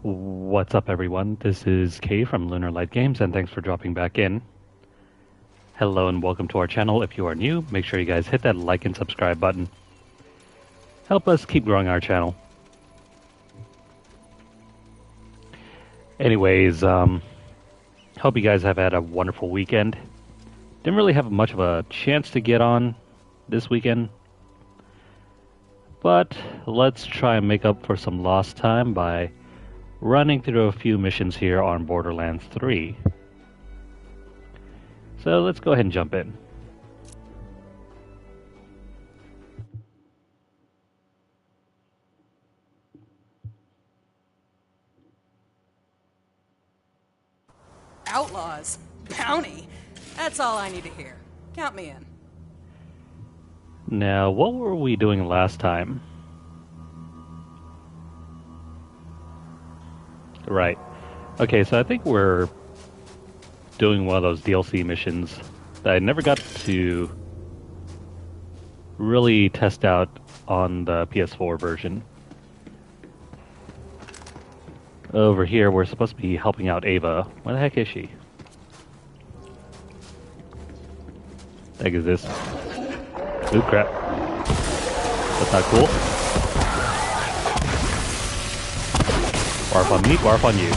What's up, everyone? This is Kay from Lunarlight Games, and thanks for dropping back in. Hello and welcome to our channel. If you are new, make sure you guys hit that like and subscribe button. Help us keep growing our channel. Anyways, hope you guys have had a wonderful weekend. Didn't really have much of a chance to get on this weekend, but let's try and make up for some lost time by running through a few missions here on Borderlands 3. So let's go ahead and jump in. Outlaws? Bounty? That's all I need to hear. Count me in. Now, what were we doing last time? Right. Okay, so I think we're doing one of those DLC missions that I never got to really test out on the PS4 version. Over here, we're supposed to be helping out Ava. Where the heck is she? The heck is this? Ooh, crap. That's not cool. Barf on me, barf on you.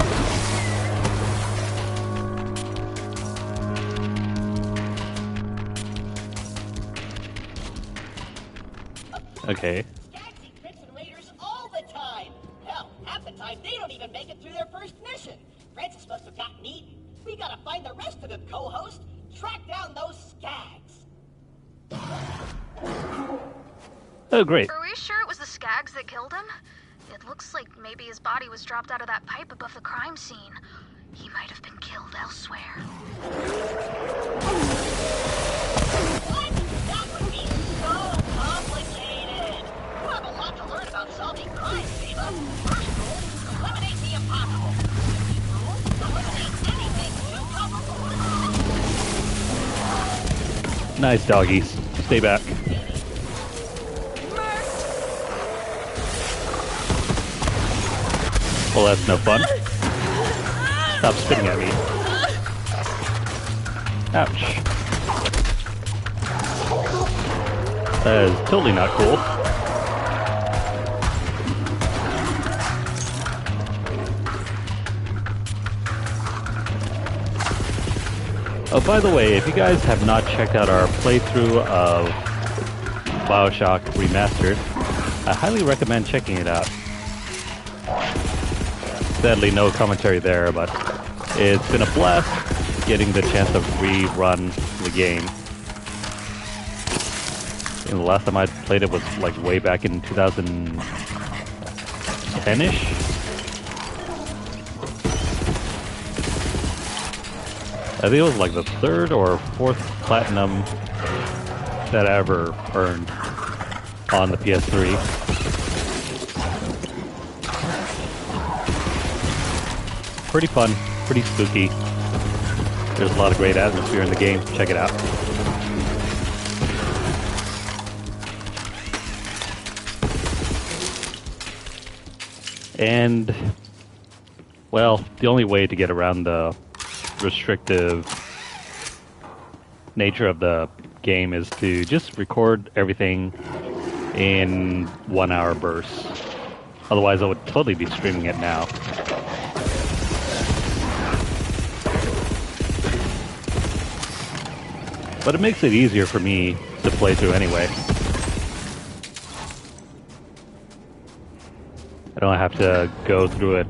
Okay. Taxi crits and raiders all the time. Hell, half the time they don't even make it through their first mission. Francis must have gotten eaten. We gotta find the rest of them, co-host. Track down those skags. Oh, great. Are we sure it was the skags that killed him? It looks like maybe his body was dropped out of that pipe above the crime scene. He might have been killed elsewhere. What? That would be so complicated. You have a lot to learn about solving crimes, Ava. First rule, eliminate the impossible. Second rule, eliminate anything too complicated. Nice doggies. Stay back. Well, that's no fun. Stop spitting at me. Ouch. That is totally not cool. Oh, by the way, if you guys have not checked out our playthrough of BioShock Remastered, I highly recommend checking it out. Sadly, no commentary there, but it's been a blast getting the chance to rerun the game. And the last time I played it was like way back in 2010-ish. I think it was like the third or fourth platinum that I ever earned on the PS3. Pretty fun, pretty spooky. There's a lot of great atmosphere in the game. Check it out. And, well, the only way to get around the restrictive nature of the game is to just record everything in 1 hour bursts. Otherwise, I would totally be streaming it now. But it makes it easier for me to play through anyway. I don't have to go through it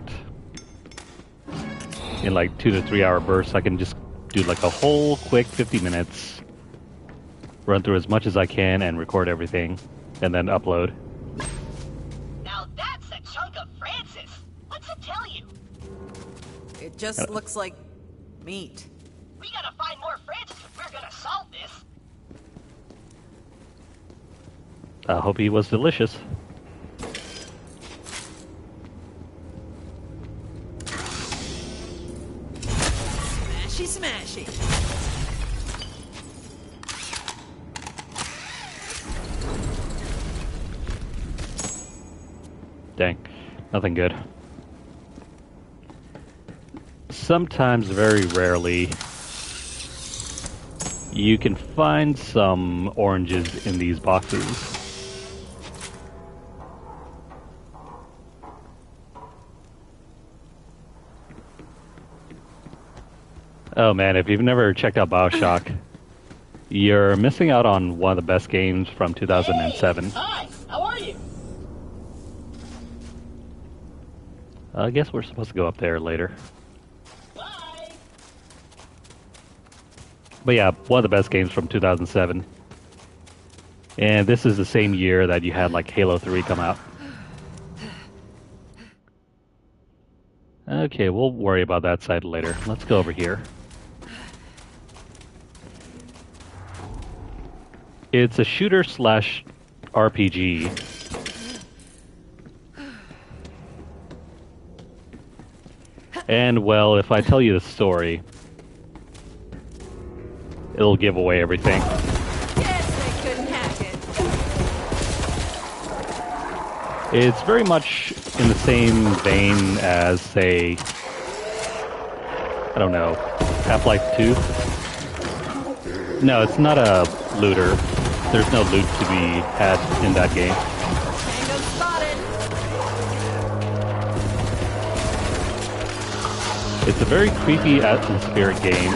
in like 2 to 3 hour bursts. I can just do like a whole quick 50 minutes, run through as much as I can and record everything, and then upload. Now that's a chunk of Francis. What's it tell you? It just looks like meat. We gotta find more Francis if we're gonna solve this. I hope he was delicious. Smashy, smashy. Dang, nothing good. sometimes, very rarely, you can find some oranges in these boxes. Oh man, if you've never checked out BioShock, you're missing out on one of the best games from 2007. Hey, hi, how are you? I guess we're supposed to go up there later. Bye. But yeah, one of the best games from 2007. And this is the same year that you had like Halo 3 come out. Okay, we'll worry about that side later. Let's go over here. It's a shooter slash RPG. And well, if I tell you the story, it'll give away everything. Guess they couldn't hack it. It's very much in the same vein as, say, I don't know, Half-Life 2? No, it's not a looter. There's no loot to be had in that game. Tango spotted. It's a very creepy, atmospheric game.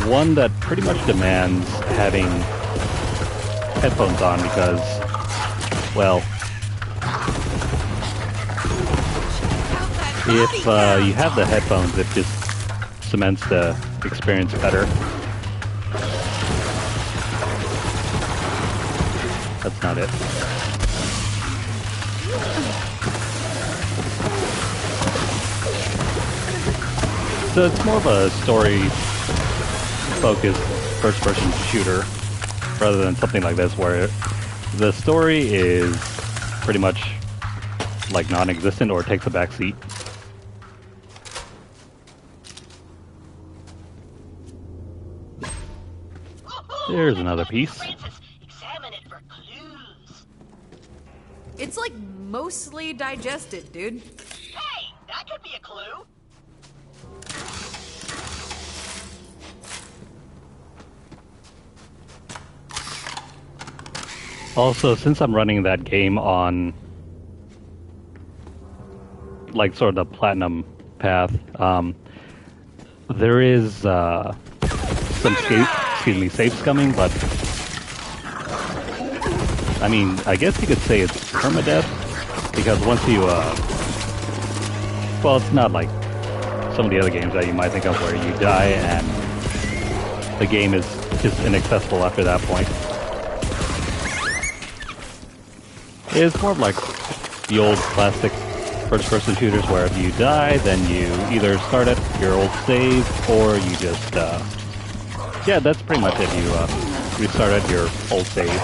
One that pretty much demands having headphones on because, well, if you have the headphones, it just cements the experience better. That's not it. So it's more of a story-focused first-person shooter rather than something like this where the story is pretty much like non-existent or takes a back seat. There's another piece. Francis, examine it for clues. It's like mostly digested, dude. Hey, that could be a clue. Also, since I'm running that game on like sort of the platinum path, there is some safes coming, but I mean, I guess you could say it's permadeath because once you, well, it's not like some of the other games that you might think of where you die and the game is just inaccessible after that point. It's more of like the old classic first-person shooters where if you die, then you either start at your old save or you just, yeah, that's pretty much it. You restart at your old save.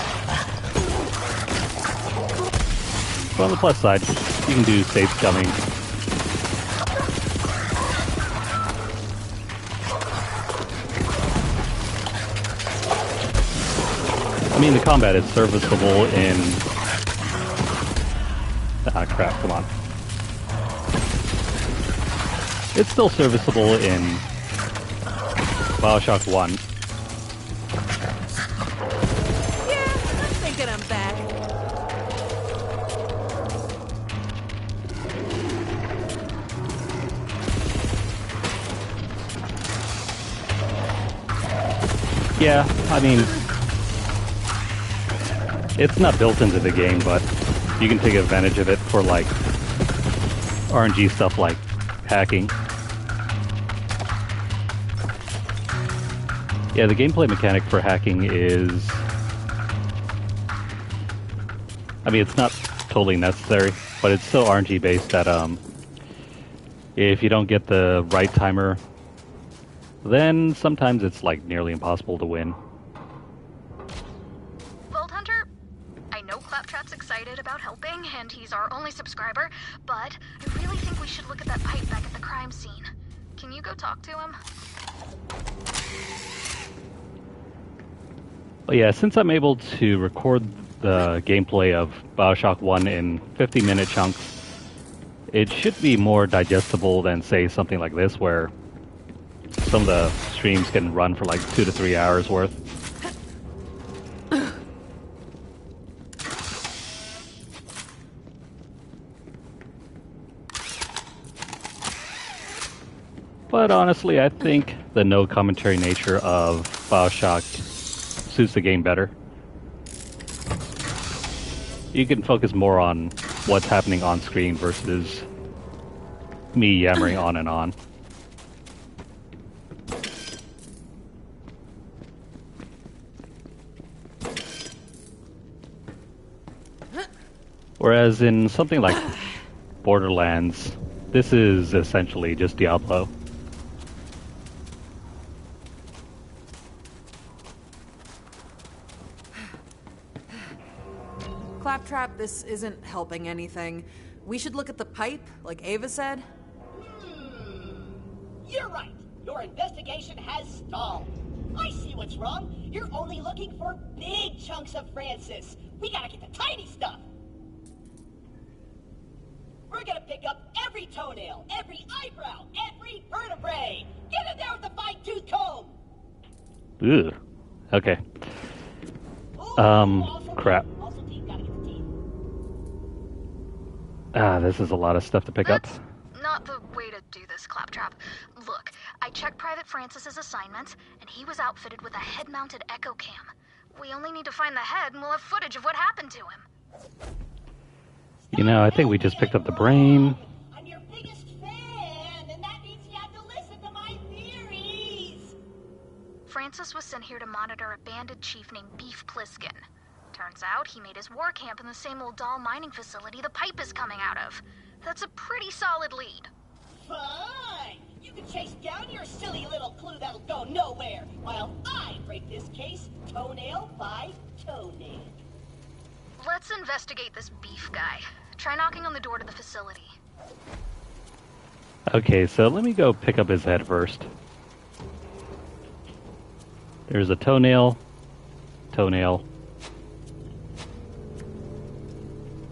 But on the plus side, you can do save scumming. I mean, the combat is serviceable in... Ah, crap, come on. It's still serviceable in BioShock 1. Yeah, I'm thinking I'm back. Yeah, I mean, it's not built into the game, but you can take advantage of it for, like, RNG stuff like hacking. Yeah, the gameplay mechanic for hacking is... I mean, it's not totally necessary, but it's still RNG based that, if you don't get the right timer, then sometimes it's, like, nearly impossible to win. Vault Hunter, I know Claptrap's excited about helping, and he's our only subscriber, but I really think we should look at that pipe back at the crime scene. Can you go talk to him? But yeah, since I'm able to record the gameplay of Bioshock 1 in 50-minute chunks, it should be more digestible than, say, something like this, where some of the streams can run for like 2 to 3 hours worth. But honestly, I think the no commentary nature of Bioshock suits the game better. You can focus more on what's happening on screen versus me yammering on and on. Whereas in something like Borderlands, this is essentially just Diablo. Claptrap, this isn't helping anything. We should look at the pipe, like Ava said. You're right. Your investigation has stalled. I see what's wrong. You're only looking for big chunks of Francis. We gotta get the tiny stuff. We're gonna pick up every toenail, every eyebrow, every vertebrae. Get in there with the fine-tooth comb. Ugh. Okay. Crap. Also, teeth, gotta get the teeth. This is a lot of stuff to pick up. That's not the way to do this, Claptrap. Look, I checked Private Francis's assignments, and he was outfitted with a head-mounted echo cam. We only need to find the head, and we'll have footage of what happened to him. You know, I think we just picked up the brain. I'm your biggest fan, and that means you have to listen to my theories. Francis was sent here to monitor a bandit chief named Beef Pliskin. Turns out he made his war camp in the same old doll mining facility the pipe is coming out of. That's a pretty solid lead. Fine. You can chase down your silly little clue that'll go nowhere, while I break this case toenail by toenail. Let's investigate this Beef guy. Try knocking on the door to the facility. Okay, so let me go pick up his head first. There's a toenail. Toenail.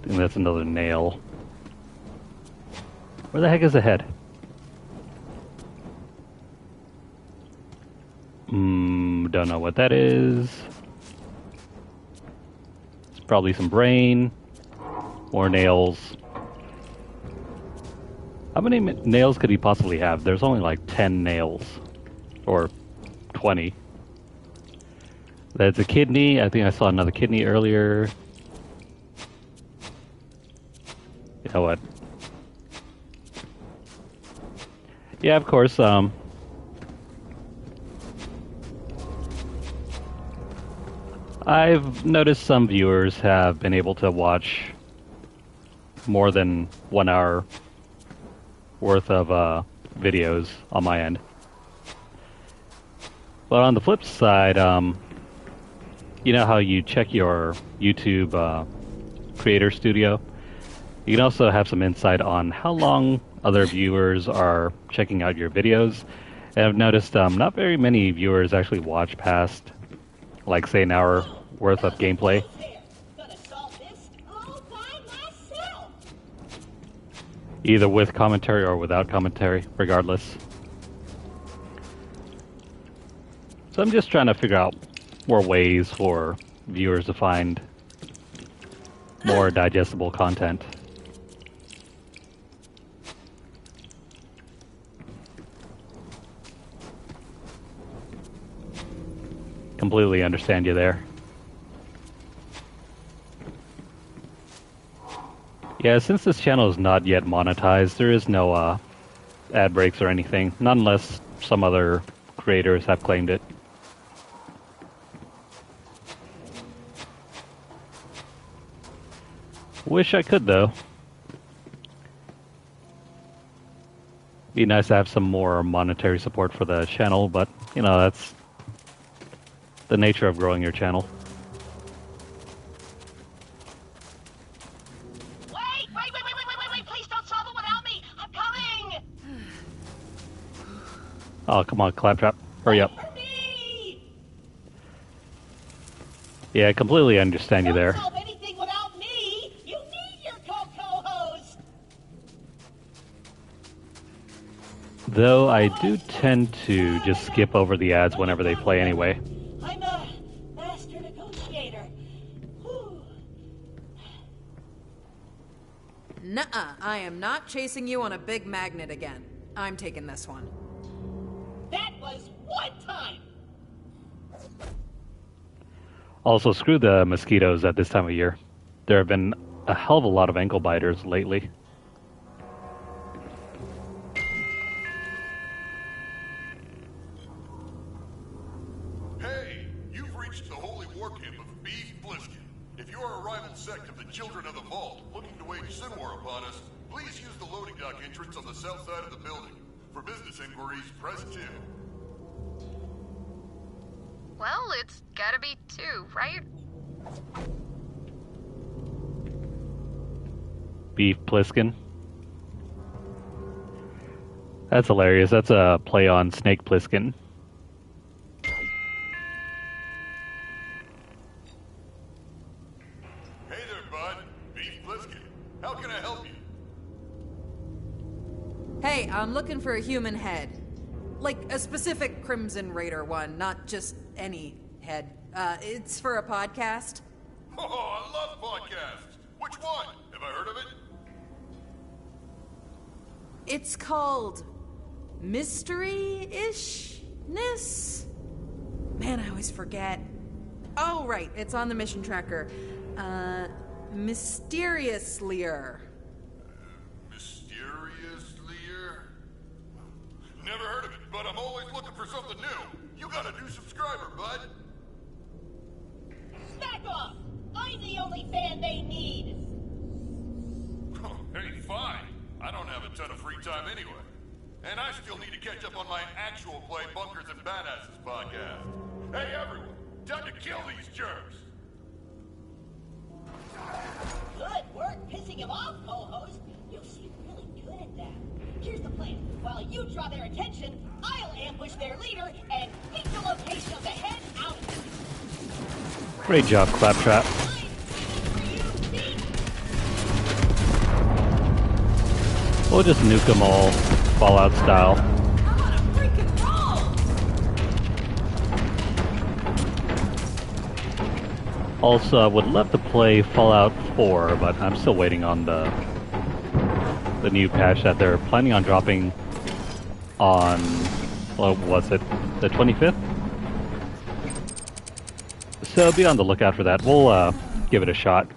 I think that's another nail. Where the heck is the head? Don't know what that is. It's probably some brain. More nails. How many nails could he possibly have? There's only like 10 nails. Or 20. That's a kidney. I think I saw another kidney earlier. You know what? Yeah, of course, I've noticed some viewers have been able to watch more than 1 hour worth of videos on my end. But on the flip side, you know how you check your YouTube Creator Studio? You can also have some insight on how long other viewers are checking out your videos. And I've noticed not very many viewers actually watch past, like, say, an hour worth of gameplay. Gonna solve this all by myself. Either with commentary or without commentary, regardless. So I'm just trying to figure out more ways for viewers to find more digestible content. Completely understand you there. Yeah, since this channel is not yet monetized, there is no ad breaks or anything, not unless some other creators have claimed it. Wish I could, though. Be nice to have some more monetary support for the channel, but, you know, that's the nature of growing your channel. Wait, please don't solve it without me. I'm coming. Oh, come on, Claptrap. Hurry up. For me. Yeah, I completely understand you there. Don't solve anything without me. You need your co-host. Though I do tend to just skip over the ads whenever they play anyway. I'm a master negotiator. Whew. Nuh-uh, I am not chasing you on a big magnet again. I'm taking this one. That was one time. Also, screw the mosquitoes at this time of year. There have been a hell of a lot of ankle biters lately. Hey, you've reached the holy war camp of Beef Bliskin. If you are a rival sect of the Children of the Vault looking to wage sin war upon us, please use the loading dock entrance on the south side of the building. For business inquiries, press 2. Well, it's gotta be 2, right? Beef Pliskin. That's hilarious. That's a play on Snake Plissken. Hey there, bud. Beef Bliskin. How can I help you? Hey, I'm looking for a human head. Like a specific Crimson Raider one, not just any head. It's for a podcast. Oh, I love podcasts. Which one? Have I heard of it? It's called Mystery-ish-ness? Man, I always forget. Oh, right, it's on the mission tracker. Mysteriouslier. Mysteriouslier? Never heard of it, but I'm always looking for something new. You got a new subscriber, bud. Back off. I'm the only fan they need. Hey, fine. I don't have a ton of free time anyway. And I still need to catch up on my actual play Bunkers and Badasses podcast. Hey, everyone. Time to kill these jerks. Good work pissing him off, co-host. You seem really good at that. Here's the plan. While you draw their attention, I'll ambush their leader and beat the location of the head out of it. Great job, Claptrap. We'll just nuke them all, Fallout style. I wanna freaking roll! Also, I would love to play Fallout 4, but I'm still waiting on the new patch that they're planning on dropping on, what was it, the 25th? So be on the lookout for that. We'll give it a shot.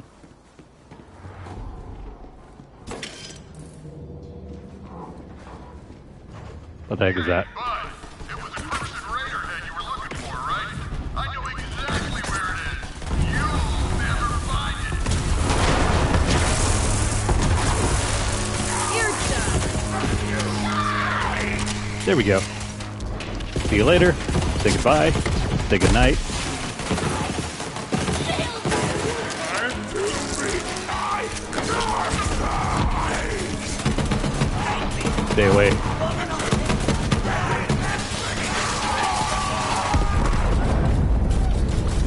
What the heck is that? Bud, it was a Crimson Raider head you were looking for, right? I know exactly where it is. You'll never find it. You're done. There we go. See you later. Say goodbye. Say goodnight. Stay away.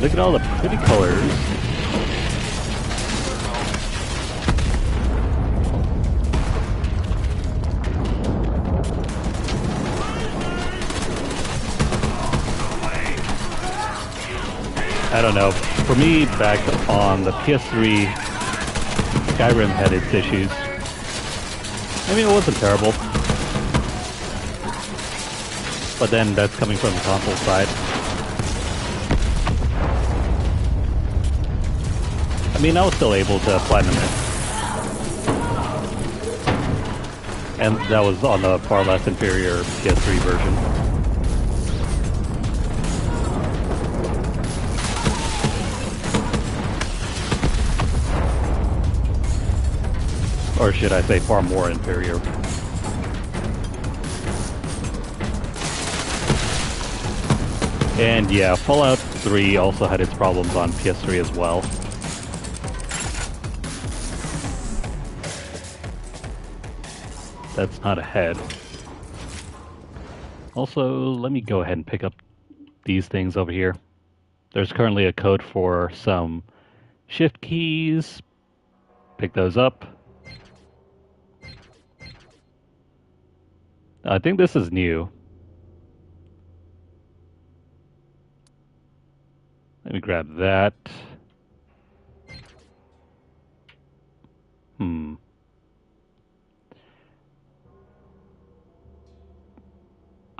Look at all the pretty colors. I don't know. For me, back on the PS3, Skyrim had its issues. I mean, it wasn't terrible. But then that's coming from the console side. I mean, I was still able to platinum it. And that was on the far less inferior PS3 version. Or should I say far more inferior. And yeah, Fallout 3 also had its problems on PS3 as well. That's not a head. Also, let me go ahead and pick up these things over here. There's currently a code for some shift keys. Pick those up. I think this is new. Let me grab that.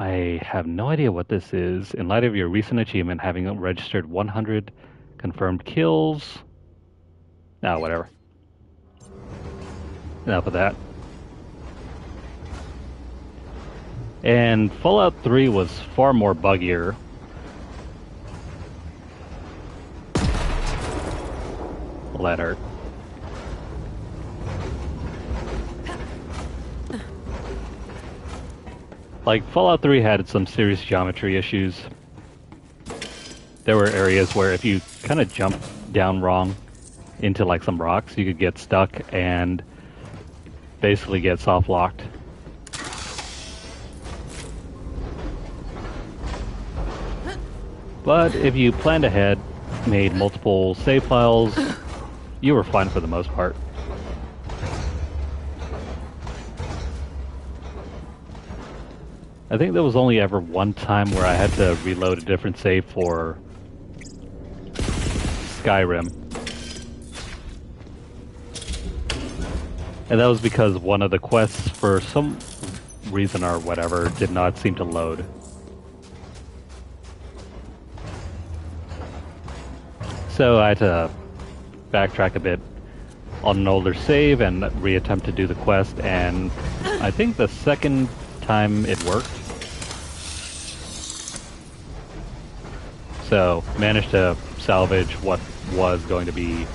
I have no idea what this is. In light of your recent achievement, having registered 100 confirmed kills. Ah, whatever. Enough of that. And Fallout 3 was far more buggier. Well, that hurt. Like, Fallout 3 had some serious geometry issues. There were areas where if you kind of jumped down wrong into like some rocks, you could get stuck and basically get soft locked. But if you planned ahead, made multiple save files, you were fine for the most part. I think there was only ever one time where I had to reload a different save for Skyrim. And that was because one of the quests, for some reason or whatever, did not seem to load. So I had to backtrack a bit on an older save and reattempt to do the quest, and I think the second time it worked. So managed to salvage what was going to be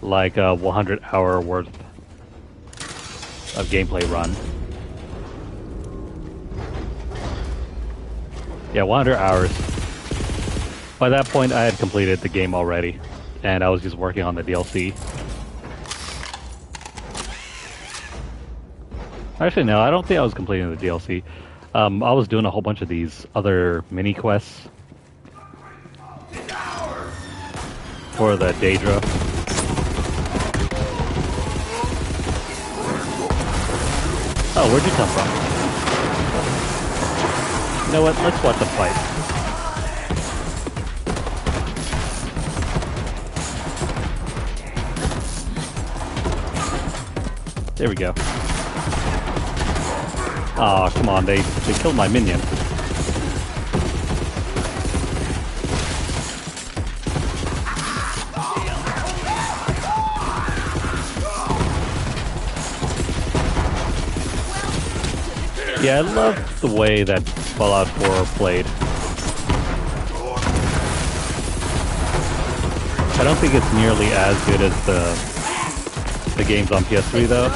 like a 100-hour worth of gameplay run. Yeah, 100 hours. By that point, I had completed the game already, and I was just working on the DLC. Actually, no, I don't think I was completing the DLC. I was doing a whole bunch of these other mini quests for the Daedra. Oh, where'd you come from? You know what? Let's watch them fight. There we go. Aw, oh, come on, they killed my minion. Yeah, I love the way that Fallout 4 played. I don't think it's nearly as good as the games on PS3 though.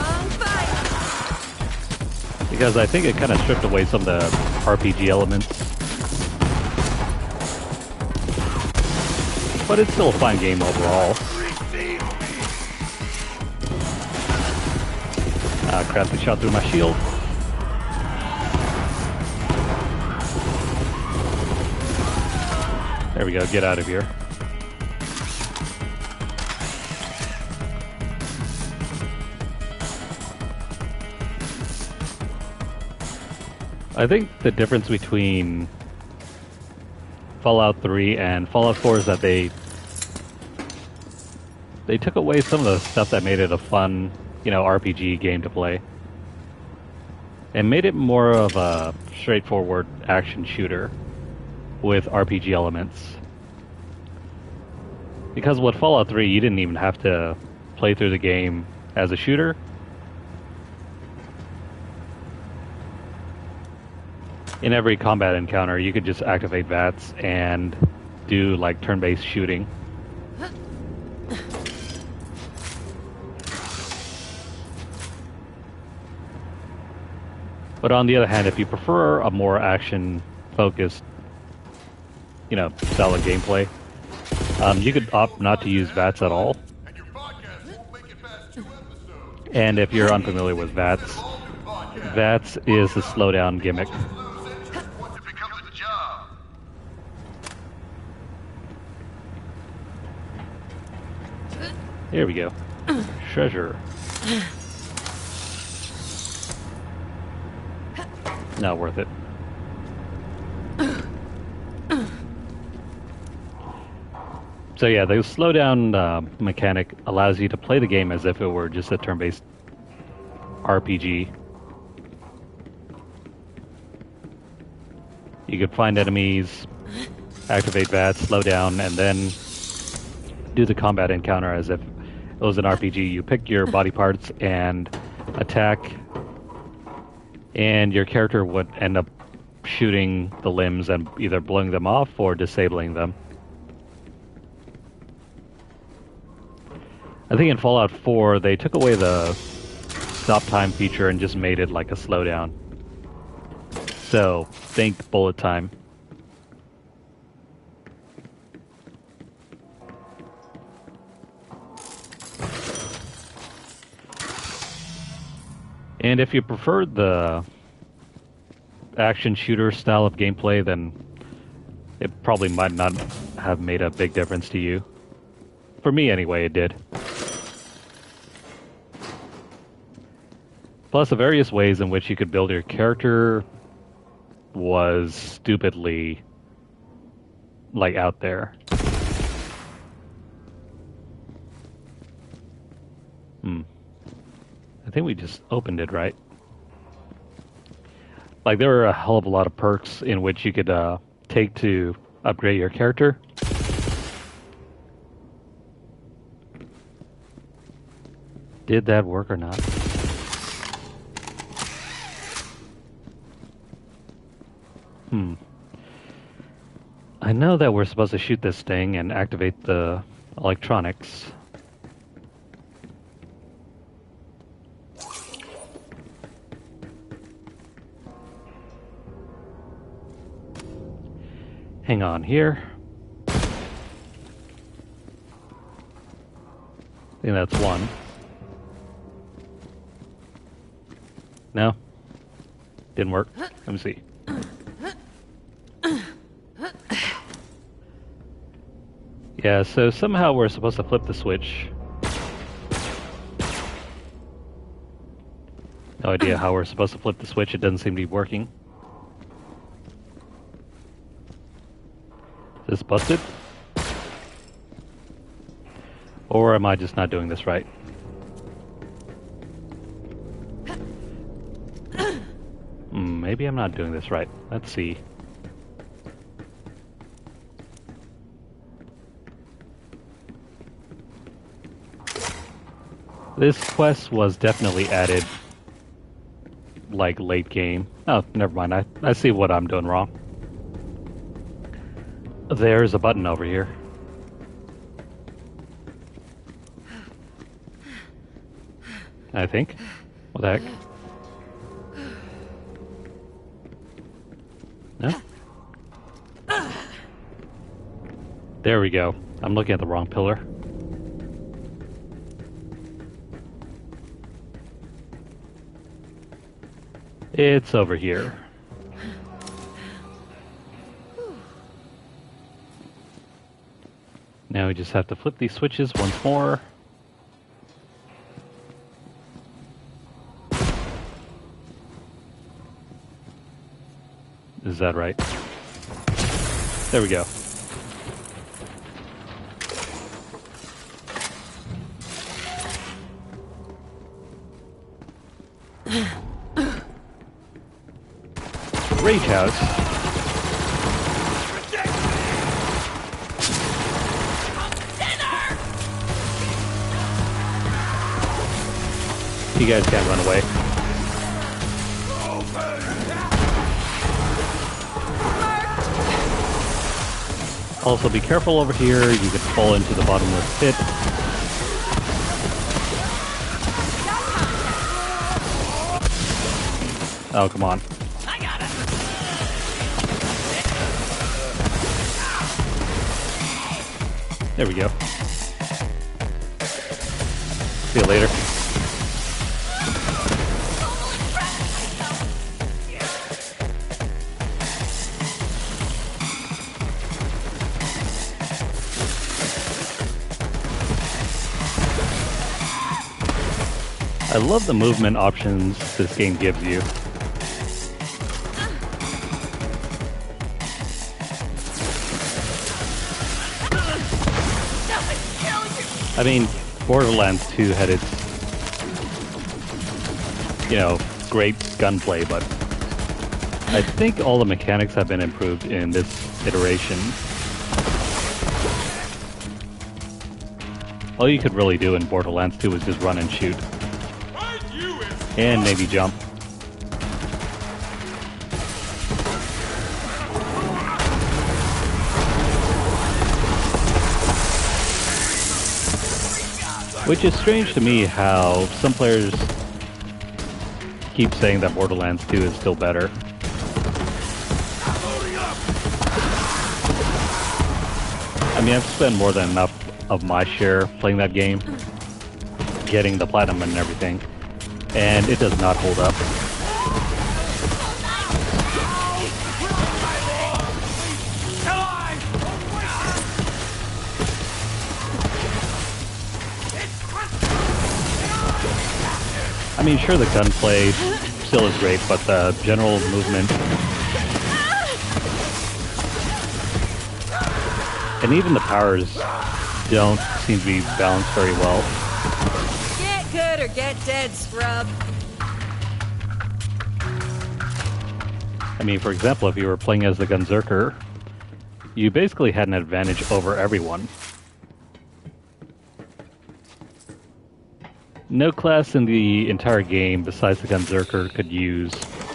Because I think it kind of stripped away some of the RPG elements. But it's still a fine game overall. Ah, crap, it shot through my shield. There we go, get out of here. I think the difference between Fallout 3 and Fallout 4 is that they took away some of the stuff that made it a fun, RPG game to play. And made it more of a straightforward action shooter with RPG elements. Because with Fallout 3, you didn't even have to play through the game as a shooter. In every combat encounter, you could just activate VATS and do like turn-based shooting. But on the other hand, if you prefer a more action-focused, style of gameplay, you could opt not to use VATS at all. And if you're unfamiliar with VATS, VATS is a slowdown gimmick. Here we go. Treasure. Not worth it. So yeah, the slowdown mechanic allows you to play the game as if it were just a turn-based RPG. You could find enemies, activate VATS, slow down, and then do the combat encounter as if it was an RPG. You pick your body parts and attack, and your character would end up shooting the limbs and either blowing them off or disabling them. I think in Fallout 4 they took away the stop time feature and just made it like a slowdown. So, think bullet time. And if you prefer the action shooter style of gameplay, then it probably might not have made a big difference to you. For me anyway, it did. Plus, the various ways in which you could build your character was stupidly, like, out there. I think we just opened it, right? Like, there were a hell of a lot of perks in which you could take to upgrade your character. Did that work or not? I know that we're supposed to shoot this thing and activate the electronics. Hang on here. I think that's one. No? Didn't work. Let me see. Yeah, so somehow we're supposed to flip the switch. No idea how we're supposed to flip the switch. It doesn't seem to be working. Is this busted? Or am I just not doing this right? Maybe I'm not doing this right. Let's see. This quest was definitely added, like, late game. Oh, never mind. I see what I'm doing wrong. There's a button over here. I think. What the heck? No? There we go. I'm looking at the wrong pillar. It's over here. Now we just have to flip these switches once more. Is that right? There we go. Rage House. You guys can't run away. Also, be careful over here. You could fall into the bottomless pit. Oh, come on. There we go. See you later. I love the movement options this game gives you. I mean, Borderlands 2 had its, great gunplay, but I think all the mechanics have been improved in this iteration. All you could really do in Borderlands 2 was just run and shoot. And maybe jump. Which is strange to me how some players keep saying that Borderlands 2 is still better. I mean, I've spent more than enough of my share playing that game, getting the platinum and everything, and it does not hold up. I mean, sure, the gunplay still is great, but the general movement and even the powers don't seem to be balanced very well. Get good or get dead, scrub. I mean, for example, if you were playing as the Gunzerker, you basically had an advantage over everyone. No class in the entire game besides the Gunzerker could use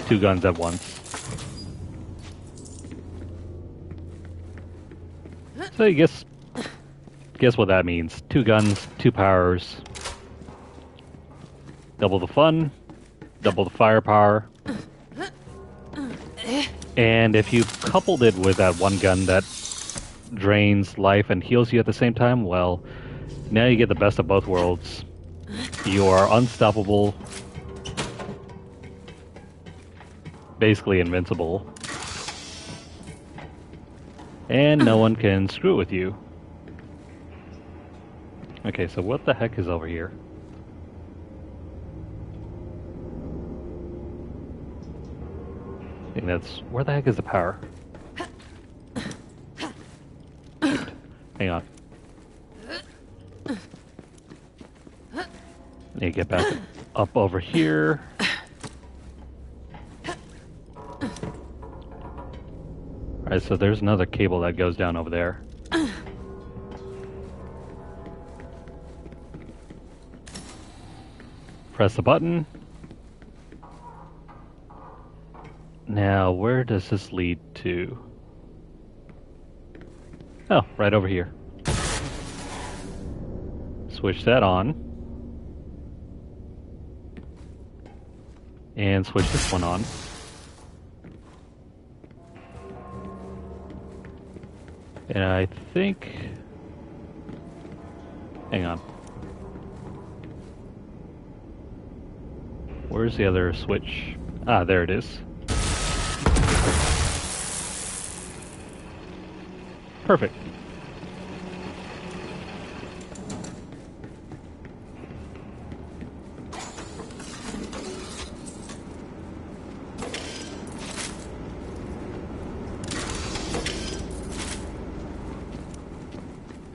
two guns at once. So you guess what that means. Two guns, two powers. Double the fun, double the firepower. And if you coupled it with that one gun that drains life and heals you at the same time, well, now you get the best of both worlds. You are unstoppable, basically invincible, and no one can screw with you. Okay, so what the heck is over here? I think that's... where the heck is the power? Shoot. Hang on. Need to get back up over here. Alright, so there's another cable that goes down over there. Press the button. Now, where does this lead to? Oh, right over here. Switch that on. And switch this one on. And I think... hang on. Where's the other switch? Ah, there it is. Perfect.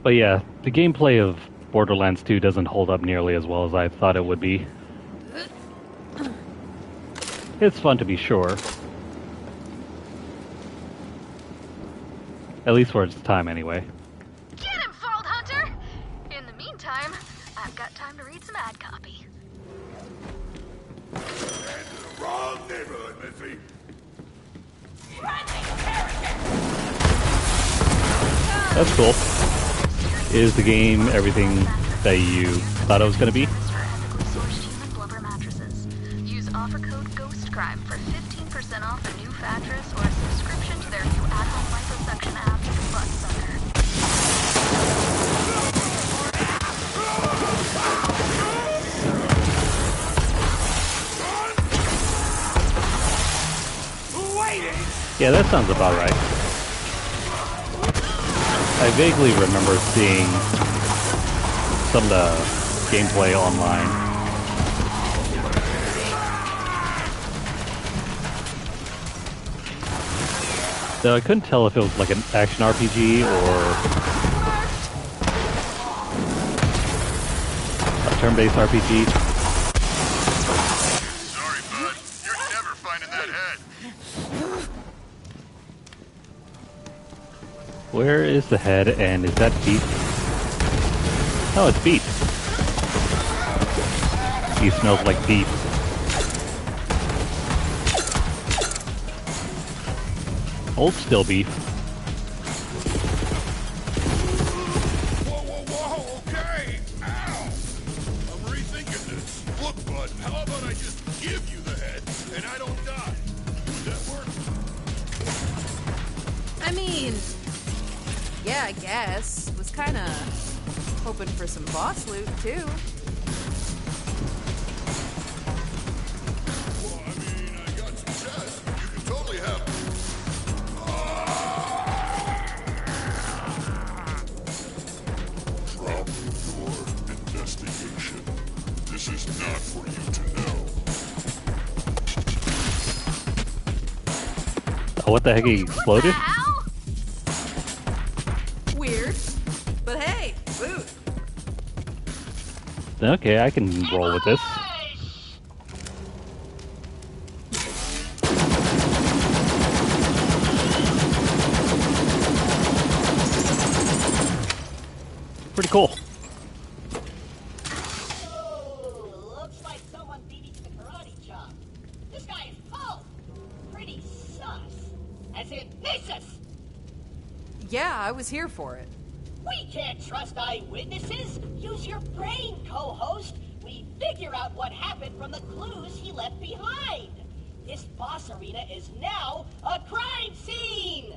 But yeah, the gameplay of Borderlands 2 doesn't hold up nearly as well as I thought it would be. It's fun to be sure. At least for its time, anyway. Get him, Vault Hunter! In the meantime, I've got time to read some ad copy. That's the wrong neighborhood, Missy. That's cool. Is the game everything that you thought it was going to be? Use offer code GHOSTCRIME for 15% off a new mattress or a subscription to their new at-home liposuction app, Butt Sucker. Yeah, that sounds about right. I vaguely remember seeing some of the gameplay online. So I couldn't tell if it was like an action RPG or a turn-based RPG. Sorry, bud. You're never finding that head. Where is the head, and is that beef? Oh, it's beef. He smells like beef. Old still beef. Whoa, whoa, whoa, okay! Ow! I'm rethinking this. Look, bud, how about I just give you the head, and I don't die? Would that work? I mean, yeah, I guess. Was kind of hoping for some boss loot, too. Well, I mean, I got some chests. You can totally have them. Drop your investigation. This is not for you to know. Oh, what the heck? He exploded? Ow! Weird. But hey, loot. Okay, I can roll with this. Pretty cool. Oh, looks like someone beat me to the karate chop. This guy is Paul. Pretty sus. As in, missus. Yeah, I was here for it. We can't trust eyewitnesses. Use your brain, co-host. We figure out what happened from the clues he left behind. This boss arena is now a crime scene.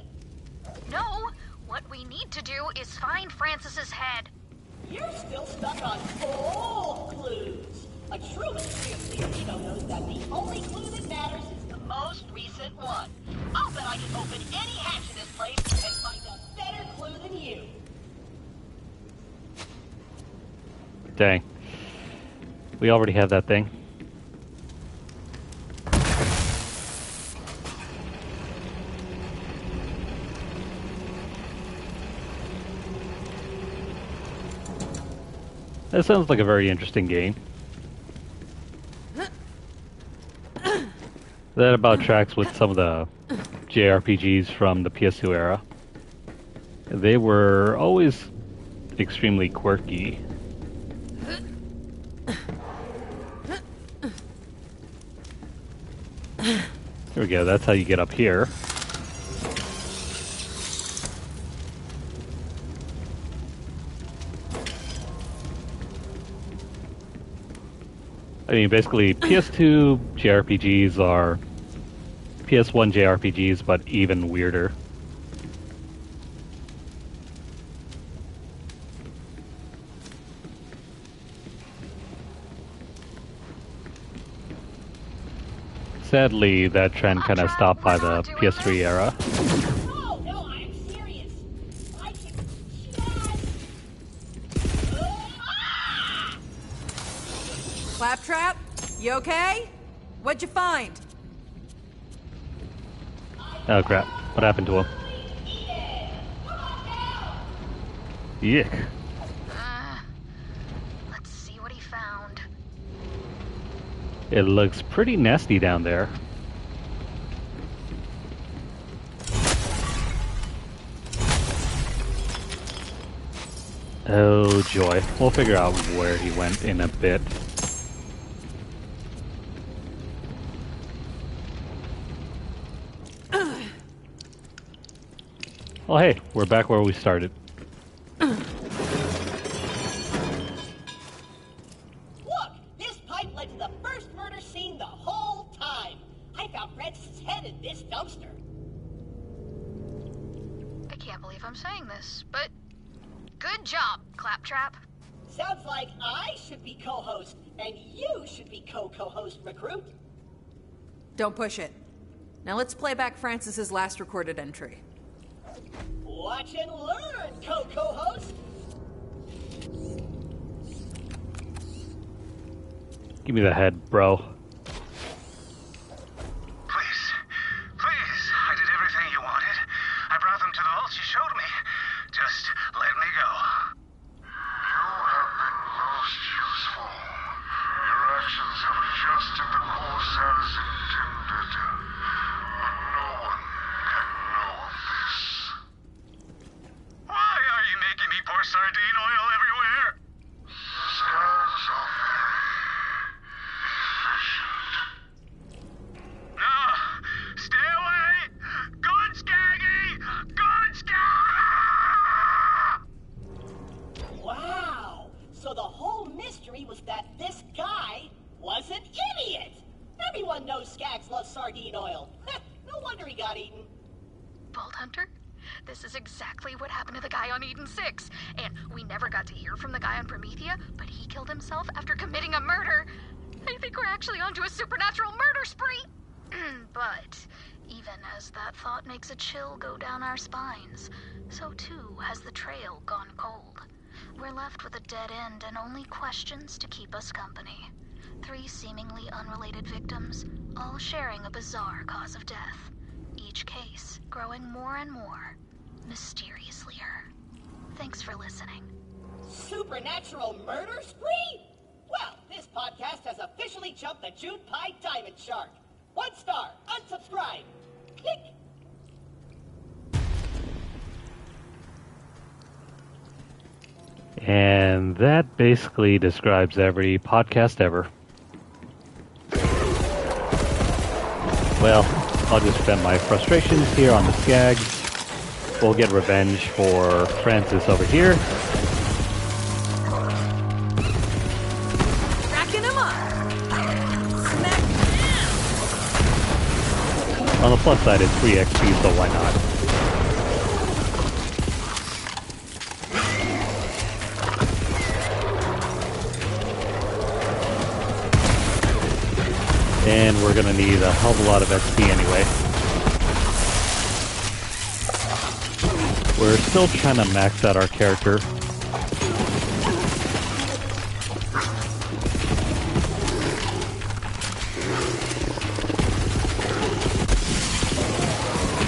No, what we need to do is find Francis's head. You're still stuck on old clues. A true Leonino knows that the only clue that matters is the most recent one. I'll bet I can open any hatch in this place and find a better clue than you. Dang. We already have that thing. That sounds like a very interesting game. That about tracks with some of the JRPGs from the PS2 era. They were always extremely quirky. Here we go, that's how you get up here. I mean, basically, PS2 JRPGs are PS1 JRPGs, but even weirder. Sadly, that trend kind of stopped by the PS3 era. Oh, no, I'm serious. I can just... Claptrap, you okay? What'd you find? Oh crap, what happened to him? Yuck. Let's see what he found. It looks pretty nasty down there. Oh joy. We'll figure out where he went in a bit. Well, hey, we're back where we started. Look, this pipe led to the first murder scene the whole time. I found Francis's head in this dumpster. I can't believe I'm saying this, but good job, Claptrap. Sounds like I should be co-host, and you should be co-co-host, recruit. Don't push it. Now let's play back Francis's last recorded entry. Watch and learn, co-co-host. Give me the head, bro. Please, I did everything you wanted. me. Just let me go. You have been most useful. Your actions have adjusted the course as intended. But no one can know of this. Why are you making me pour sardine oil everywhere? Skags are very efficient. No! Stay away! Good Skaggy! Good Skag! Wow! So the whole mystery was that this guy was an idiot! Everyone knows Skags love sardine oil. No wonder he got eaten. Bolt Hunter? This is exactly what happened to the guy on Eden 6. And we never got to hear from the guy on Promethea, but he killed himself after committing a murder. I think we're actually onto a supernatural murder spree. But even as that thought makes a chill go down our spines, so too has the trail gone cold. We're left with a dead end and only questions to keep us company. 3 seemingly unrelated victims, all sharing a bizarre cause of death. Each case growing more and more mysteriouslier. Thanks for listening. Supernatural murder spree? Well, this podcast has officially jumped the June Pie Diamond Shark. 1 star, unsubscribe. Click. And that basically describes every podcast ever. Well, I'll just vent my frustrations here on the Skags. We'll get revenge for Francis over here. Racking him up. Smack down. On the plus side, it's free XP, so why not? And we're gonna need a hell of a lot of XP anyway. We're still trying to max out our character.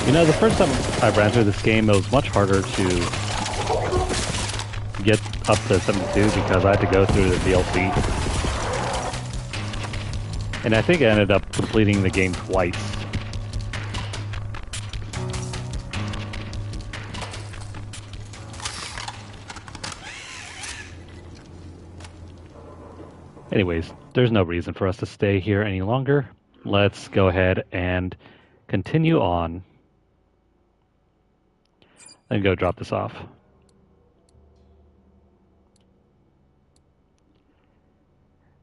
You know, the first time I ran through this game, it was much harder to get up to 72 because I had to go through the DLC. And I think I ended up completing the game twice. Anyways, there's no reason for us to stay here any longer. Let's go ahead and continue on. Then go drop this off.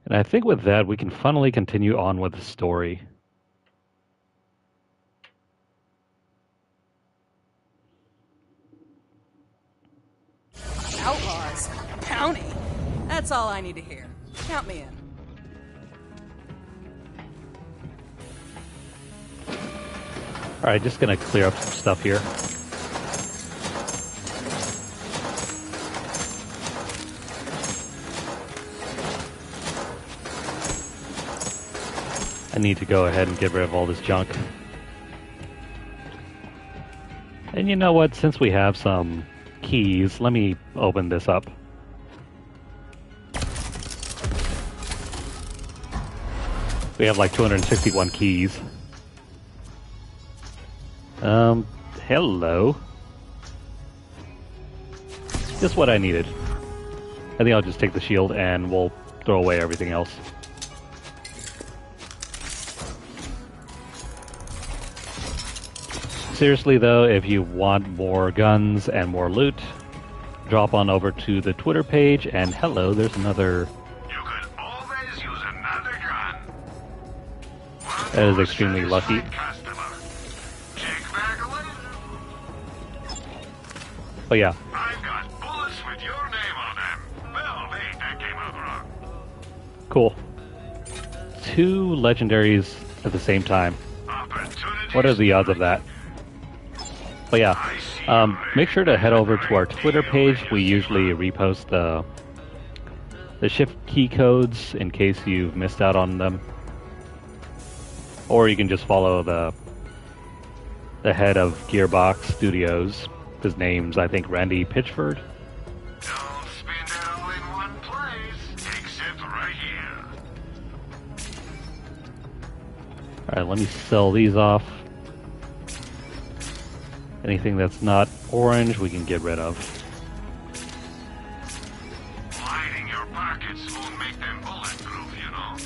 And I think with that, we can finally continue on with the story. Outlaws. Bounty. That's all I need to hear. Count me in. Alright, just gonna clear up some stuff here. I need to go ahead and get rid of all this junk. And you know what? Since we have some keys, let me open this up. We have like 261 keys. Hello. Just what I needed. I think I'll just take the shield and we'll throw away everything else. Seriously though, if you want more guns and more loot, drop on over to the Twitter page and hello, there's another... You could always use another gun. That is extremely lucky. But yeah. I've got bullets with your name on them. Well, wait, that came out wrong. Cool. 2 legendaries at the same time. What are the odds of that? But yeah, make sure to head over to our Twitter page. We usually repost the shift key codes in case you've missed out on them. Or you can just follow the head of Gearbox Studios, His name's, I think, Randy Pitchford. Don't spend it all in one place, except right here. Alright, let me sell these off. Anything that's not orange, we can get rid of. Lighting your pockets won't make them bulletproof, you know.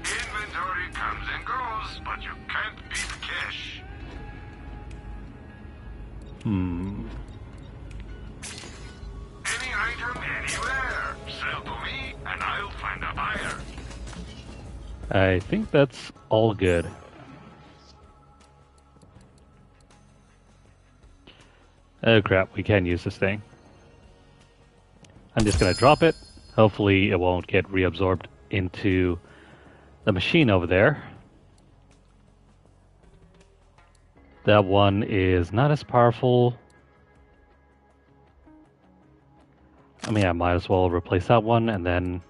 Inventory comes and goes, but you can't beat cash. Any item, anywhere. Sell to me, and I'll find a buyer. I think that's all good. Oh crap, we can use this thing. I'm just gonna drop it. Hopefully it won't get reabsorbed into the machine over there. That one is not as powerful. I mean, I might as well replace that one, and then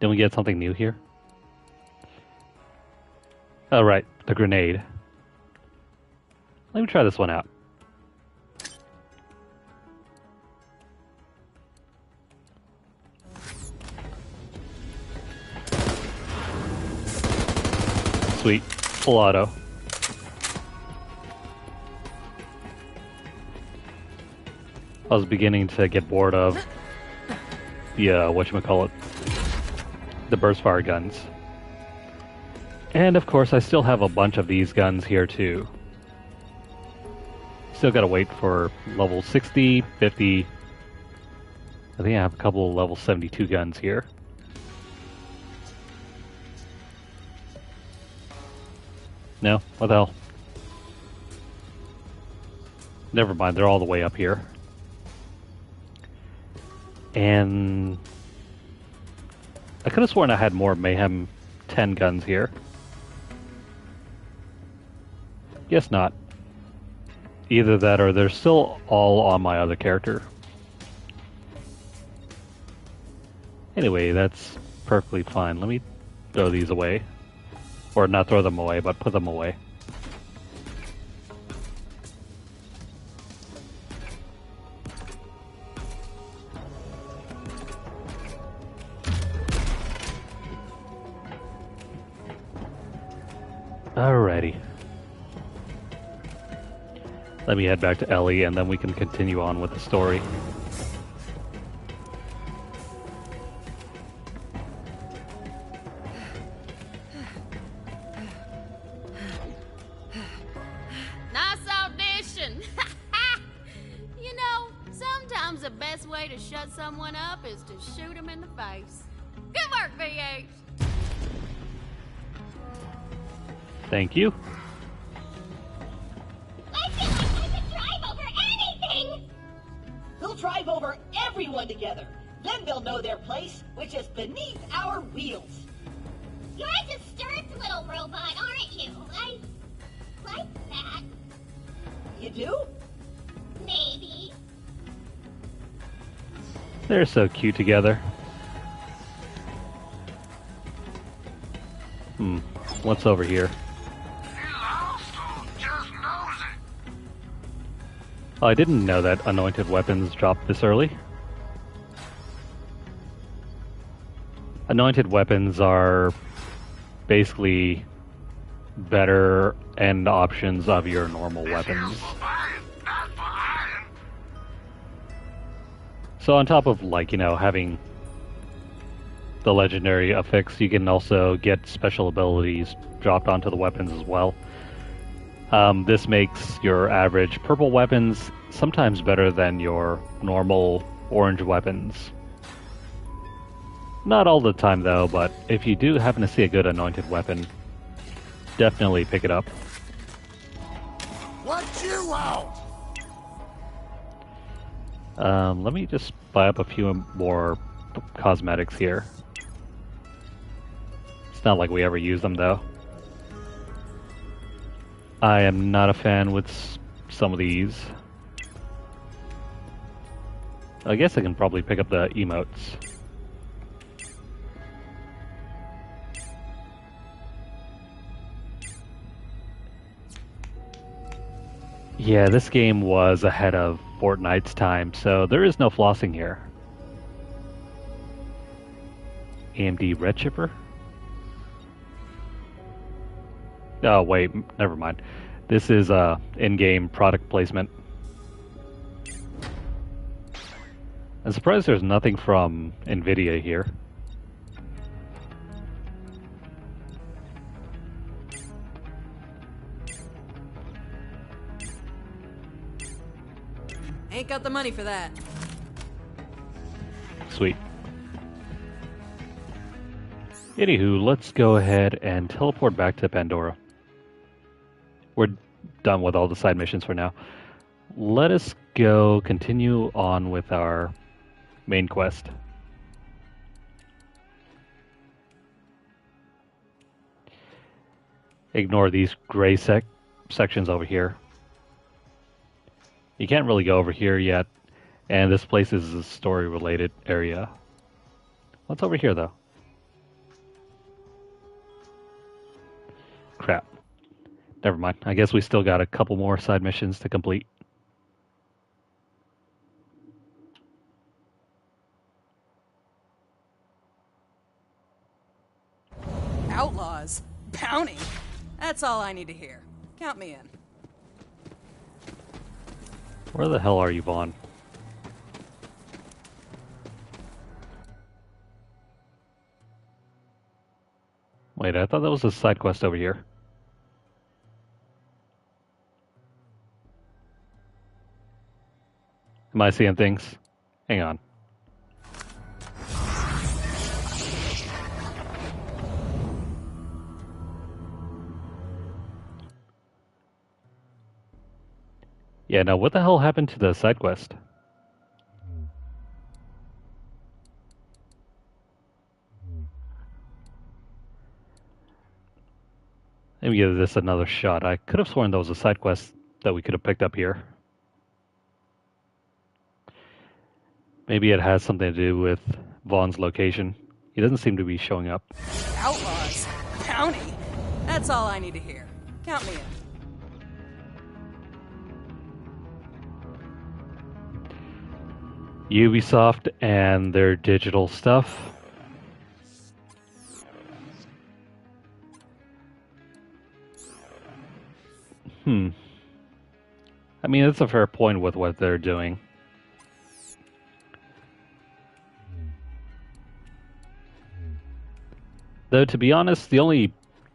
we get something new here? Oh, right, the grenade. Let me try this one out. Sweet, full auto. I was beginning to get bored of the, whatchamacallit, the burst fire guns. And of course I still have a bunch of these guns here too. Still gotta wait for level 60, 50. I think I have a couple of level 72 guns here. No? What the hell? Never mind, they're all the way up here. And I could have sworn I had more Mayhem 10 guns here. Guess not. Either that or they're still all on my other character. Anyway, that's perfectly fine. Let me throw these away. Or not throw them away, but put them away. Alrighty. Let me head back to Ellie and then we can continue on with the story. Nice audition! You know, sometimes the best way to shut someone up is to shoot them in the face. Good work, VH! Thank you. I feel like I could drive over anything! We'll drive over everyone together. Then they'll know their place, which is beneath our wheels. You're a disturbed little robot, aren't you? I like that. You do? Maybe. They're so cute together. What's over here? Oh, I didn't know that anointed weapons dropped this early. Anointed weapons are basically better end options of your normal weapons. So on top of, like, you know, having the legendary affix, you can also get special abilities dropped onto the weapons as well. This makes your average purple weapons sometimes better than your normal orange weapons. Not all the time though, but if you do happen to see a good anointed weapon, definitely pick it up. Watch you out! Let me just buy up a few more cosmetics here. It's not like we ever use them though. I am not a fan with some of these. I guess I can probably pick up the emotes. Yeah, this game was ahead of Fortnite's time, so there is no flossing here. AMD Red Chipper? Oh, wait, never mind. This is in-game product placement. I'm surprised there's nothing from Nvidia here. Ain't got the money for that. Sweet. Anywho, let's go ahead and teleport back to Pandora. We're done with all the side missions for now. Let us go continue on with our main quest. Ignore these gray sections over here. You can't really go over here yet, and this place is a story-related area. What's over here, though? Crap. Never mind. I guess we still got a couple more side missions to complete. Outlaws? Bounty? That's all I need to hear. Count me in. Where the hell are you, Vaughn? Wait, I thought that was a side quest over here. Am I seeing things? Hang on. Yeah, now what the hell happened to the side quest? Let me give this another shot. I could have sworn there was a side quest that we could have picked up here. Maybe it has something to do with Vaughn's location. He doesn't seem to be showing up. Outlaws? Bounty? That's all I need to hear. Count me in. Ubisoft and their digital stuff. I mean, that's a fair point with what they're doing. Though, to be honest, the only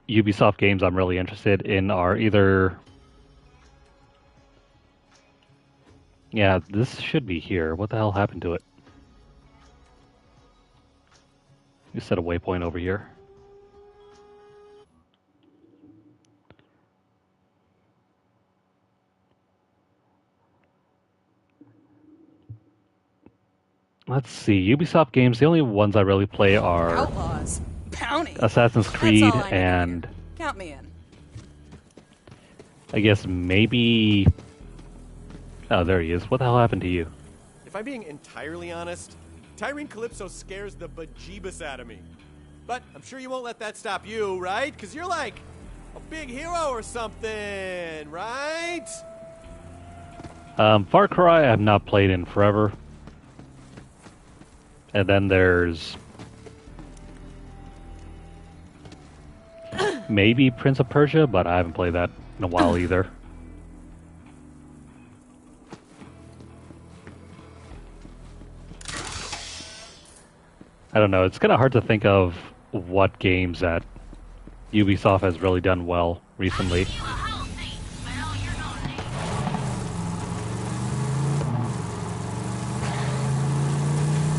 Ubisoft games I'm really interested in are either... Yeah, this should be here. What the hell happened to it? You set a waypoint over here. Let's see. Ubisoft games, the only ones I really play are Outlaws? Bounty? Assassin's Creed That's all I need to and... hear. Count me in. I guess maybe... Oh, there he is. What the hell happened to you? If I'm being entirely honest, Tyrene Calypso scares the bejeebus out of me. But I'm sure you won't let that stop you, right? Because you're like a big hero or something, right? Far Cry I have not played in forever. And then there's... maybe Prince of Persia, but I haven't played that in a while either. I don't know, it's kind of hard to think of what games that Ubisoft has really done well recently.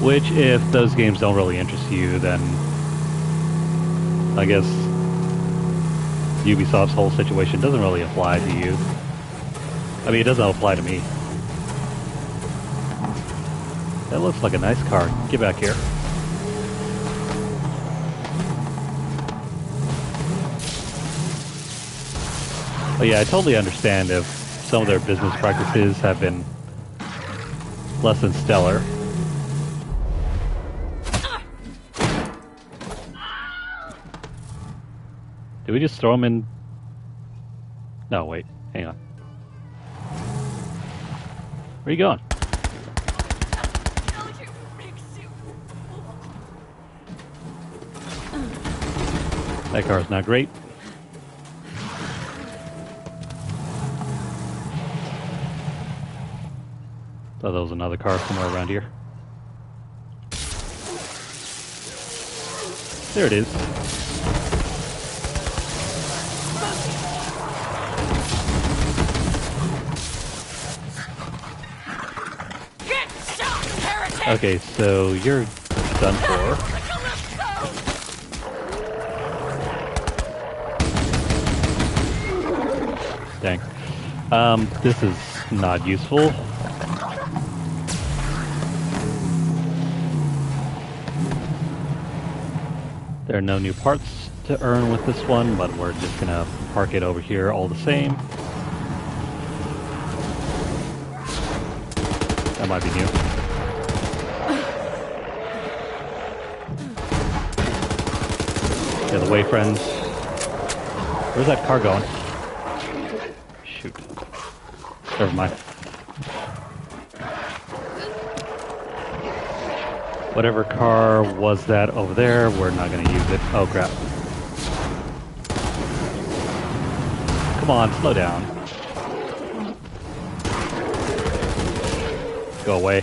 Which, if those games don't really interest you, then I guess Ubisoft's whole situation doesn't really apply to you. I mean, it doesn't apply to me. That looks like a nice car. Get back here. Oh yeah, I totally understand if some of their business practices have been less than stellar. Did we just throw him in? No, wait. Hang on. Where you going? That car's not great. Thought there was another car somewhere around here. There it is. Okay, so you're done for. Dang. This is not useful. There are no new parts to earn with this one, but we're just gonna park it over here all the same. That might be new. Get away, friends. Where's that car going? Shoot. Never mind. Whatever car was that over there, we're not going to use it. Oh, crap. Come on, slow down. Go away.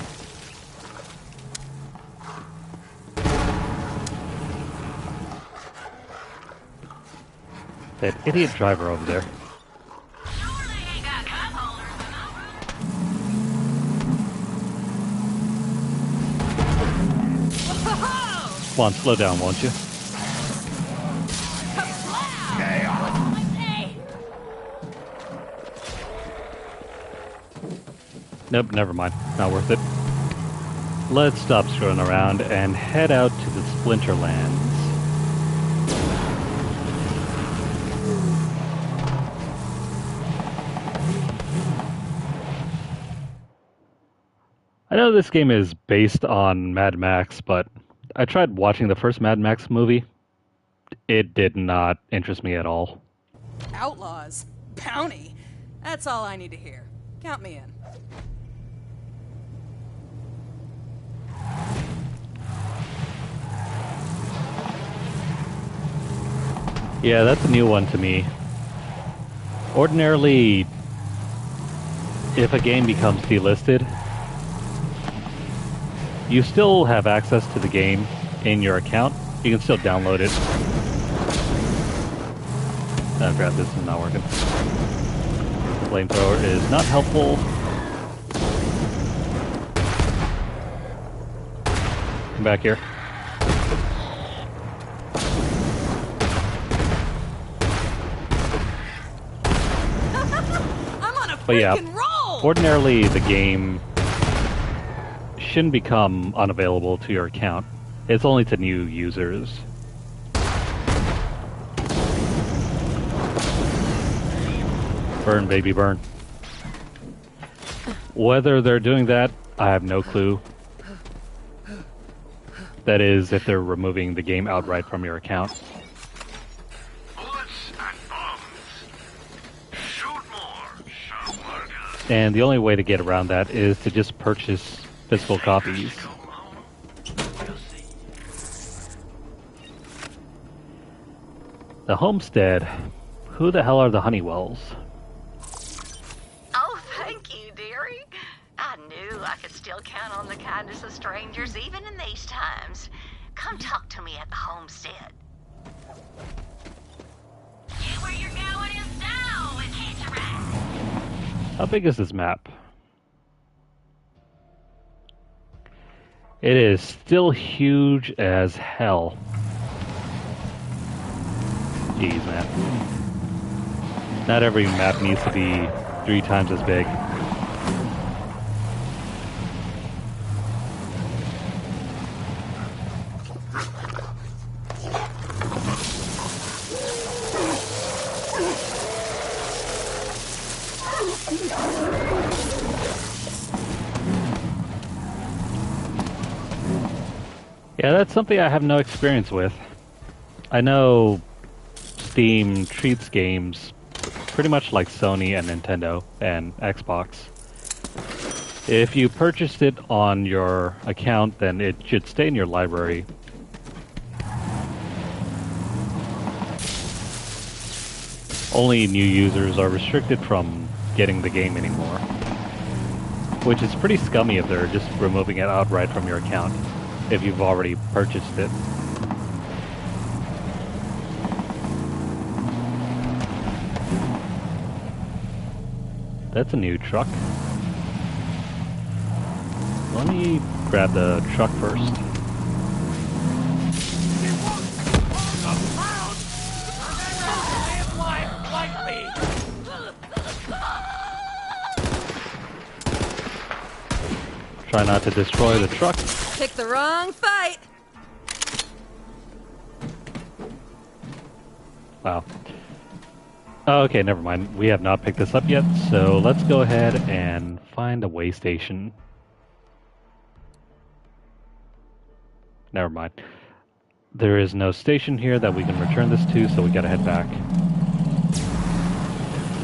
That idiot driver over there. Come on, slow down, won't you? Nope, never mind. Not worth it. Let's stop screwing around and head out to the Splinterlands. I know this game is based on Mad Max, but I tried watching the first Mad Max movie. It did not interest me at all. Outlaws? Bounty? That's all I need to hear. Count me in. Yeah, that's a new one to me. Ordinarily, if a game becomes delisted, you still have access to the game in your account. You can still download it. Oh crap, this is not working. Flamethrower is not helpful. Come back here. I'm on a But yeah, freaking roll! ordinarily the game shouldn't become unavailable to your account. It's only to new users. Burn, baby, burn. Whether they're doing that, I have no clue. That is, if they're removing the game outright from your account. Bullets and bombs. Shoot more, sharp workers. And the only way to get around that is to just purchase physical copies. The homestead. Who the hell are the Honeywells? Oh, thank you, dearie. I knew I could still count on the kindness of strangers even in these times. Come talk to me at the homestead. Get where you're going in style and catch a ride. How big is this map? It is still huge as hell. Jeez, man. Not every map needs to be 3 times as big. Yeah, that's something I have no experience with. I know Steam treats games pretty much like Sony and Nintendo and Xbox. If you purchased it on your account, then it should stay in your library. Only new users are restricted from getting the game anymore. Which is pretty scummy if they're just removing it outright from your account, if you've already purchased it. That's a new truck. Let me grab the truck first. Try not to destroy the truck. Pick the wrong fight. Wow. Oh, okay, never mind. We have not picked this up yet, so let's go ahead and find a way station. Never mind. There is no station here that we can return this to, so we gotta head back.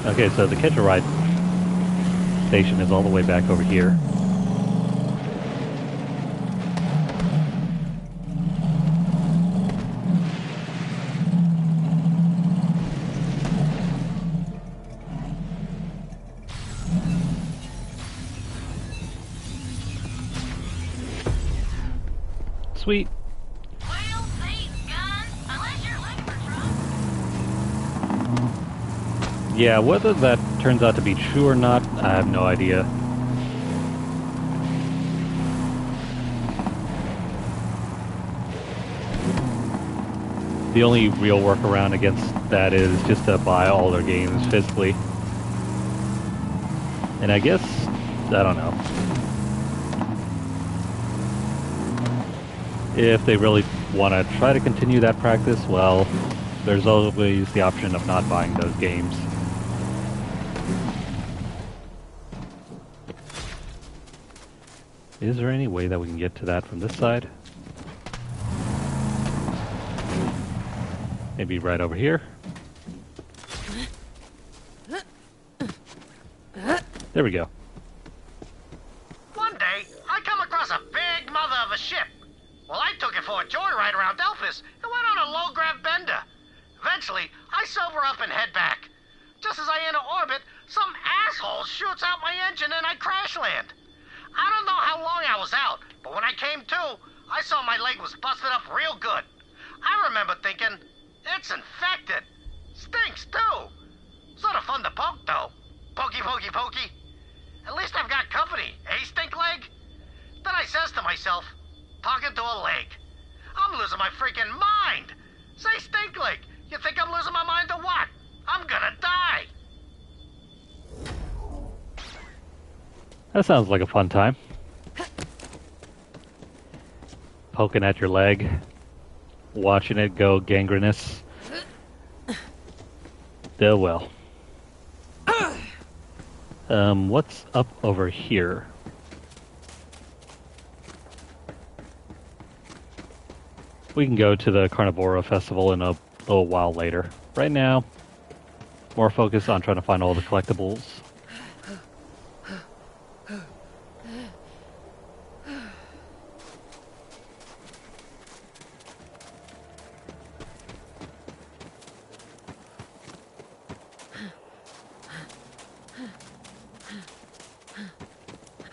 Okay, so the catch a ride station is all the way back over here. Sweet. Well, thanks, gun. Unless you're looking for trouble. Yeah, whether that turns out to be true or not, I have no idea. The only real workaround against that is just to buy all their games physically. And I guess, I don't know. If they really want to try to continue that practice, well, there's always the option of not buying those games. Is there any way that we can get to that from this side? Maybe right over here. There we go. One day, I come across a big mother of a ship. Well, I took it for a joyride around Delphus and went on a low-grav bender. Eventually, I sober up and head back. Just as I enter orbit, some asshole shoots out my engine and I crash land. I don't know how long I was out, but when I came to, I saw my leg was busted up real good. I remember thinking, it's infected. Stinks, too. Sort of fun to poke, though. Pokey, pokey, pokey. At least I've got company, eh, stink leg? Then I says to myself, talking to a leg, I'm losing my freaking mind. Say, stink leg, you think I'm losing my mind or what? I'm gonna die. That sounds like a fun time. Poking at your leg, watching it go gangrenous. Oh well. What's up over here? We can go to the Carnivora festival in a little while later. Right now, more focus on trying to find all the collectibles.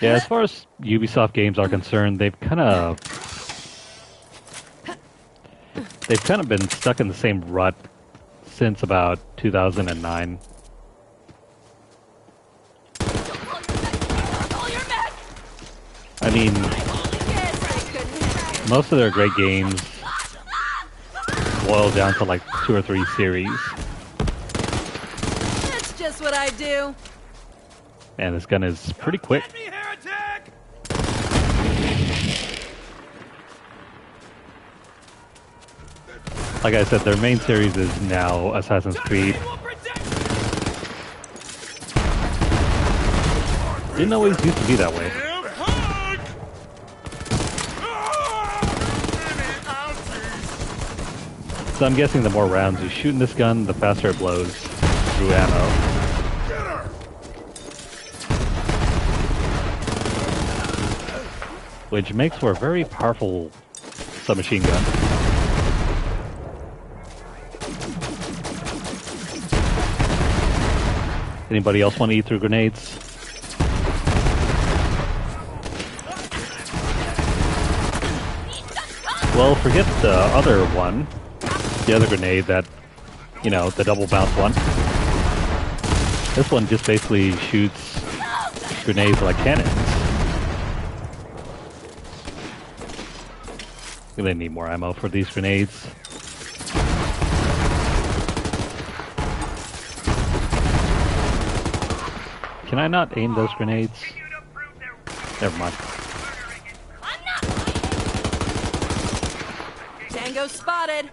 Yeah, as far as Ubisoft games are concerned, they've kind of been stuck in the same rut since about 2009. I mean, most of their great games boil down to like 2 or 3 series. That's just what I do. And this gun is pretty quick. Like I said, their main series is now Assassin's Creed. Didn't always used to be that way. So I'm guessing the more rounds you shoot in this gun, the faster it blows through ammo. which makes for a very powerful submachine gun. Anybody else want to eat through grenades? Well, forget the other one. The other grenade that, you know, the double bounce one. This one just basically shoots grenades like cannons. We're gonna need more ammo for these grenades. Can I not aim those grenades? Never mind. Tango spotted.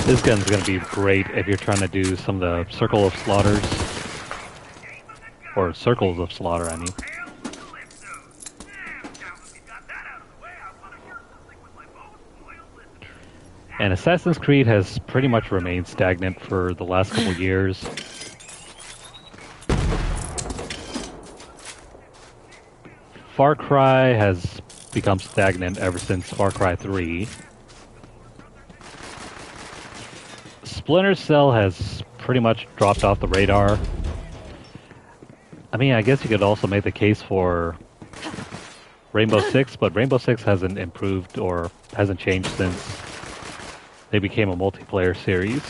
This gun's gonna be great if you're trying to do some of the circle of slaughters. Or circles of slaughter, I mean. And Assassin's Creed has pretty much remained stagnant for the last couple years. Far Cry has become stagnant ever since Far Cry 3. Splinter Cell has pretty much dropped off the radar. I mean, I guess you could also make the case for Rainbow Six, but Rainbow Six hasn't improved or hasn't changed since they became a multiplayer series.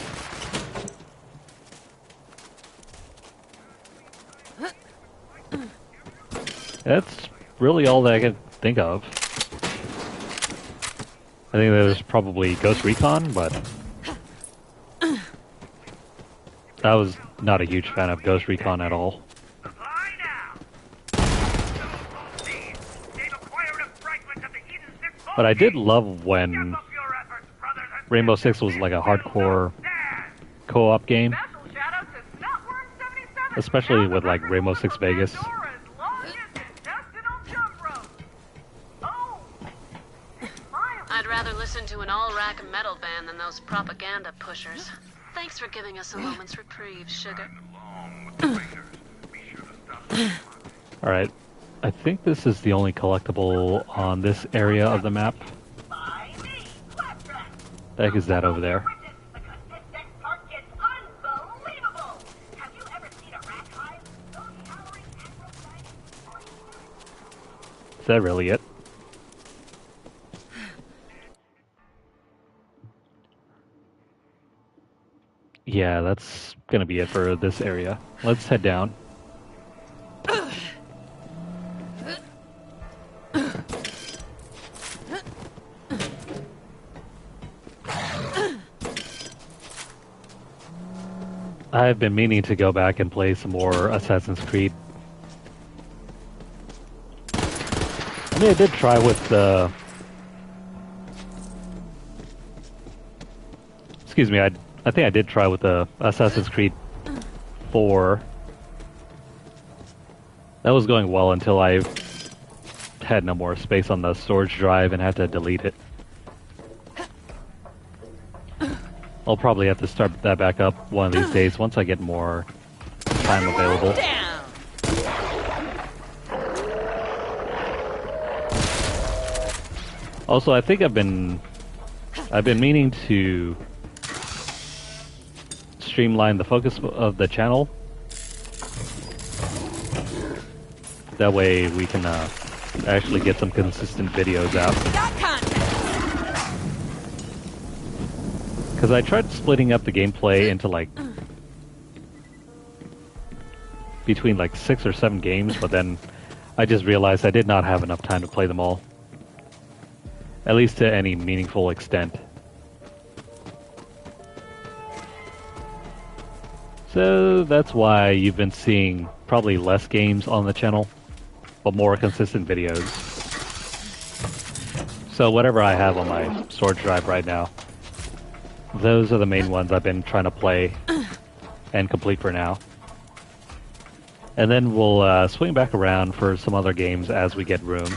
That's really all that I can think of. I think there's probably Ghost Recon, but I was not a huge fan of Ghost Recon at all. But I did love when Rainbow Six was like a hardcore co-op game. Especially with like Rainbow Six Vegas. I'd rather listen to an all-rack metal band than those propaganda pushers. Thanks for giving us a moment's reprieve, sugar. Alright, I think this is the only collectible on this area of the map. The heck is that over there? Is that really it? Yeah, that's gonna be it for this area. Let's head down. I've been meaning to go back and play some more Assassin's Creed. I mean, I did try with the... Excuse me, I think I did try with the Assassin's Creed 4. That was going well until I had no more space on the storage drive and had to delete it. I'll probably have to start that back up one of these days once I get more time available. Also, I think I've been meaning to streamline the focus of the channel. That way we can actually get some consistent videos out. Because I tried splitting up the gameplay into like between like 6 or 7 games, but then I just realized I did not have enough time to play them all. At least to any meaningful extent. So that's why you've been seeing probably less games on the channel, but more consistent videos. So whatever I have on my storage drive right now, those are the main ones I've been trying to play and complete for now. And then we'll swing back around for some other games as we get room.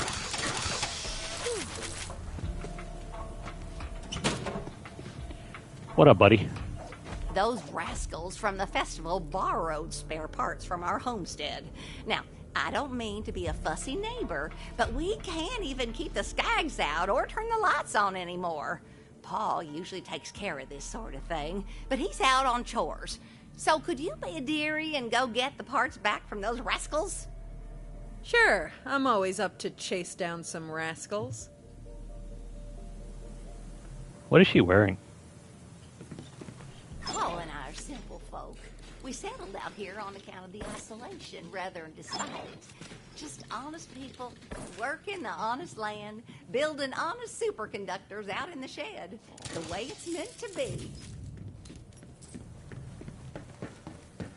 What up, buddy? Those rascals from the festival borrowed spare parts from our homestead. Now, I don't mean to be a fussy neighbor, but we can't even keep the skags out or turn the lights on anymore. Paul usually takes care of this sort of thing, but he's out on chores. So could you be a dearie and go get the parts back from those rascals? Sure, I'm always up to chase down some rascals. What is she wearing? Paul and I are simple folk. We settled out here on account of the isolation rather than despite it. Just honest people, working the honest land, building honest superconductors out in the shed. The way it's meant to be.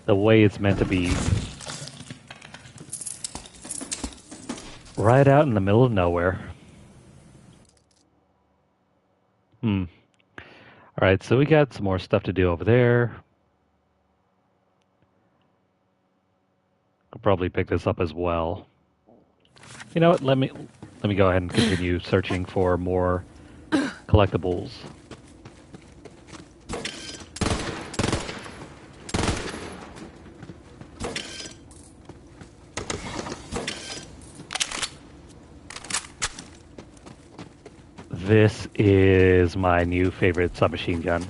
The way it's meant to be. Right out in the middle of nowhere. Alright, so we got some more stuff to do over there. I'll probably pick this up as well. You know what? Let me go ahead and continue searching for more collectibles. This is my new favorite submachine gun.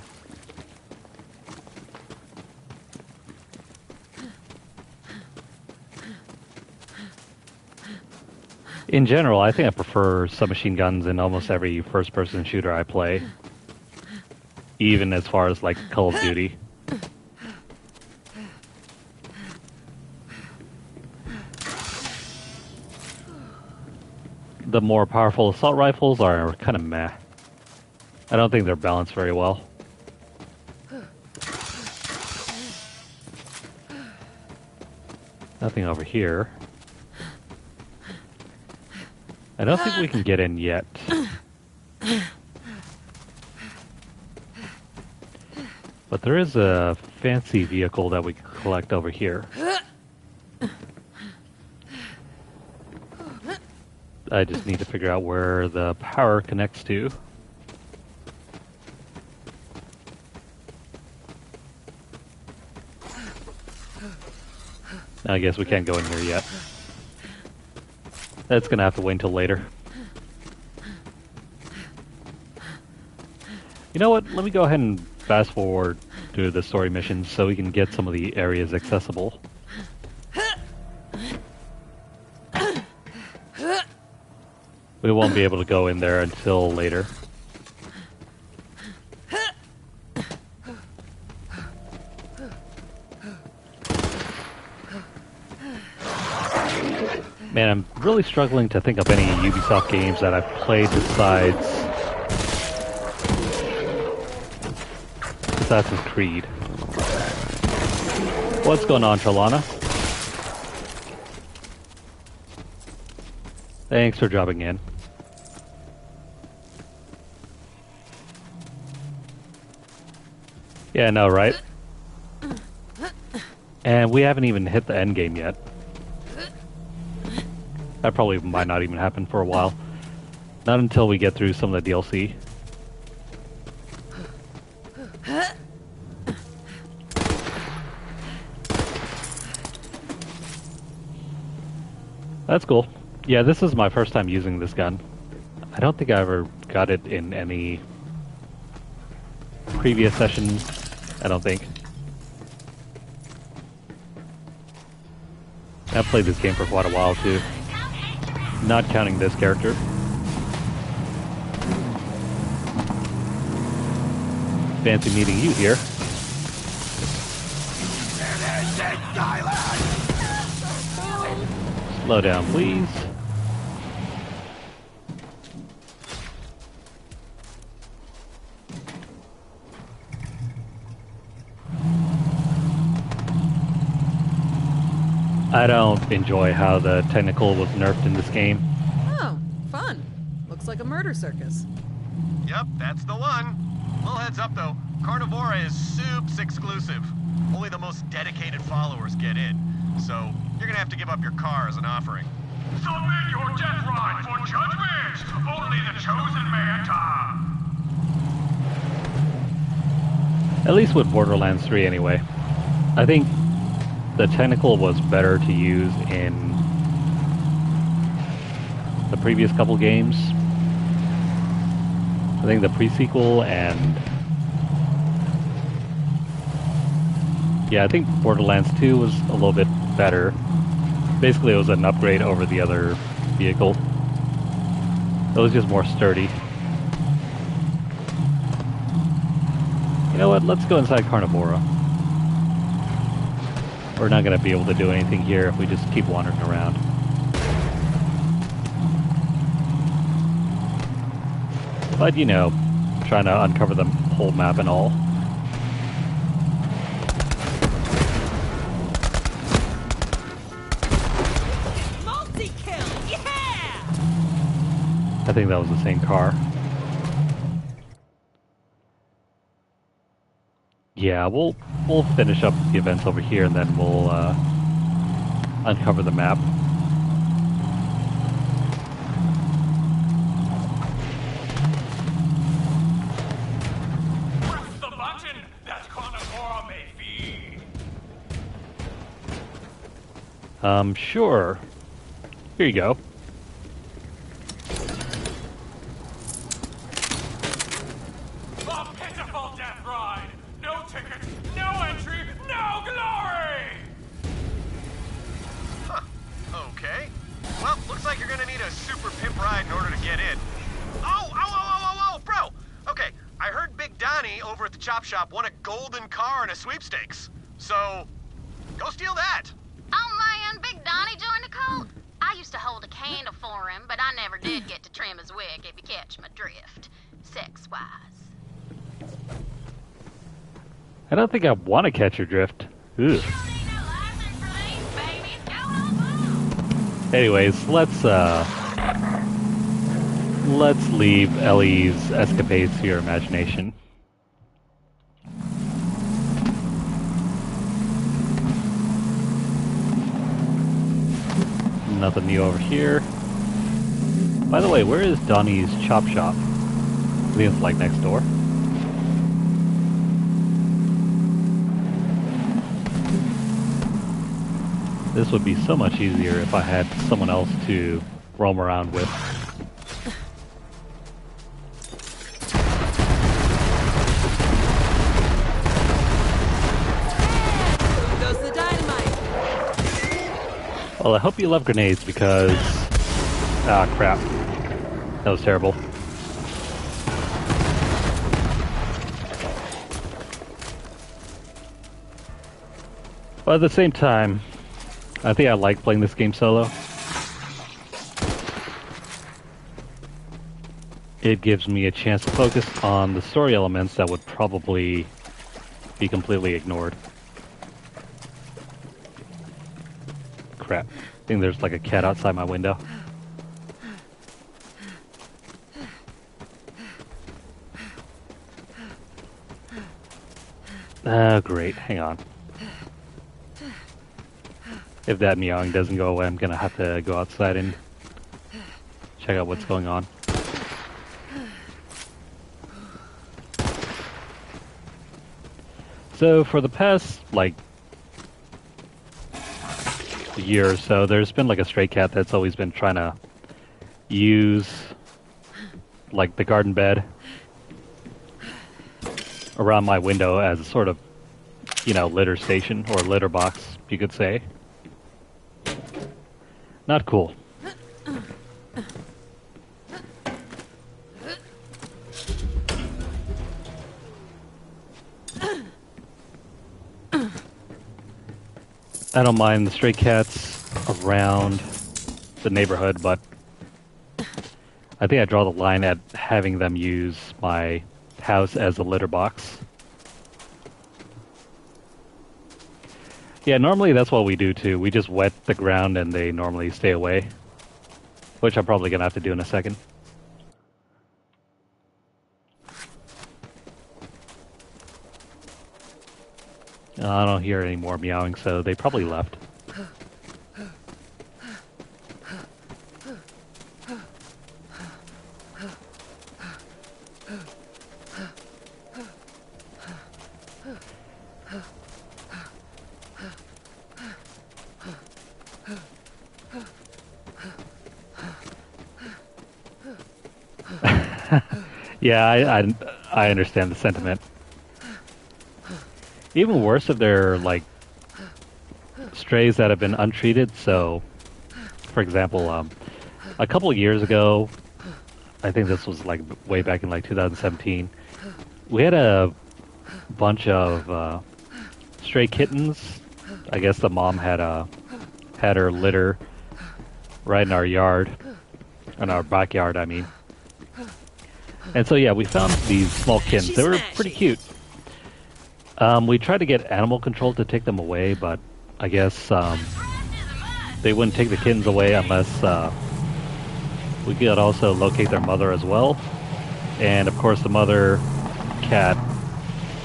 In general, I think I prefer submachine guns in almost every first-person shooter I play. Even as far as, like, Call of Duty. The more powerful assault rifles are kind of meh. I don't think they're balanced very well. Nothing over here. I don't think we can get in yet. But there is a fancy vehicle that we can collect over here. I just need to figure out where the power connects to. I guess we can't go in here yet. That's gonna have to wait until later. You know what? Let me go ahead and fast forward to the story missions so we can get some of the areas accessible. We won't be able to go in there until later. Man, I'm really struggling to think of any Ubisoft games that I've played besides Assassin's Creed. What's going on, Trelana? Thanks for dropping in. Yeah, I know, right? And we haven't even hit the end game yet. That probably might not even happen for a while. Not until we get through some of the DLC. That's cool. Yeah, this is my first time using this gun. I don't think I ever got it in any previous session. I don't think. I've played this game for quite a while too. Not counting this character. Fancy meeting you here. Slow down, please. I don't enjoy how the technical was nerfed in this game. Oh, fun. Looks like a murder circus. Yep, that's the one. Little heads up though, Carnivora is Soup's exclusive. Only the most dedicated followers get in. So, you're gonna have to give up your car as an offering. Submit your death ride for judgment! Only the chosen may enter! At least with Borderlands 3 anyway. I think the technical was better to use in the previous couple games. I think the pre-sequel and... yeah, I think Borderlands 2 was a little bit better. Basically, it was an upgrade over the other vehicle. It was just more sturdy. You know what? Let's go inside Carnivora. We're not going to be able to do anything here if we just keep wandering around. But, you know, trying to uncover the whole map and all. Multi-kill! Yeah! I think that was the same car. Yeah, we'll finish up the events over here and then we'll uncover the map. Press the button that Carnivora may feed. Sure. Here you go. A pitiful death ride. No ticket, no entry, no glory! Huh. Okay. Well, looks like you're gonna need a super pimp ride in order to get in. Oh, bro! Okay, I heard Big Donnie over at the chop shop won a golden car in a sweepstakes. So, go steal that! Oh man, Big Donnie joined the cult? I used to hold a candle for him, but I never did get to trim his wig, if you catch my drift. Sex-wise. I don't think I want to catch your drift. Ugh. Anyways, let's leave Ellie's escapades to your imagination. Nothing new over here. By the way, where is Donnie's chop shop? I think it's like next door. This would be so much easier if I had someone else to roam around with. There goes the dynamite. Well, I hope you love grenades because... ah, crap. That was terrible. But at the same time, I think I like playing this game solo. It gives me a chance to focus on the story elements that would probably be completely ignored. Crap. I think there's like a cat outside my window. Oh, great. Hang on. If that meowing doesn't go away, I'm gonna have to go outside and check out what's going on. So for the past, like, year or so, there's been like a stray cat that's always been trying to use, like, the garden bed around my window as a sort of, you know, litter station, or litter box, you could say. Not cool. I don't mind the stray cats around the neighborhood, but I think I draw the line at having them use my house as a litter box. Yeah, normally that's what we do too. We just wet the ground and they normally stay away. Which I'm probably gonna have to do in a second. I don't hear any more meowing, so they probably left. Yeah, I understand the sentiment. Even worse if they're like strays that have been untreated. So, for example, a couple of years ago, I think this was like way back in like 2017, we had a bunch of stray kittens. I guess the mom had her litter right in our yard, in our backyard, I mean. And so yeah, we found these small kittens. They were pretty cute. We tried to get animal control to take them away, but I guess they wouldn't take the kittens away unless we could also locate their mother as well. And of course the mother cat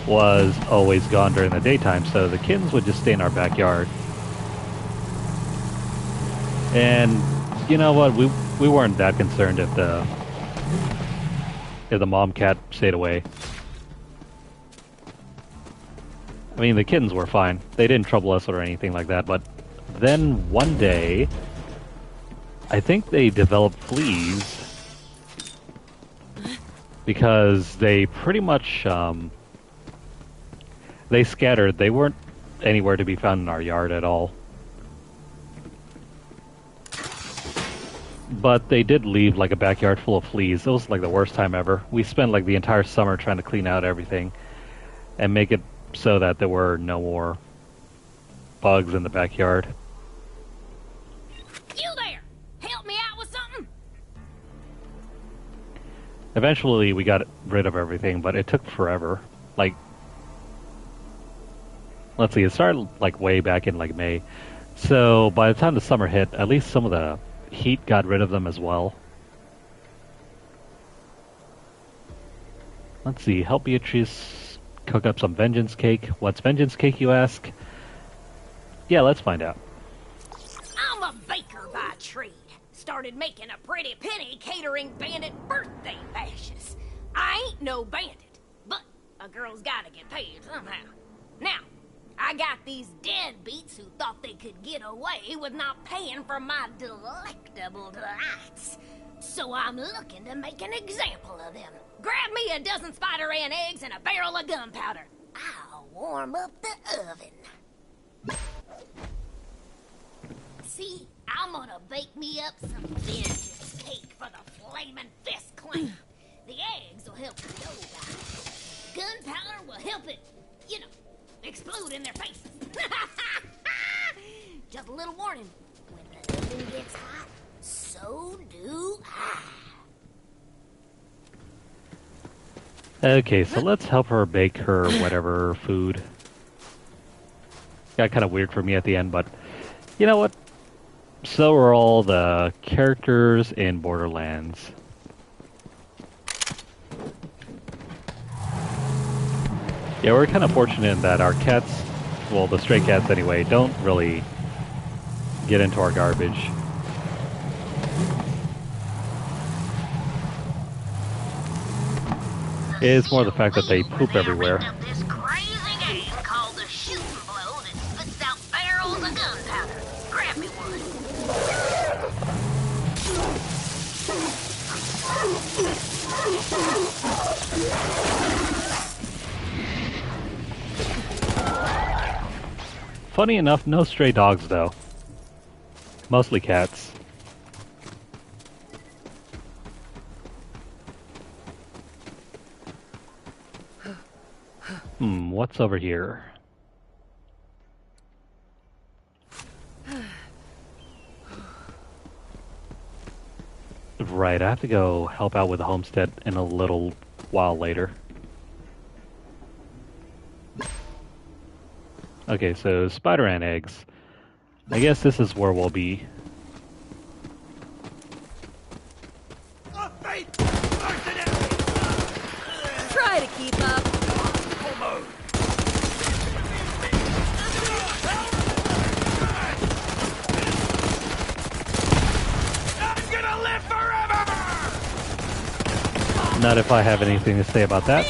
was always gone during the daytime, so the kittens would just stay in our backyard. And you know what, we weren't that concerned if the mom cat stayed away. I mean, the kittens were fine. They didn't trouble us or anything like that, but then one day, I think they developed fleas because they pretty much, they scattered. They weren't anywhere to be found in our yard at all. But they did leave like a backyard full of fleas. It was like the worst time ever. We spent like the entire summer trying to clean out everything and make it so that there were no more bugs in the backyard. You there! Help me out with something! Eventually we got rid of everything, but it took forever. Like, let's see, it started like way back in like May. So by the time the summer hit, at least some of the heat got rid of them as well. Let's see, help Beatrice cook up some vengeance cake. What's vengeance cake, you ask? Yeah, let's find out. I'm a baker by trade. Started making a pretty penny catering bandit birthday bashes. I ain't no bandit, but a girl's gotta get paid somehow. Now, I got these deadbeats who thought they could get away with not paying for my delectable delights. So I'm looking to make an example of them. Grab me a dozen spider ant eggs and a barrel of gunpowder. I'll warm up the oven. See, I'm gonna bake me up some vengeance cake for the Flamin' Fist Clan. The eggs will help the dough rise. Gunpowder will help it, you know, explode in their faces. Just a little warning. When the oven gets hot, so do I. Okay, so let's help her bake her whatever food. Got kind of weird for me at the end, but you know what? So are all the characters in Borderlands. Yeah, we're kind of fortunate that our cats, well, the stray cats anyway, don't really get into our garbage. It's more the fact that they poop everywhere. This crazy game called the Shoot and Blow that spits out barrels of gunpowder. Grab me one. Funny enough, no stray dogs though. Mostly cats. What's over here? Right, I have to go help out with the homestead in a little while later. Okay, so spider ant eggs. I guess this is where we'll be. Try to keep up. I'm gonna live forever! Not if I have anything to say about that.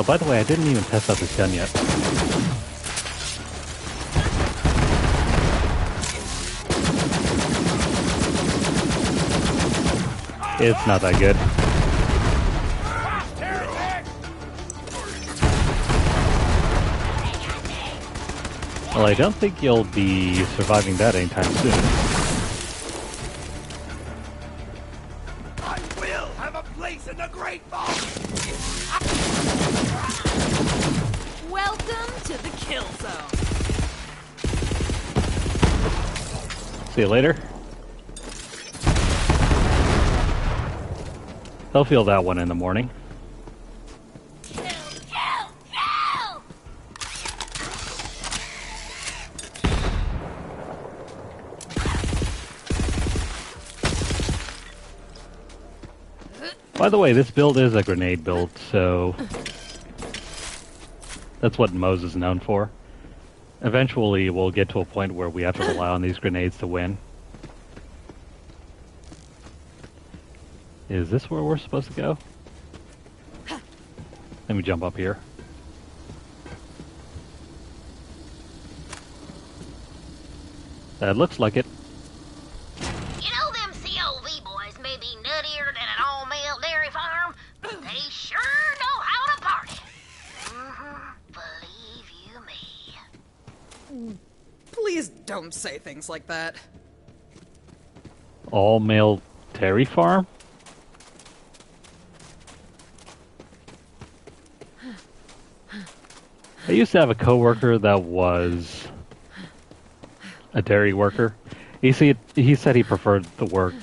Oh, by the way, I didn't even test out this gun yet. It's not that good. Well, I don't think you'll be surviving that anytime soon. I will have a place in the Great Vault! Welcome to the kill zone. See you later. They'll feel that one in the morning. By the way, this build is a grenade build, so that's what Moze is known for. Eventually, we'll get to a point where we have to rely on these grenades to win. Is this where we're supposed to go? Let me jump up here. That looks like it. You know them COV boys may be nuttier than an all-male dairy farm, but they sure know how to party. Believe you me. Please don't say things like that. All-male dairy farm? I used to have a coworker that was a dairy worker. He said he preferred the work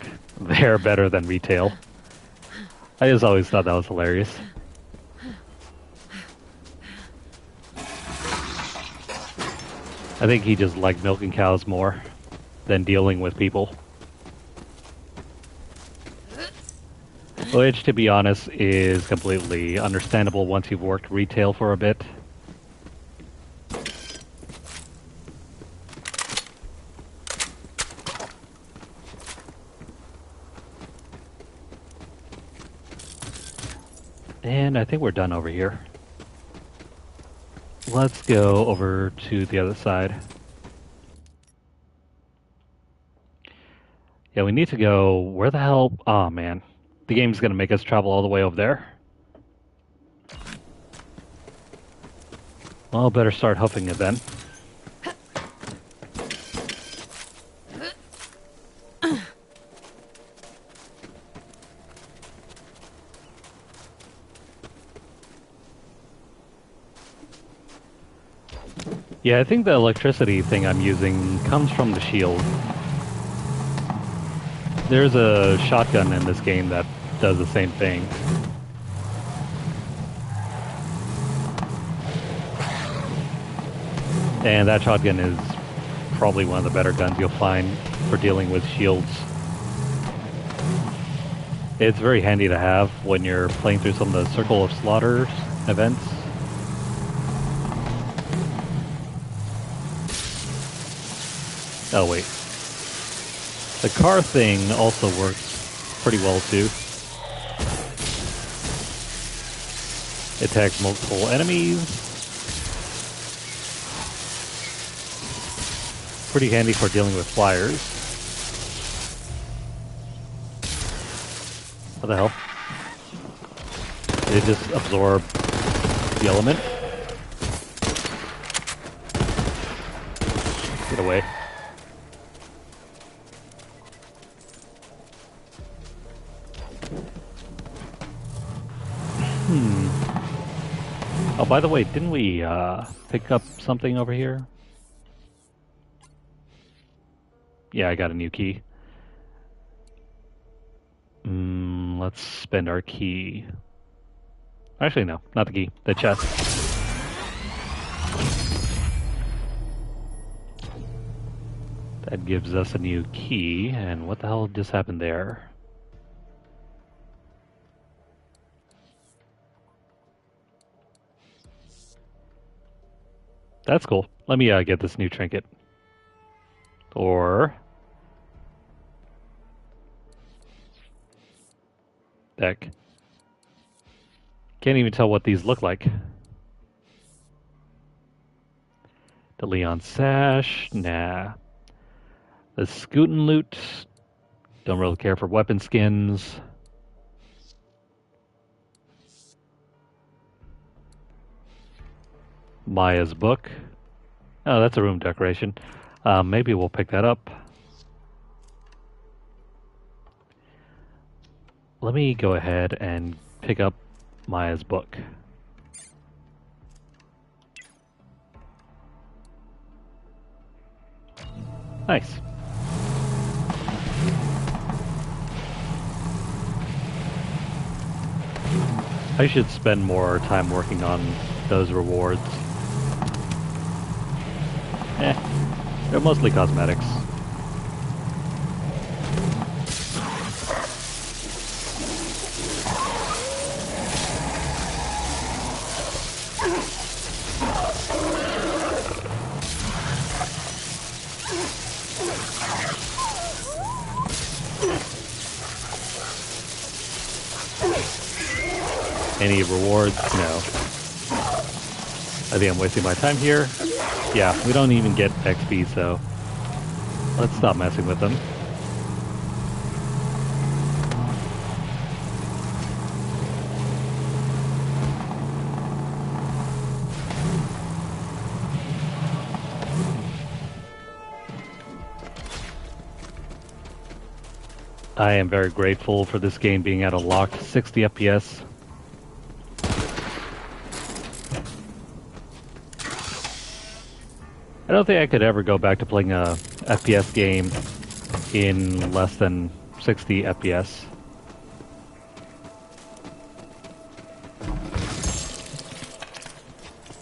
there better than retail. I just always thought that was hilarious. I think he just liked milking cows more than dealing with people. Which, to be honest, is completely understandable once you've worked retail for a bit. And I think we're done over here. Let's go over to the other side. Yeah, we need to go... Where the hell... Oh, man. The game's gonna make us travel all the way over there. Well, better start hoofing it then. Yeah, I think the electricity thing I'm using comes from the shield. There's a shotgun in this game that does the same thing. And that shotgun is probably one of the better guns you'll find for dealing with shields. It's very handy to have when you're playing through some of the Circle of Slaughter events. Oh wait. The car thing also works pretty well too. It attacks multiple enemies. Pretty handy for dealing with flyers. What the hell? Did it just absorb the element? Get away. Oh, by the way, didn't we pick up something over here? Yeah, I got a new key. Let's spend our key. Actually, no, not the key. The chest. That gives us a new key. And what the hell just happened there? That's cool. Let me get this new trinket. Or... Heck. Can't even tell what these look like. The Leon Sash, nah. The Scootin' Loot, don't really care for weapon skins. Maya's book. Oh, that's a room decoration. Maybe we'll pick that up. Let me go ahead and pick up Maya's book. Nice. I should spend more time working on those rewards. They're mostly cosmetics. Any rewards? No. I think I'm wasting my time here. Yeah, we don't even get XP, so let's stop messing with them. I am very grateful for this game being at a locked 60 FPS. I don't think I could ever go back to playing a FPS game in less than 60 FPS.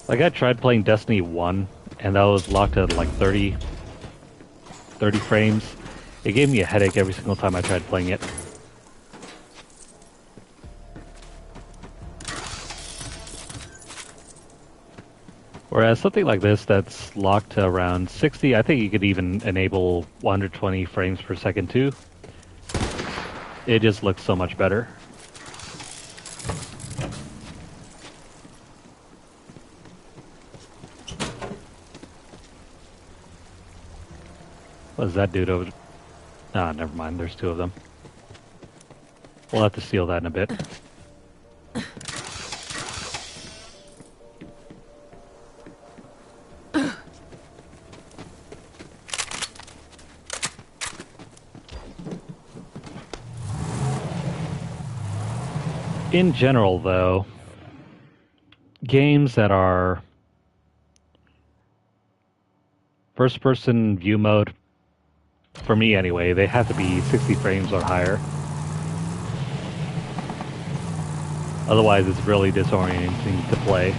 Like, I tried playing Destiny 1, and that was locked at like 30 frames. It gave me a headache every single time I tried playing it. Whereas something like this that's locked to around 60, I think you could even enable 120 frames per second too. It just looks so much better. What is that dude over? Ah, never mind. There's two of them. We'll have to steal that in a bit. In general, though, games that are first-person view mode, for me anyway, they have to be 60 frames or higher. Otherwise, it's really disorienting to play.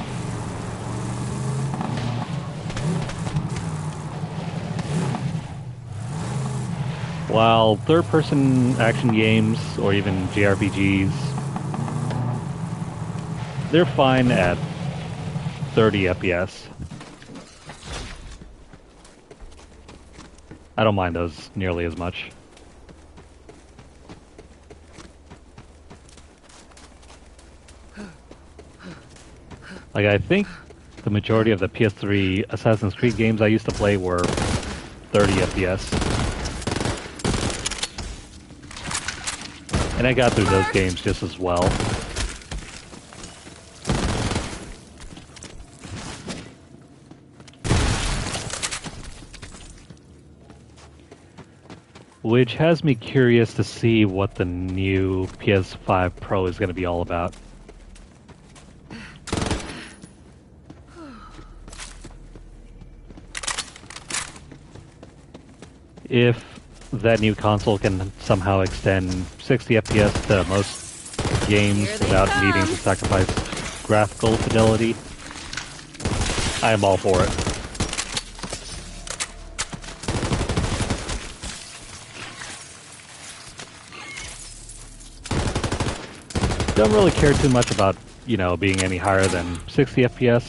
While third-person action games, or even JRPGs, they're fine at 30 FPS. I don't mind those nearly as much. Like, I think the majority of the PS3 Assassin's Creed games I used to play were 30 FPS. And I got through those games just as well. Which has me curious to see what the new PS5 Pro is going to be all about. If that new console can somehow extend 60 FPS to most games without needing to sacrifice graphical fidelity, I am all for it. Don't really care too much about, you know, being any higher than 60 FPS.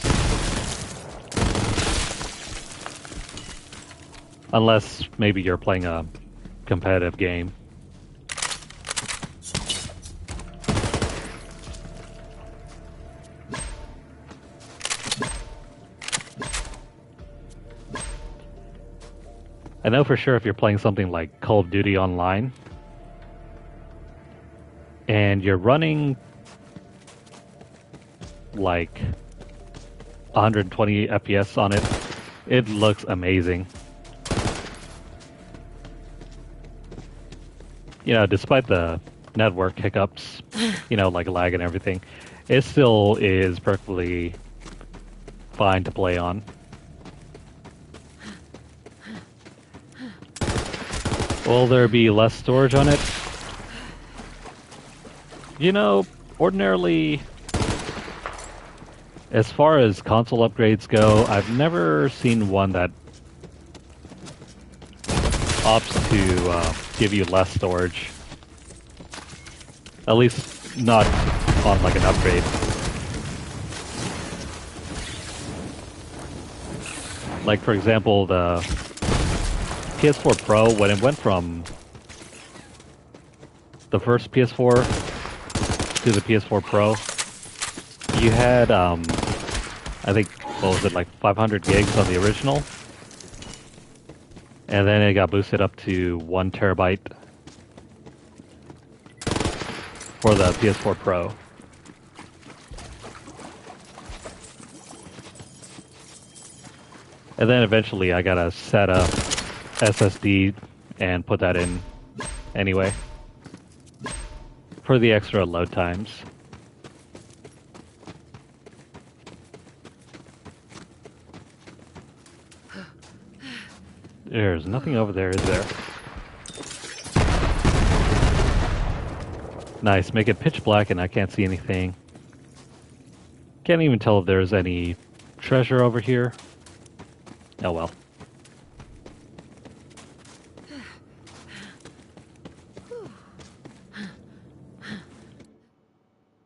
Unless maybe you're playing a competitive game. I know for sure if you're playing something like Call of Duty Online and you're running like 120 FPS on it, it looks amazing. You know, despite the network hiccups, you know, like lag and everything, it still is perfectly fine to play on. Will there be less storage on it? You know, ordinarily, as far as console upgrades go, I've never seen one that opts to give you less storage. At least not on like an upgrade. Like for example, the PS4 Pro, when it went from the first PS4 to the PS4 Pro, you had, I think, what was it, like 500 gigs on the original? And then it got boosted up to 1 terabyte for the PS4 Pro. And then eventually I got a SATA SSD and put that in anyway for the extra load times. There's nothing over there, is there? Nice, make it pitch black and I can't see anything. Can't even tell if there's any treasure over here. Oh well.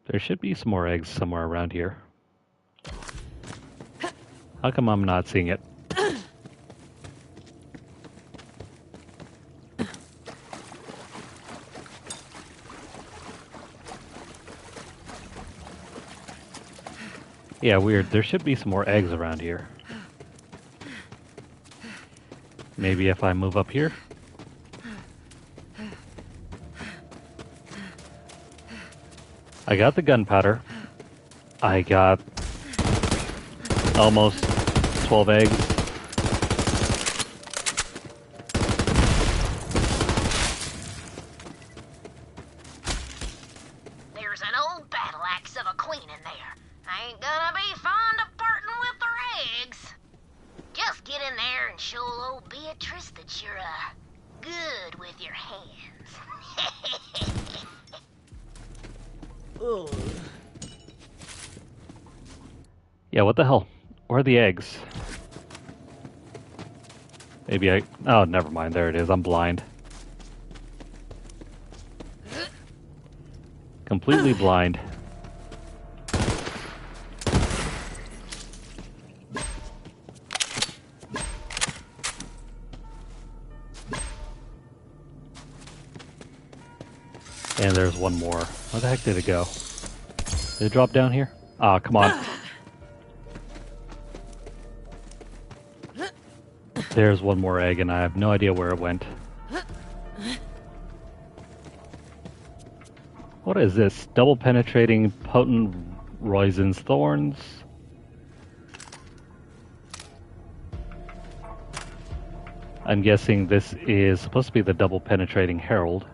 There should be some more eggs somewhere around here. How come I'm not seeing it? Yeah, weird. There should be some more eggs around here. Maybe if I move up here? I got the gunpowder. I got almost 12 eggs. There's an old battle axe of a queen in there. I ain't gonna be fond of parting with her eggs. Just get in there and show old Beatrice that you're, good with your hands. Yeah, what the hell? Where are the eggs? Maybe I... Oh, never mind. There it is. I'm blind. Completely blind. And there's one more. Where the heck did it go? Did it drop down here? Ah, come on. There's one more egg, and I have no idea where it went. What is this? Double penetrating, potent Roizen's thorns. I'm guessing this is supposed to be the double penetrating herald.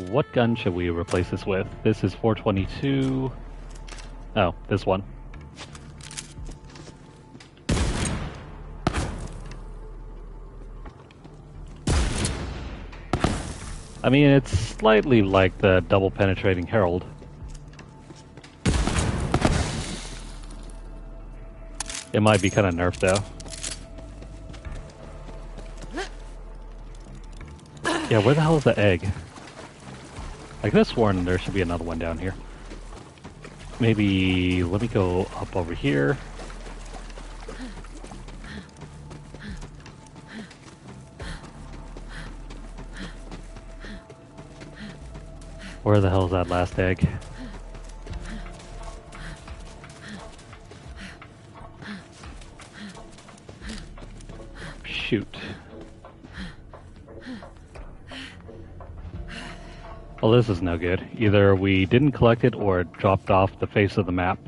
What gun should we replace this with? This is 422. Oh, this one. I mean, it's slightly like the double penetrating herald. It might be kind of nerfed though. Yeah, where the hell is the egg? I could have sworn there should be another one down here. Maybe, let me go up over here. Where the hell is that last egg? Shoot. Well, this is no good. Either we didn't collect it or it dropped off the face of the map.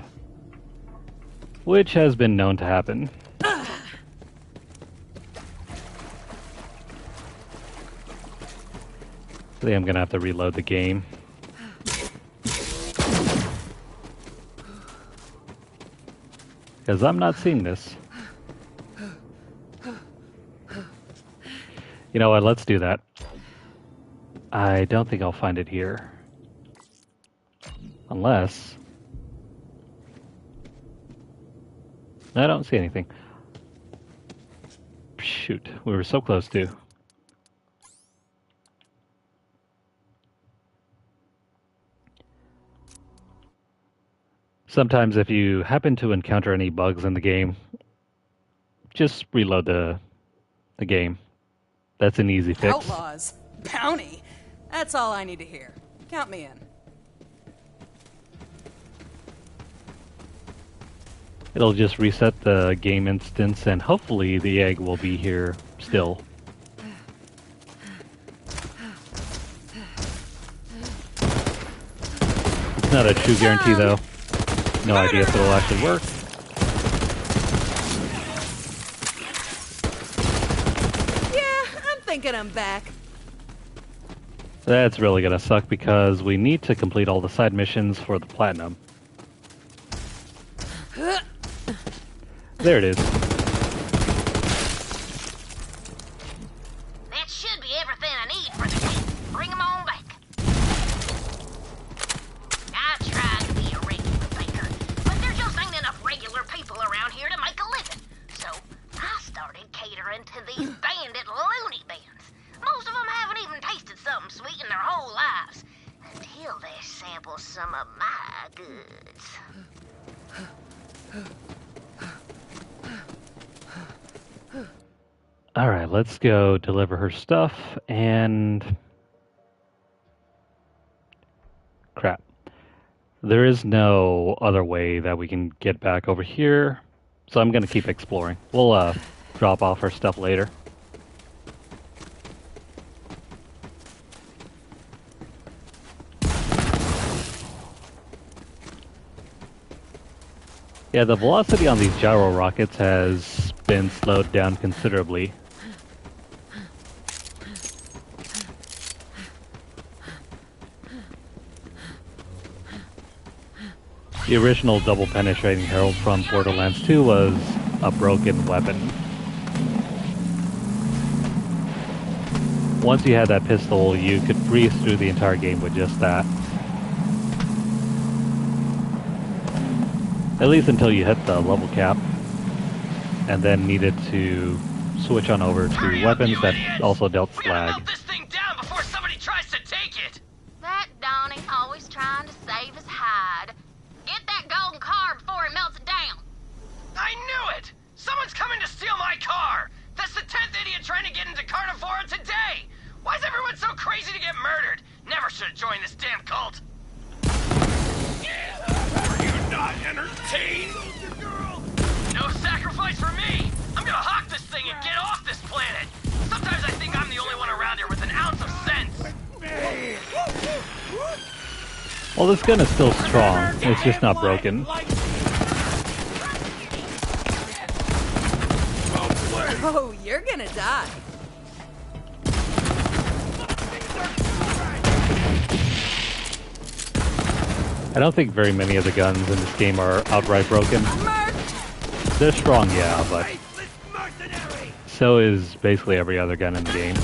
Which has been known to happen. I think I'm gonna have to reload the game. Because I'm not seeing this. You know what, let's do that. I don't think I'll find it here. Unless... I don't see anything. Shoot, we were so close to. Sometimes if you happen to encounter any bugs in the game, just reload the game. That's an easy fix. Outlaws? Bounty? That's all I need to hear. Count me in. It'll just reset the game instance and hopefully the egg will be here still. It's not a true guarantee though. No idea if it'll actually work. Yeah, I'm thinking I'm back. That's really gonna suck because we need to complete all the side missions for the platinum. There it is. That should be everything I need for the day. Bring them on back. I tried to be a regular baker, but there just ain't enough regular people around here to make a living. So I started catering to these bandit loony bins. Most of them haven't even tasted something sweet in their whole lives until they sample some of my goods. Alright, let's go deliver her stuff and... Crap. There is no other way that we can get back over here, so I'm gonna keep exploring. We'll drop off her stuff later. Yeah, the velocity on these gyro rockets has been slowed down considerably. The original double penetrating herald from Borderlands 2 was a broken weapon. Once you had that pistol, you could breeze through the entire game with just that. At least until you hit the level cap, and then needed to switch on over to weapons that also dealt slag. Melt this thing down before somebody tries to take it! That Donnie always trying to save his hide. Get that golden car before he melts it down. I knew it! Someone's coming to steal my car! That's the 10th idiot trying to get into Carnivora today! Why is everyone so crazy to get murdered? Never should have joined this damn cult! Are you not entertained? No sacrifice for me! I'm gonna hawk this thing and get off this planet! Sometimes I think I'm the only one around here with an ounce of sense! Well, this gun is still strong, it's just not broken. Oh, you're gonna die. I don't think very many of the guns in this game are outright broken. They're strong, yeah, but so is basically every other gun in the game.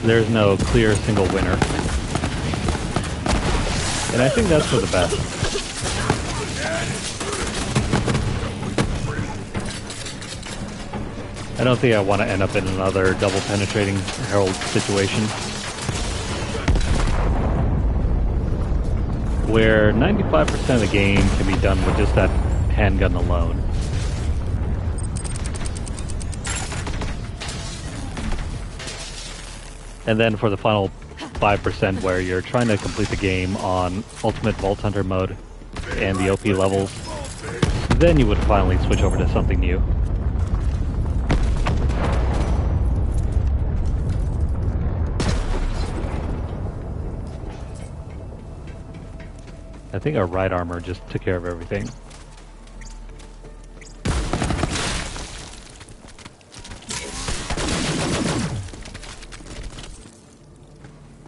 There's no clear single winner. And I think that's for the best. I don't think I want to end up in another double penetrating herald situation where 95% of the game can be done with just that handgun alone. And then for the final 5% where you're trying to complete the game on Ultimate Vault Hunter mode, and the OP levels, then you would finally switch over to something new. I think our right armor just took care of everything.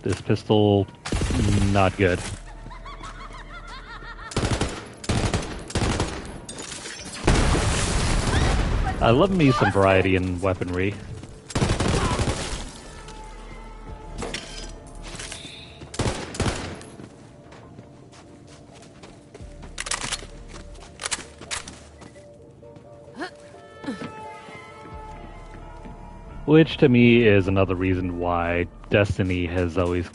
This pistol, not good. I love me some variety in weaponry. Which to me is another reason why Destiny has always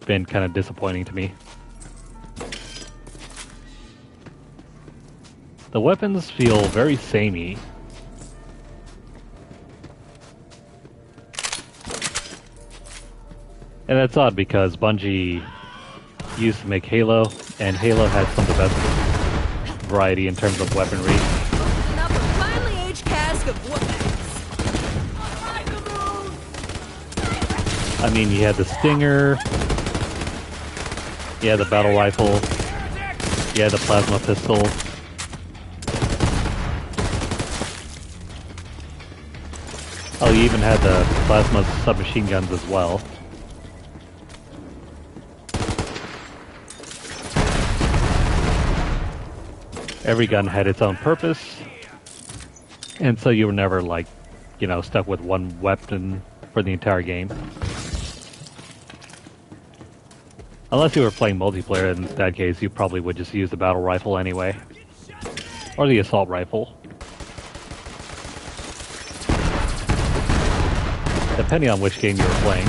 been kind of disappointing to me. The weapons feel very samey. And that's odd because Bungie used to make Halo, and Halo had some of the best variety in terms of weaponry. Open up a finely aged cask of whoopings. I mean, you had the Stinger, you had the battle rifle, you had the plasma pistol. Oh, you even had the plasma submachine guns as well. Every gun had its own purpose, and so you were never, like, you know, stuck with one weapon for the entire game. Unless you were playing multiplayer, in that case, you probably would just use the battle rifle anyway. Or the assault rifle. Depending on which game you were playing.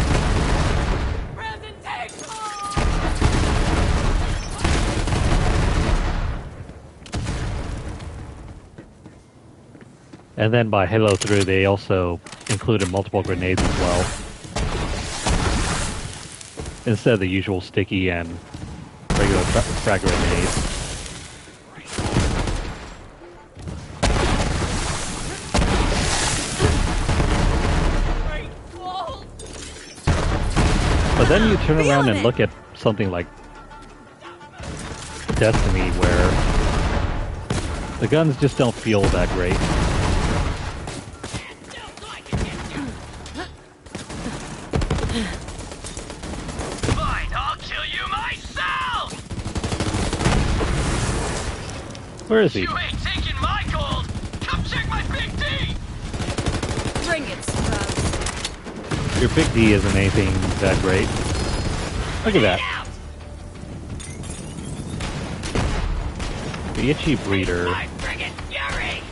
And then by Halo 3, they also included multiple grenades as well. Instead of the usual sticky and regular frag grenades. But then you turn around and look at something like Destiny, where the guns just don't feel that great. Where is he? You ain't taking my gold! Come check my big D! Bring it, Scrubs. Your big D isn't anything that great. Look at that. The itchy breeder. My friggin' fury!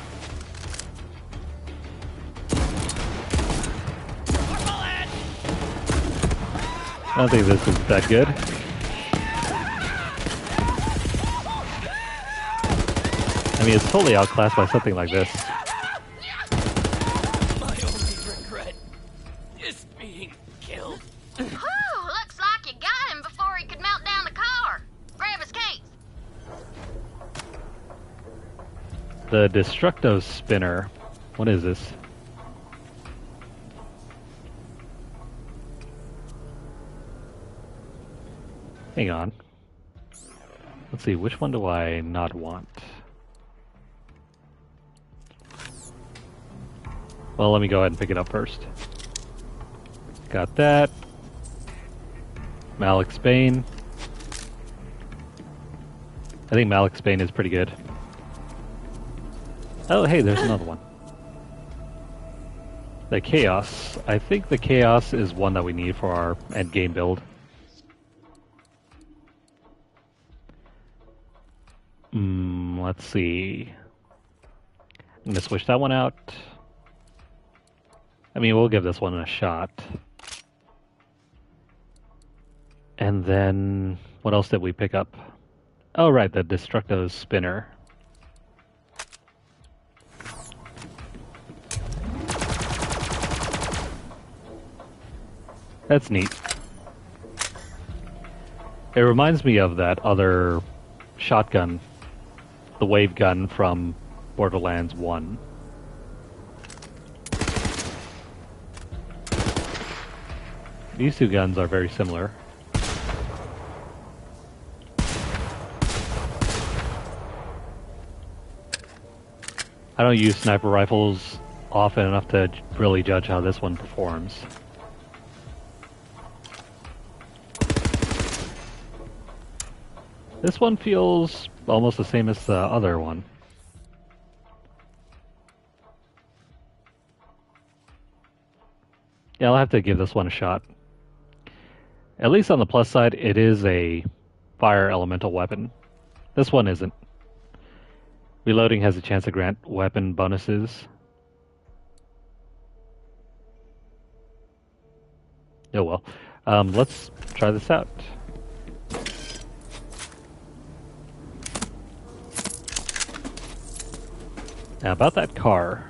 I don't think this is that good. I mean, it's totally outclassed by something like this. My only regret is being killed. Whew, looks like you got him before he could melt down the car. Grab his case. The Destructo Spinner. What is this? Hang on. Let's see, which one do I not want? Well, let me go ahead and pick it up first. Got that. Malik Spain. I think Malik Spain is pretty good. Oh, hey, there's another one. The Chaos. I think the Chaos is one that we need for our endgame build. Let's see. I'm going to switch that one out. I mean, we'll give this one a shot. And then, what else did we pick up? Oh, right, the Destructo Spinner. That's neat. It reminds me of that other shotgun, the wave gun from Borderlands 1. These two guns are very similar. I don't use sniper rifles often enough to really judge how this one performs. This one feels almost the same as the other one. Yeah, I'll have to give this one a shot. At least on the plus side, it is a fire elemental weapon. This one isn't. Reloading has a chance to grant weapon bonuses. Oh well. Let's try this out. Now about that car.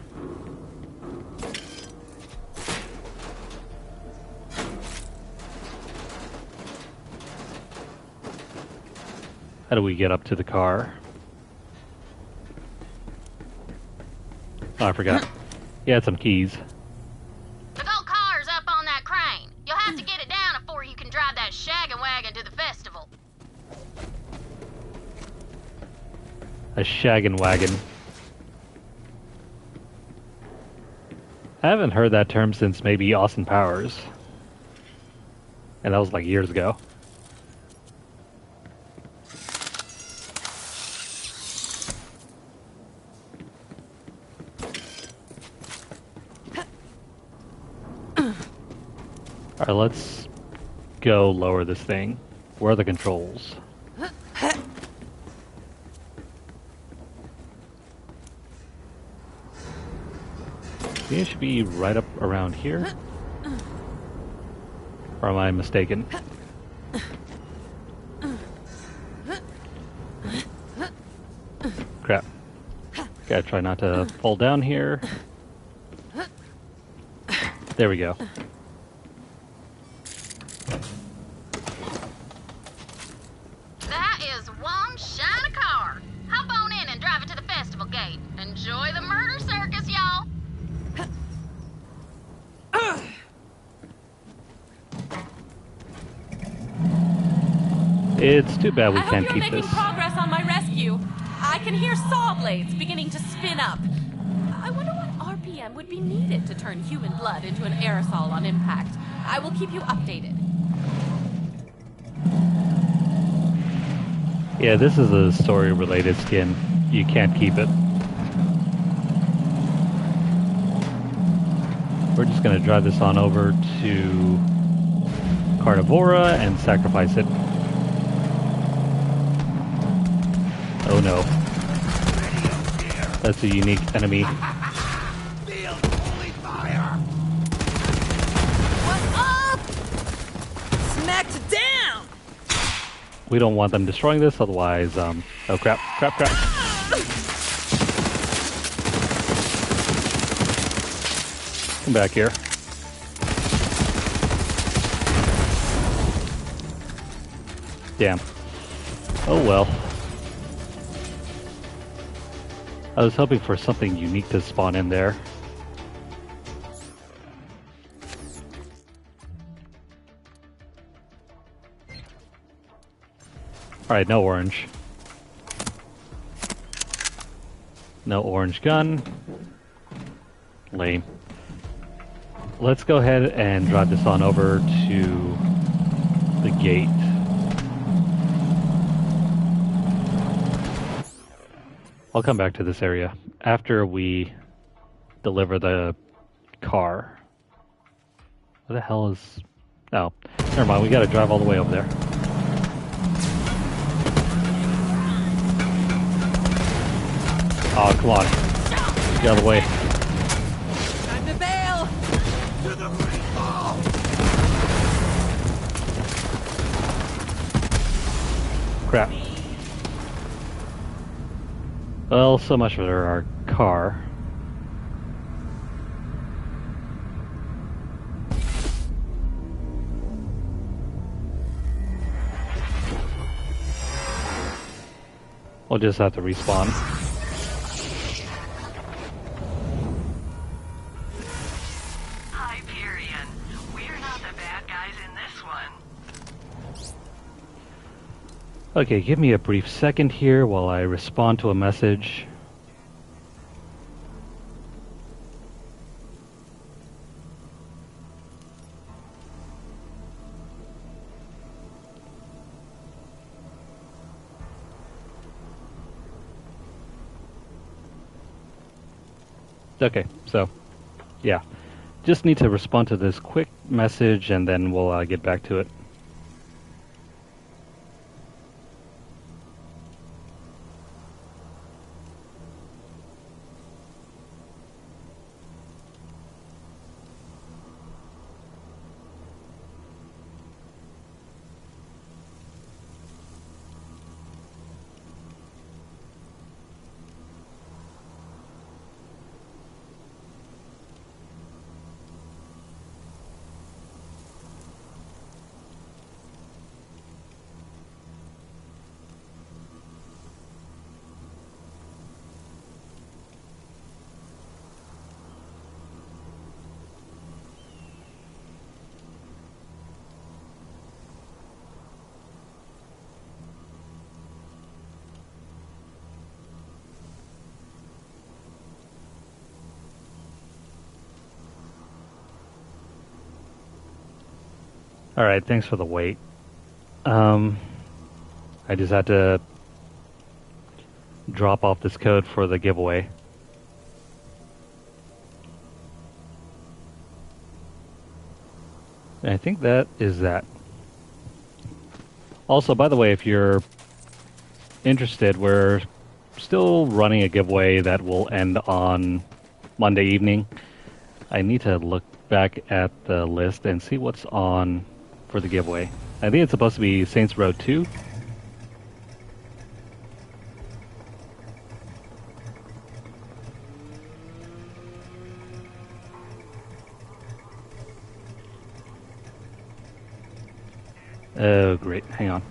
How do we get up to the car? Oh, I forgot. He had some keys. The gold car's up on that crane. You'll have to get it down before you can drive that shaggin' wagon to the festival. A shaggin' wagon. I haven't heard that term since maybe Austin Powers. And that was like years ago. Alright, let's go lower this thing. Where are the controls? I think it should be right up around here. Or am I mistaken? Crap. Gotta try not to fall down here. There we go. That is one shiny car. Hop on in and drive it to the festival gate. Enjoy the murder circus, y'all. It's too bad we I hope can't you're keep making this. progress on my rescue. I can hear saw blades beginning to spin up. I wonder what RPM would be needed to turn human blood into an aerosol on impact. I will keep you updated. Yeah, this is a story-related skin. You can't keep it. We're just gonna drive this on over to Carnivora and sacrifice it. Oh no. That's a unique enemy. What's up? Smacked down! We don't want them destroying this, otherwise, oh crap, crap, crap. Come back here. Damn. Oh well. I was hoping for something unique to spawn in there. Alright, no orange. No orange gun. Lame. Let's go ahead and drive this on over to the gate. I'll come back to this area after we deliver the car. What the hell is... Oh, never mind, we gotta drive all the way over there. Oh, come on. Get out of the way. Time to bail! To the free ball! Crap. Well, so much for our car. We'll just have to respawn. Hyperion, we're not the bad guys in this one. Okay, give me a brief second here while I respond to a message. Okay, so, yeah. Just need to respond to this quick message and then we'll get back to it. Alright, thanks for the wait. I just had to drop off this code for the giveaway. And I think that is that. Also, by the way, if you're interested, we're still running a giveaway that will end on Monday evening. I need to look back at the list and see what's on for the giveaway. I think it's supposed to be Saints Row 2. Oh, great. Hang on.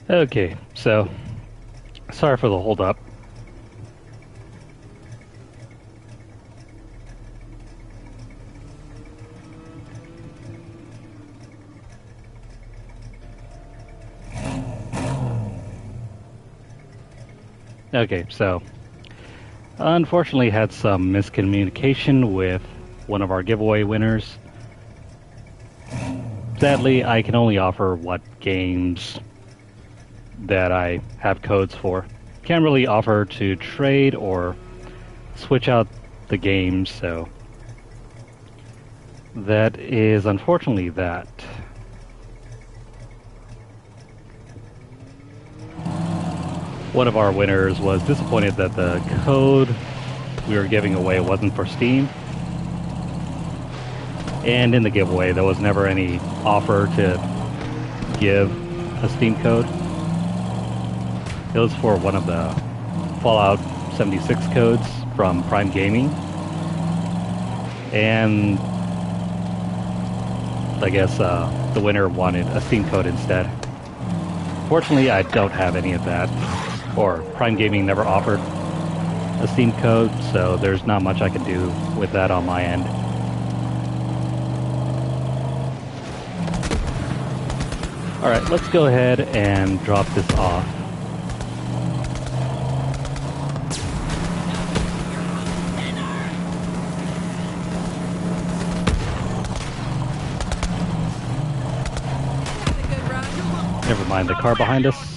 Okay, so sorry for the hold up. Okay, so unfortunately had some miscommunication with one of our giveaway winners. Sadly, I can only offer what games that I have codes for. Can't really offer to trade or switch out the games, so that is unfortunately that. One of our winners was disappointed that the code we were giving away wasn't for Steam. And in the giveaway, there was never any offer to give a Steam code. It was for one of the Fallout 76 codes from Prime Gaming. And I guess the winner wanted a Steam code instead. Fortunately, I don't have any of that. Or Prime Gaming never offered a Steam code, so there's not much I can do with that on my end. Alright, let's go ahead and drop this off. Never mind the car behind us.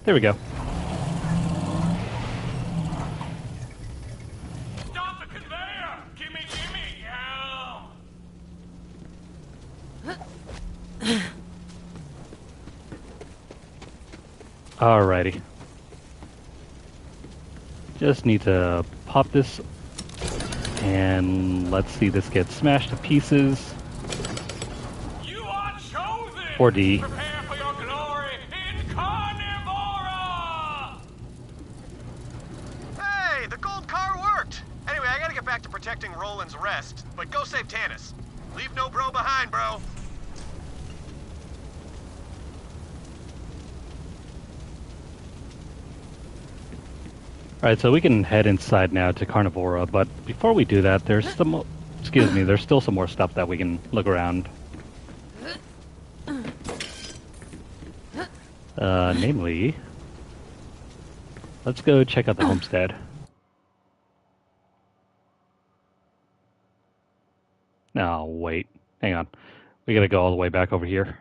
There we go. Stop the conveyor! Gimme, yeah! Alrighty. Just need to pop this and let's see this get smashed to pieces. You are chosen! Or D. Prepare for your glory in Carnivora! Hey, the gold car worked! Anyway, I gotta get back to protecting Roland's rest, but go save Tanis. Leave no bro behind, bro. Alright, so we can head inside now to Carnivora, but before we do that, there's some... Excuse me, there's still some more stuff that we can look around. Namely... Let's go check out the homestead. No, wait. Hang on. We gotta go all the way back over here.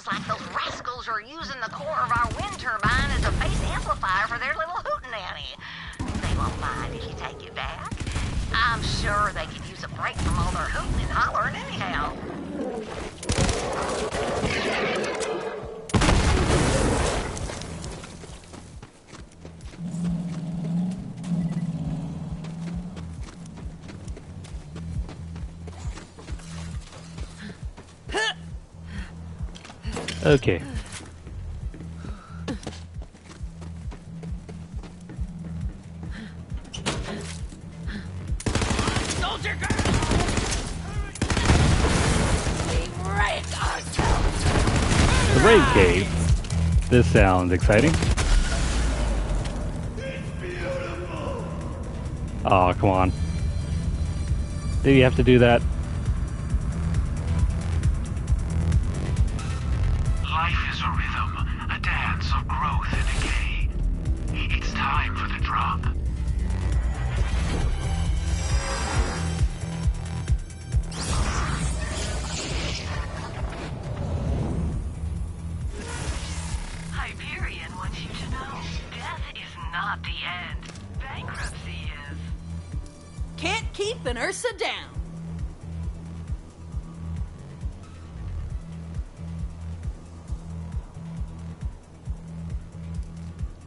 Like those rascals are using the core of our wind turbine as a base amplifier for their little hootenanny. They won't mind if you take it back. I'm sure they could use a break from all their hooting and hollering anyhow. Okay. Soldier girl! The raid cave. This sounds exciting. Oh, come on. Did you have to do that? Life is a rhythm, a dance of growth and decay. It's time for the drop. Hyperion wants you to know, death is not the end. Bankruptcy is. Can't keep an Ursa down.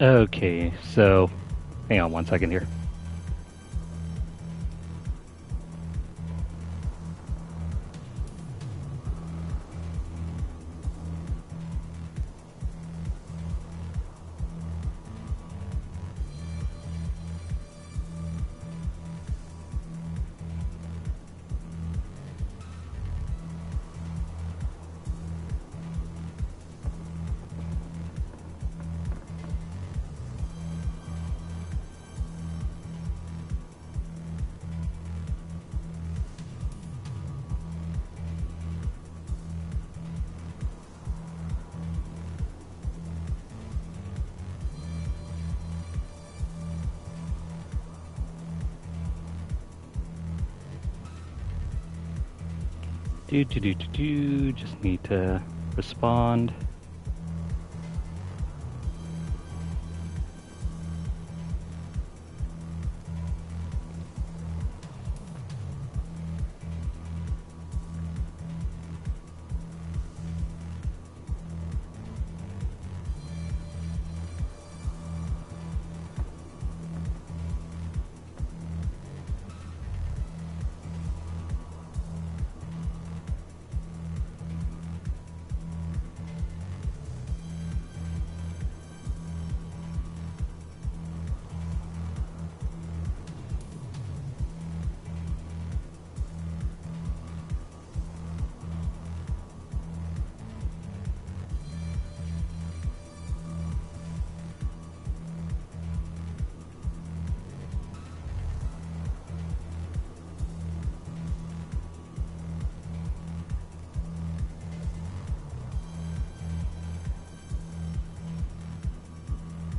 Okay, so hang on one second here. Just need to respond.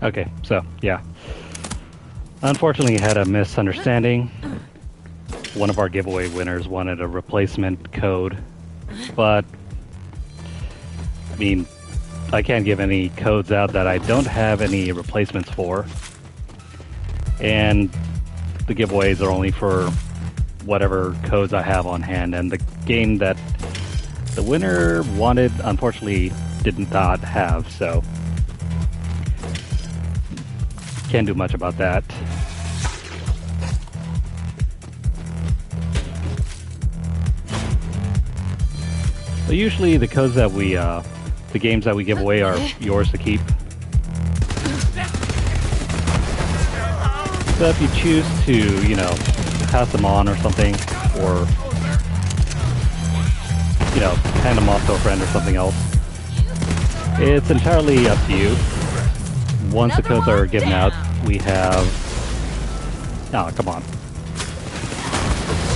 Okay, so, yeah. Unfortunately, had a misunderstanding. One of our giveaway winners wanted a replacement code, but, I mean, I can't give any codes out that I don't have any replacements for. And the giveaways are only for whatever codes I have on hand, and the game that the winner wanted, unfortunately, did not have, so can't do much about that. But usually the codes that we, the games that we give away are yours to keep. So if you choose to, you know, pass them on or something, or, you know, hand them off to a friend or something else, it's entirely up to you. Once the codes are given out, we have... Oh, come on.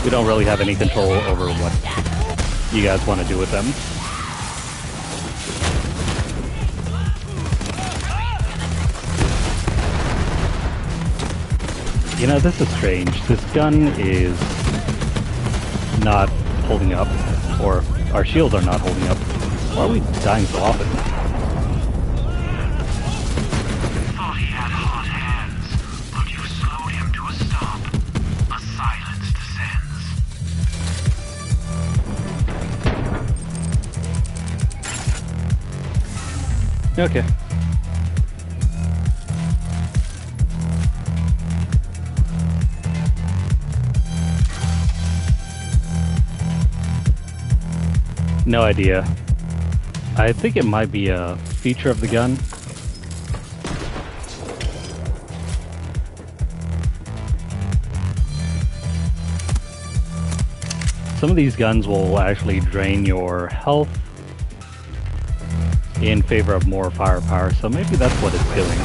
We don't really have any control over what you guys want to do with them. You know, this is strange. This gun is not holding up, or our shields are not holding up. Why are we dying so often? Okay. No idea. I think it might be a feature of the gun. Some of these guns will actually drain your health in favor of more firepower, so maybe that's what it's doing.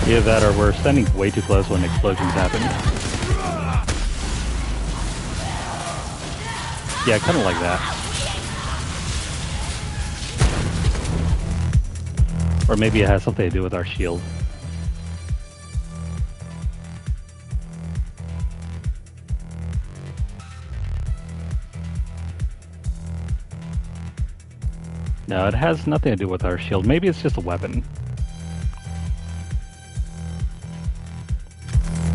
Either that or we're standing way too close when explosions happen. Yeah, kind of like that. Or maybe it has something to do with our shield. No, it has nothing to do with our shield. Maybe it's just a weapon.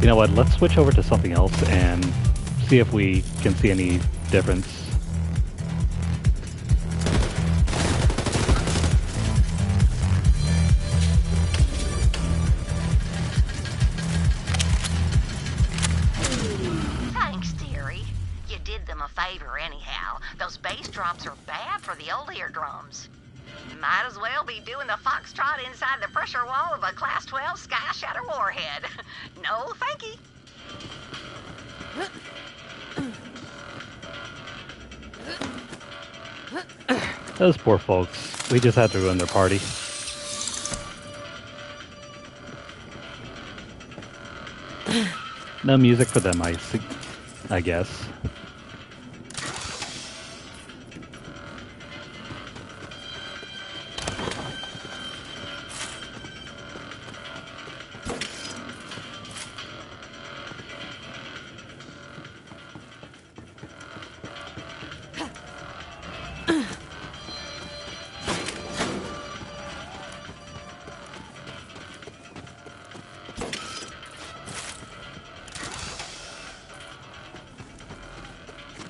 You know what, let's switch over to something else and see if we can see any difference. Thanks, dearie. You did them a favor anyhow. Those bass drops are bad for the old eardrums. Might as well be doing the foxtrot inside the pressure wall of a Class 12 Sky Shatter warhead. No, thank you. Those poor folks. We just had to ruin their party. No music for them, I guess.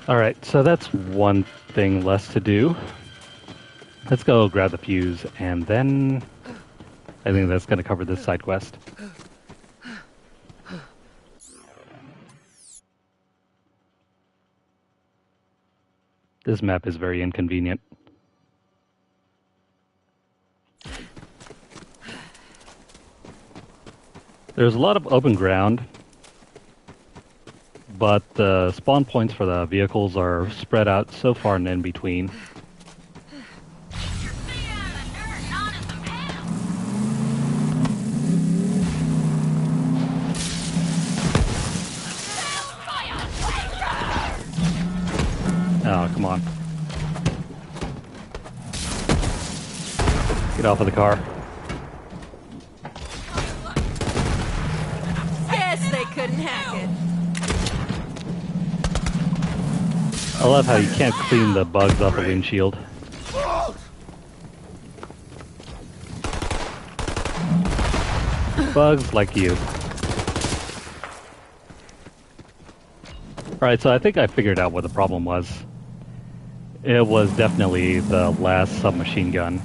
Alright, so that's one thing less to do. Let's go grab the fuse, and then I think that's going to cover this side quest. This map is very inconvenient. There's a lot of open ground, but the spawn points for the vehicles are spread out so far and in between. Oh, come on. Get off of the car. Guess they couldn't hack it. I love how you can't clean the bugs off the windshield. Bugs like you. Alright, so I think I figured out what the problem was. It was definitely the last submachine gun.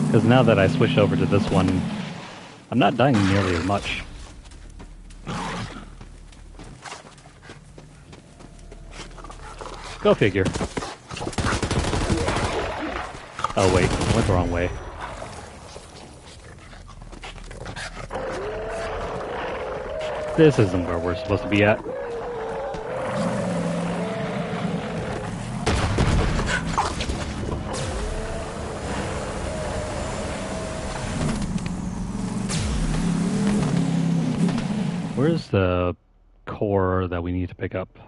Because now that I switched over to this one, I'm not dying nearly as much. Go figure. Oh wait, I went the wrong way. This isn't where we're supposed to be at. Where's the core that we need to pick up?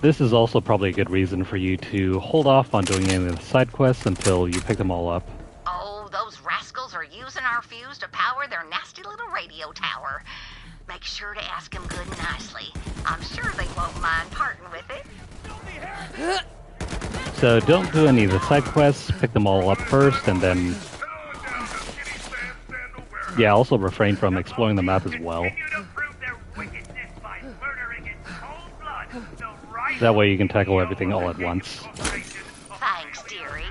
This is also probably a good reason for you to hold off on doing any of the side quests until you pick them all up. Oh, those rascals are using our fuse to power their nasty little radio tower. Make sure to ask them good and nicely. I'm sure they won't mind parting with it. So don't do any of the side quests, pick them all up first, and then... Yeah, also refrain from exploring the map as well. That way you can tackle everything all at once. Thanks, dearie.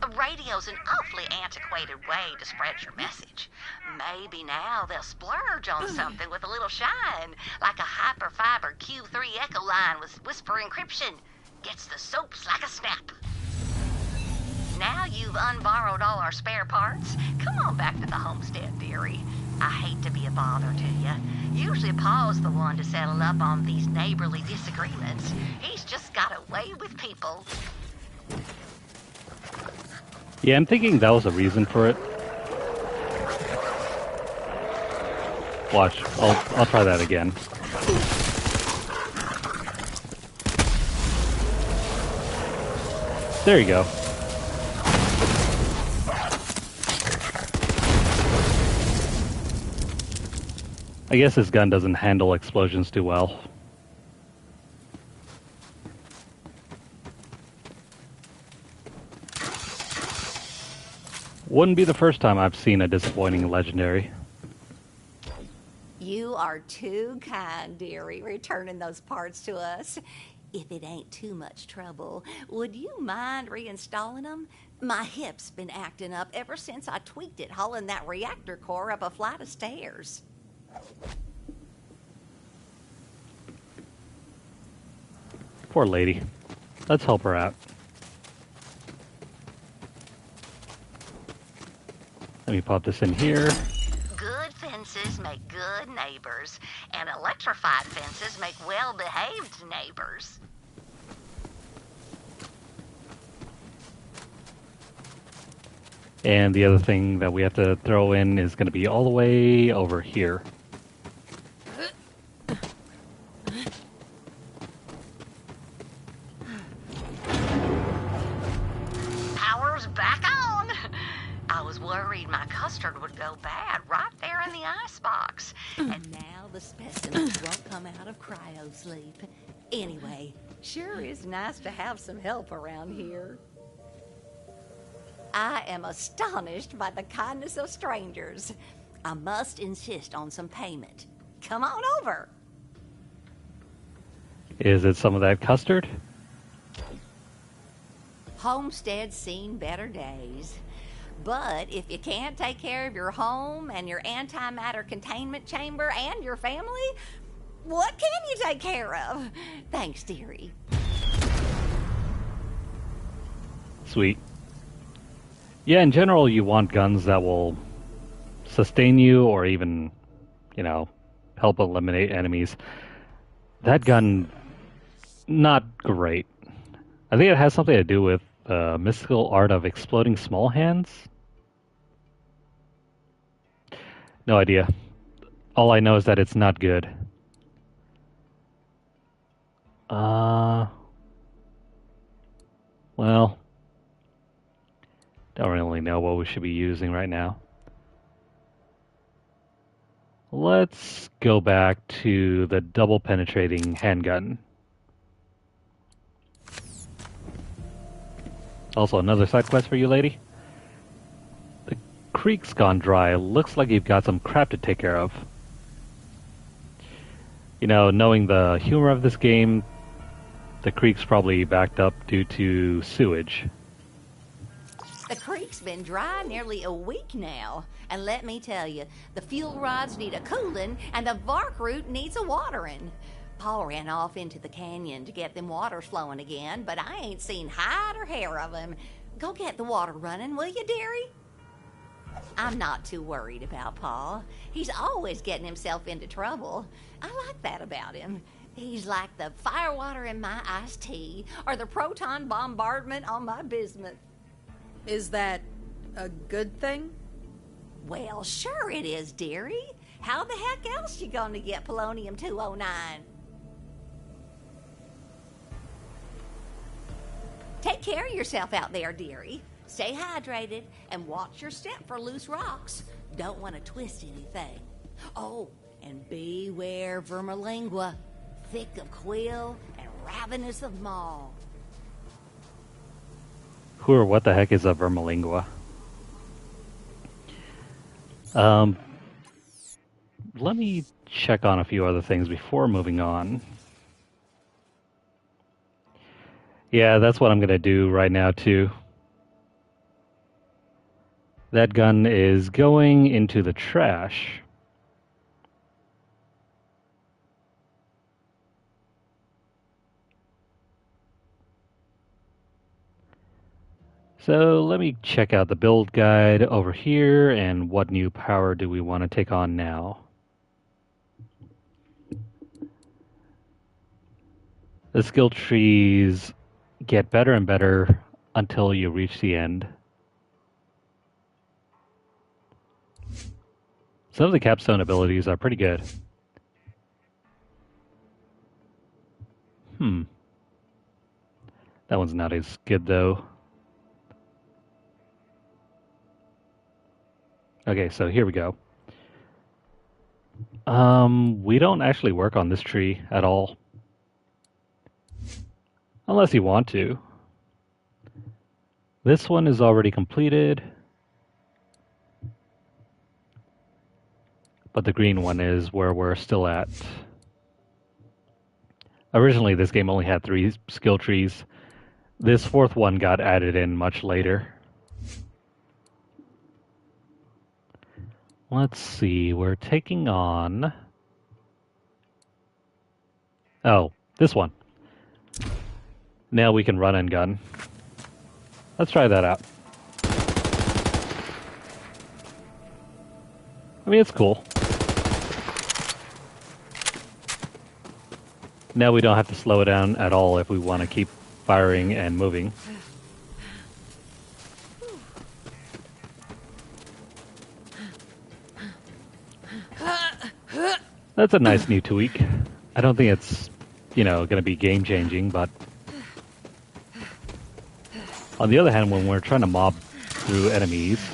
A radio's an awfully antiquated way to spread your message. Maybe now they'll splurge on something with a little shine, like a hyperfiber Q3 echo line with whisper encryption. Gets the soaps like a snap. Now you've unborrowed all our spare parts, come on back to the homestead, dearie. I hate to be a bother to you. Usually Paul's the one to settle up on these neighborly disagreements. He's just got a way with people. Yeah, I'm thinking that was a reason for it. Watch, I'll try that again. There you go. I guess this gun doesn't handle explosions too well. Wouldn't be the first time I've seen a disappointing legendary. You are too kind, dearie, returning those parts to us. If it ain't too much trouble, would you mind reinstalling them? My hip's been acting up ever since I tweaked it hauling that reactor core up a flight of stairs. Poor lady. Let's help her out. Let me pop this in here. Good fences make good neighbors, and electrified fences make well-behaved neighbors. And the other thing that we have to throw in is going to be all the way over here. Power's back on! I was worried my custard would go bad right there in the icebox. And now the specimens won't come out of cryo sleep. Anyway, Sure is nice to have some help around here. I am astonished by the kindness of strangers. I must insist on some payment. Come on over. Is it some of that custard? Homestead's seen better days. But if you can't take care of your home and your antimatter containment chamber and your family, what can you take care of? Thanks, dearie. Sweet. Yeah, in general, you want guns that will sustain you or even, help eliminate enemies. That gun, not great. I think it has something to do with the mystical art of exploding small hands. No idea. All I know is that it's not good. Well, don't really know what we should be using right now. Let's go back to the double penetrating handgun. Also, another side quest for you, lady. The creek's gone dry. Looks like you've got some crap to take care of. Knowing the humor of this game, the creek's probably backed up due to sewage. The creek's been dry nearly a week now. And let me tell you, the fuel rods need a cooling and the bark root needs a watering. Paul ran off into the canyon to get them waters flowing again, but I ain't seen hide or hair of him. Go get the water running, will you, dearie? I'm not too worried about Paul. He's always getting himself into trouble. I like that about him. He's like the firewater in my iced tea or the proton bombardment on my bismuth. Is that a good thing? Well, sure it is, dearie. How the heck else you gonna get polonium-209? Take care of yourself out there, dearie. Stay hydrated and watch your step for loose rocks. Don't want to twist anything. Oh, and beware vermilingua, thick of quill and ravenous of maw. Who or what the heck is a vermilingua? Let me check on a few other things before moving on. Yeah, that's what I'm going to do right now, too. That gun is going into the trash. So let me check out the build guide over here and what new power do we want to take on now. The skill trees get better and better until you reach the end. Some of the capstone abilities are pretty good. That one's not as good though. Okay, so here we go. We don't actually work on this tree at all. Unless you want to. This one is already completed. But the green one is where we're still at. Originally, this game only had 3 skill trees. This 4th one got added in much later. Let's see, we're taking on... Oh, this one. Now we can run and gun. Let's try that out. I mean, it's cool. Now we don't have to slow it down at all if we want to keep firing and moving. That's a nice new tweak. I don't think it's, going to be game-changing, but... On the other hand, when we're trying to mob through enemies,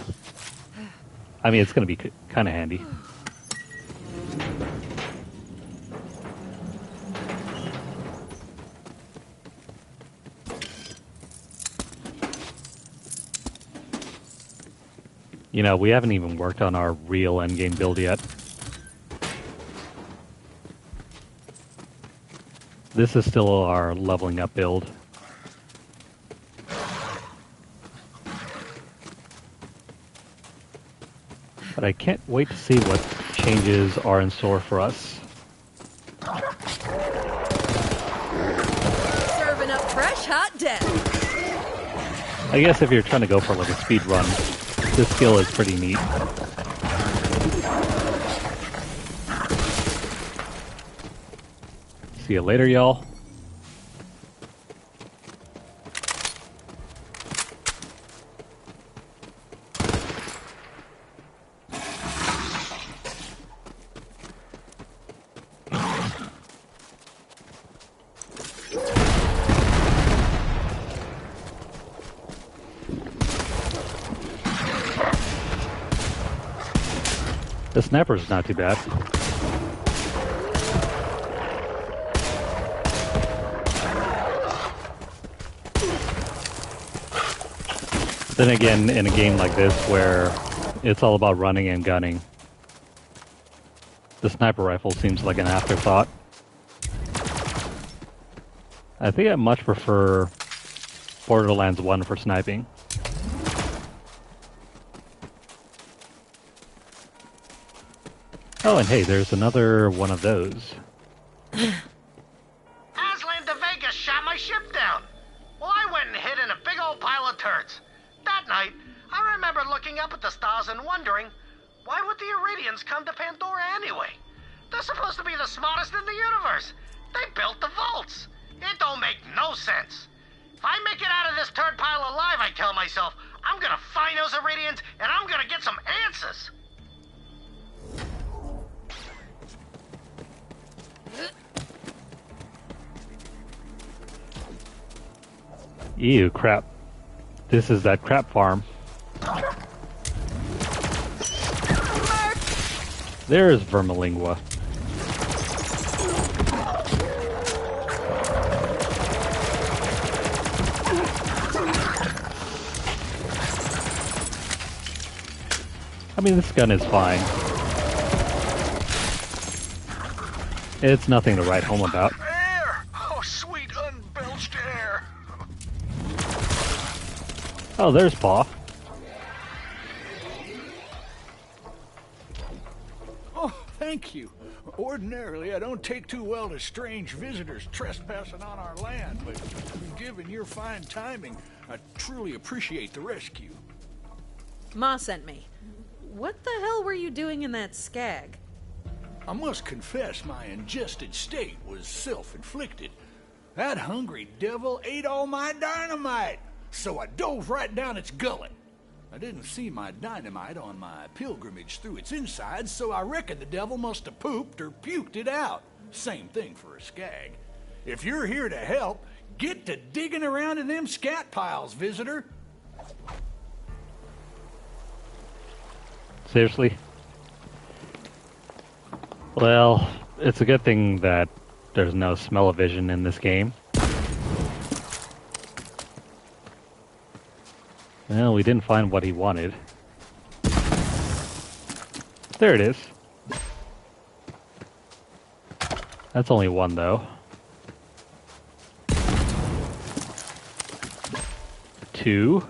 I mean, it's going to be kind of handy. You know, we haven't even worked on our real endgame build yet. This is still our leveling up build. But I can't wait to see what changes are in store for us. Serving up fresh hot death. I guess if you're trying to go for like a speed run, this skill is pretty neat. See you later, y'all. The sniper's not too bad. Then again, in a game like this where it's all about running and gunning, the sniper rifle seems like an afterthought. I think I much prefer Borderlands 1 for sniping. Oh, and hey, there's another one of those. Aslan de Vega shot my ship down. Well, I went and hid in a big old pile of turds. That night, I remember looking up at the stars and wondering, why would the Iridians come to Pandora anyway? They're supposed to be the smartest in the universe. They built the vaults. It don't make no sense. If I make it out of this turd pile alive, I tell myself, I'm gonna find those Iridians and I'm gonna get some answers. Ew, crap. This is that crap farm. There's Vermalingua. I mean, this gun is fine. It's nothing to write home about. Air! Oh, sweet unbelched air! Oh, there's Paw. Oh, thank you. Ordinarily, I don't take too well to strange visitors trespassing on our land, but given your fine timing, I truly appreciate the rescue. Ma sent me. What the hell were you doing in that skag? I must confess my ingested state was self-inflicted. That hungry devil ate all my dynamite, so I dove right down its gullet. I didn't see my dynamite on my pilgrimage through its insides, so I reckon the devil must have pooped or puked it out. Same thing for a skag. If you're here to help, get to digging around in them scat piles, visitor. Seriously? Well, it's a good thing that there's no smell-o-vision in this game. Well, we didn't find what he wanted. There it is. That's only one, though. 2.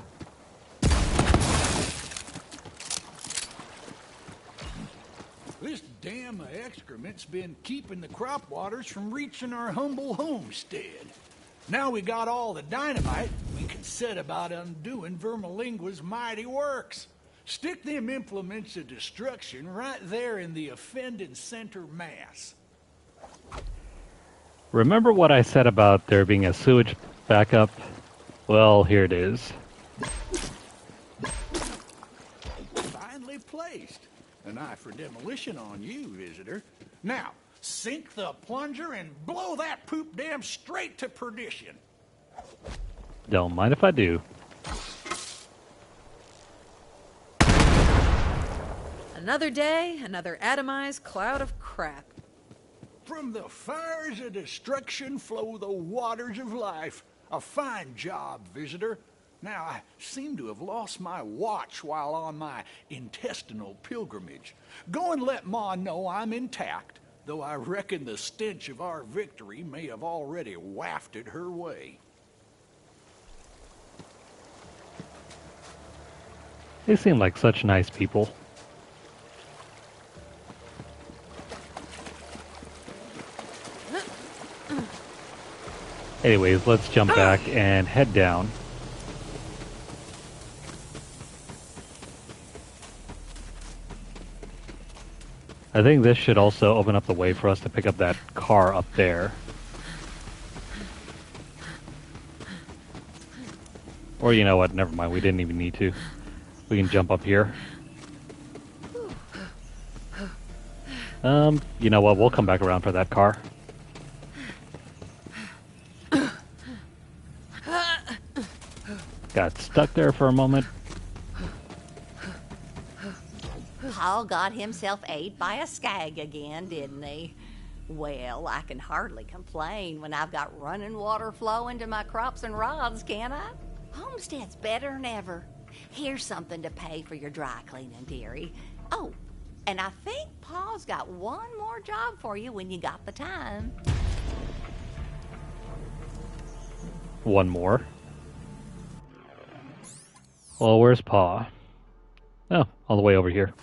This dam of excrement's been keeping the crop waters from reaching our humble homestead. Now we got all the dynamite, we can set about undoing Vermalingua's mighty works. Stick them implements of destruction right there in the offended center mass. Remember what I said about there being a sewage backup? Well, here it is. Finely placed. An eye for demolition on you, visitor. Now, sink the plunger and blow that poop dam straight to perdition. Don't mind if I do. Another day, another atomized cloud of crap. From the fires of destruction flow the waters of life. A fine job, visitor. Now, I seem to have lost my watch while on my intestinal pilgrimage. Go and let Ma know I'm intact, though I reckon the stench of our victory may have already wafted her way. They seem like such nice people. Anyways, let's jump back and head down. I think this should also open up the way for us to pick up that car up there. Or you know what, never mind, we didn't even need to. We can jump up here. You know what, we'll come back around for that car. Got stuck there for a moment. Paul got himself ate by a skag again, didn't he? Well, I can hardly complain when I've got running water flowing to my crops and rods, can I? Homestead's better than ever. Here's something to pay for your dry cleaning, dearie. Oh, and I think Paul's got one more job for you when you got the time. One more. Well, where's Pa? Oh, all the way over here.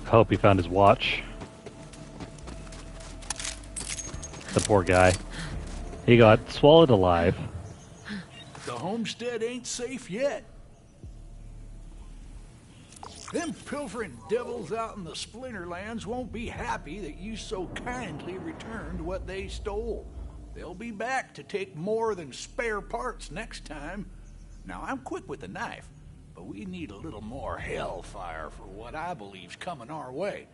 Hope he found his watch. The poor guy. He got swallowed alive. The homestead ain't safe yet. Them pilfering devils out in the Splinterlands won't be happy that you so kindly returned what they stole. They'll be back to take more than spare parts next time. Now, I'm quick with the knife, but we need a little more hellfire for what I believe's coming our way.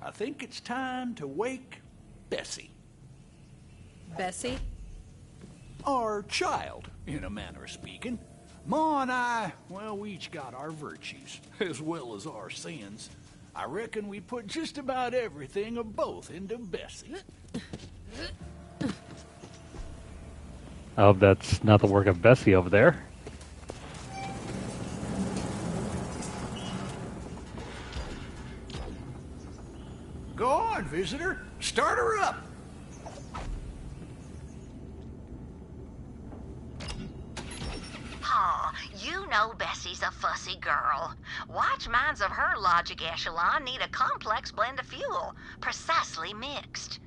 I think it's time to wake Bessie. Bessie? Our child, in a manner of speaking. Ma and I, well, we each got our virtues, as well as our sins. I reckon we put just about everything of both into Bessie. I hope that's not the work of Bessie over there. Go on, visitor. Start her up. Pa, you know Bessie's a fussy girl. Watch minds of her logic echelon need a complex blend of fuel, precisely mixed.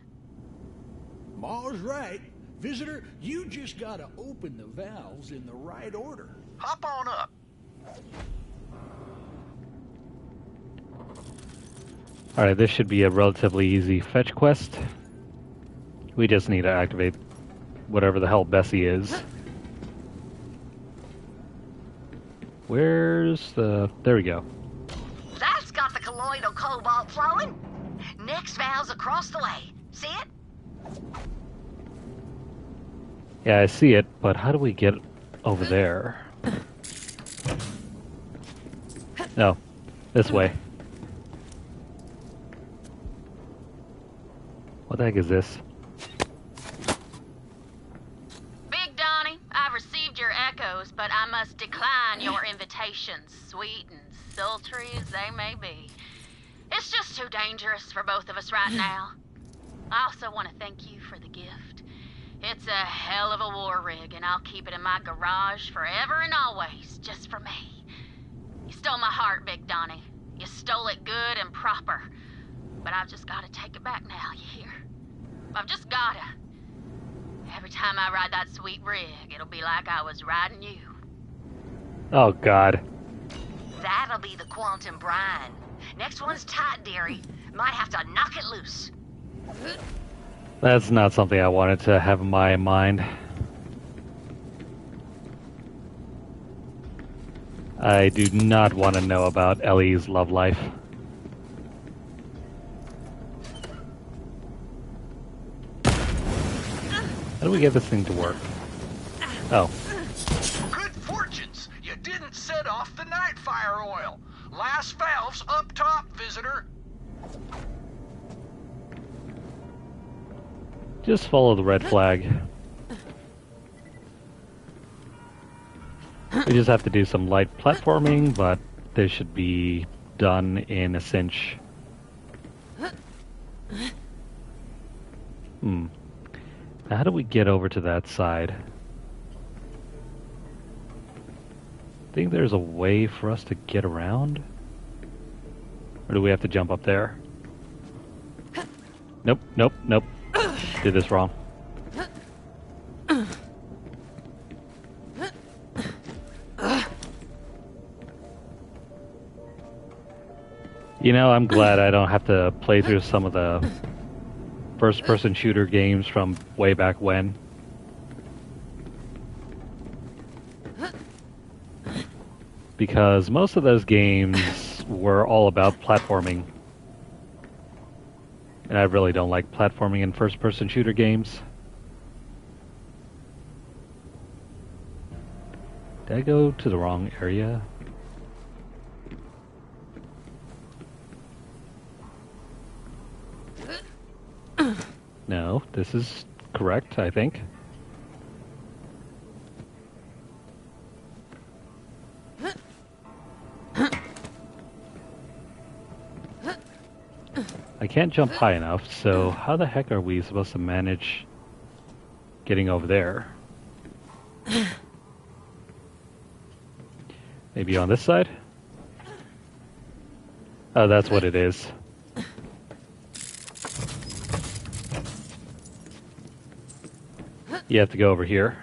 Ma's right. Visitor, you just gotta open the valves in the right order. Hop on up. Alright, this should be a relatively easy fetch quest. We just need to activate whatever the hell Bessie is. Where's the... There we go. That's got the colloidal cobalt flowing. Next valve's across the way. See it? Yeah, I see it, but how do we get over there? No, this way. What the heck is this? Big Donnie, I've received your echoes, but I must decline your invitations, sweet and sultry as they may be. It's just too dangerous for both of us right now. I also want to thank you for the gift. It's a hell of a war rig, and I'll keep it in my garage forever and always, just for me. You stole my heart, Big Donnie. You stole it good and proper. But I've just got to take it back now, you hear? I've just got to. Every time I ride that sweet rig, it'll be like I was riding you. Oh, God. That'll be the quantum brine. Next one's tight, dearie. Might have to knock it loose. That's not something I wanted to have in my mind. I do not want to know about Ellie's love life. How do we get this thing to work? Oh. Good fortunes. You didn't set off the night fire oil. Last valve's up top, visitor. Just follow the red flag. We just have to do some light platforming, but this should be done in a cinch. How do we get over to that side? Think there's a way for us to get around? Or do we have to jump up there? Nope, nope, nope. Did this wrong. You know, I'm glad I don't have to play through some of the first-person shooter games from way back when. Because most of those games were all about platforming. And I really don't like platforming in first-person shooter games. Did I go to the wrong area? No, this is correct, I think. I can't jump high enough, so how the heck are we supposed to manage getting over there? Maybe on this side? Oh, that's what it is. You have to go over here.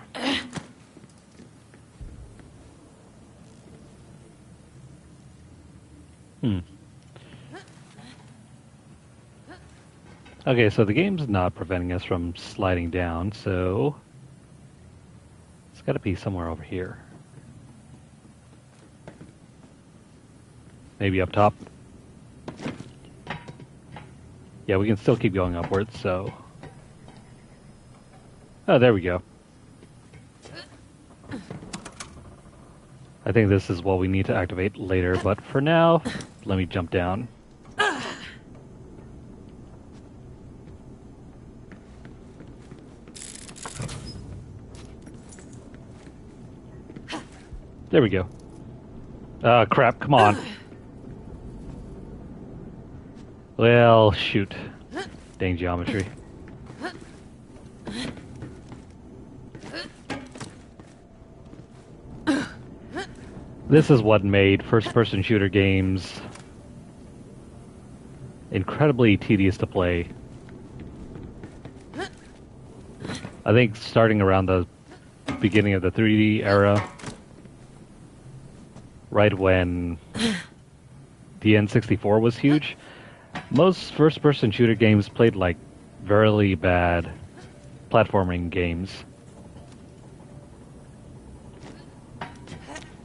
Okay, so the game's not preventing us from sliding down, so it's got to be somewhere over here. Maybe up top. Yeah, we can still keep going upwards, so... Oh, there we go. I think this is what we need to activate later, but for now, let me jump down. There we go. Ah, crap, come on. Well, shoot. Dang geometry. This is what made first-person shooter games incredibly tedious to play. I think starting around the beginning of the 3D era, right when the N64 was huge, most first-person shooter games played like very bad platforming games.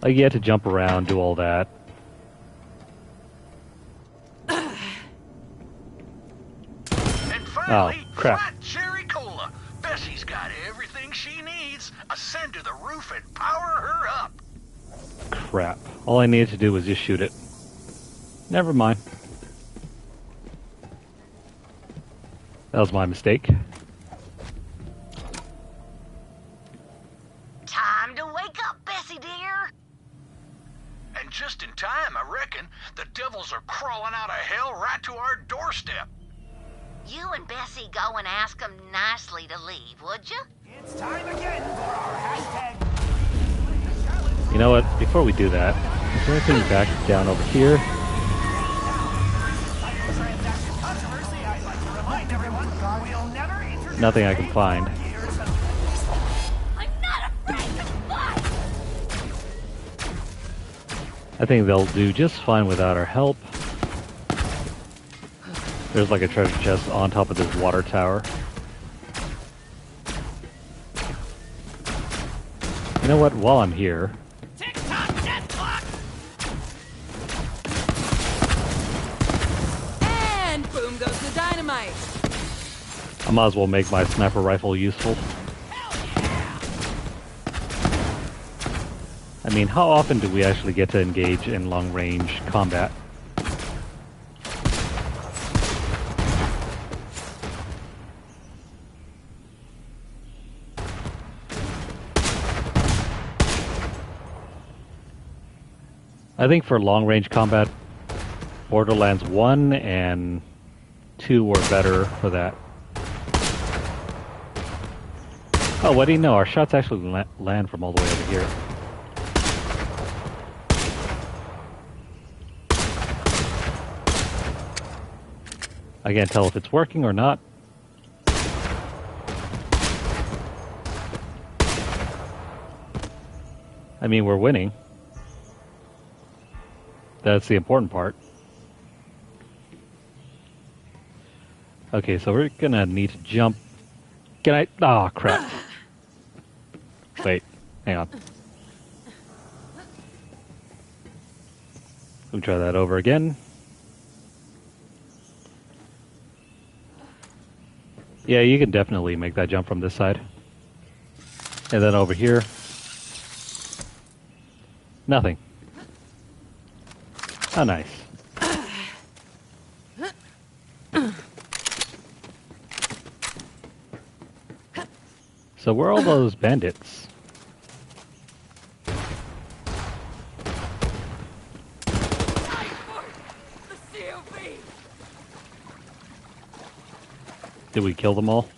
Like, you had to jump around, do all that. And finally, oh, crap. flat cherry cola. Bessie's got everything she needs. Ascend to the roof and power her up. Crap. All I needed to do was just shoot it. Never mind. That was my mistake. Time to wake up, Bessie dear. And just in time, I reckon. The devils are crawling out of hell right to our doorstep. You and Bessie go and ask them nicely to leave, would you? It's time again for our hashtag. You know what? Before we do that, is there anything back down over here? Nothing I can find. I think they'll do just fine without our help. There's like a treasure chest on top of this water tower. You know what? While I'm here... And boom goes the dynamite. I might as well make my sniper rifle useful. I mean, how often do we actually get to engage in long-range combat? I think for long-range combat, Borderlands 1 and 2 were better for that. Oh, what do you know? Our shots actually land from all the way over here. I can't tell if it's working or not. I mean, we're winning. That's the important part. Okay, so we're gonna need to jump. Can I? Oh, crap. Wait, hang on. Let me try that over again. Yeah, you can definitely make that jump from this side. And then over here. Nothing. Oh, nice. So where are all those bandits? Did we kill them all?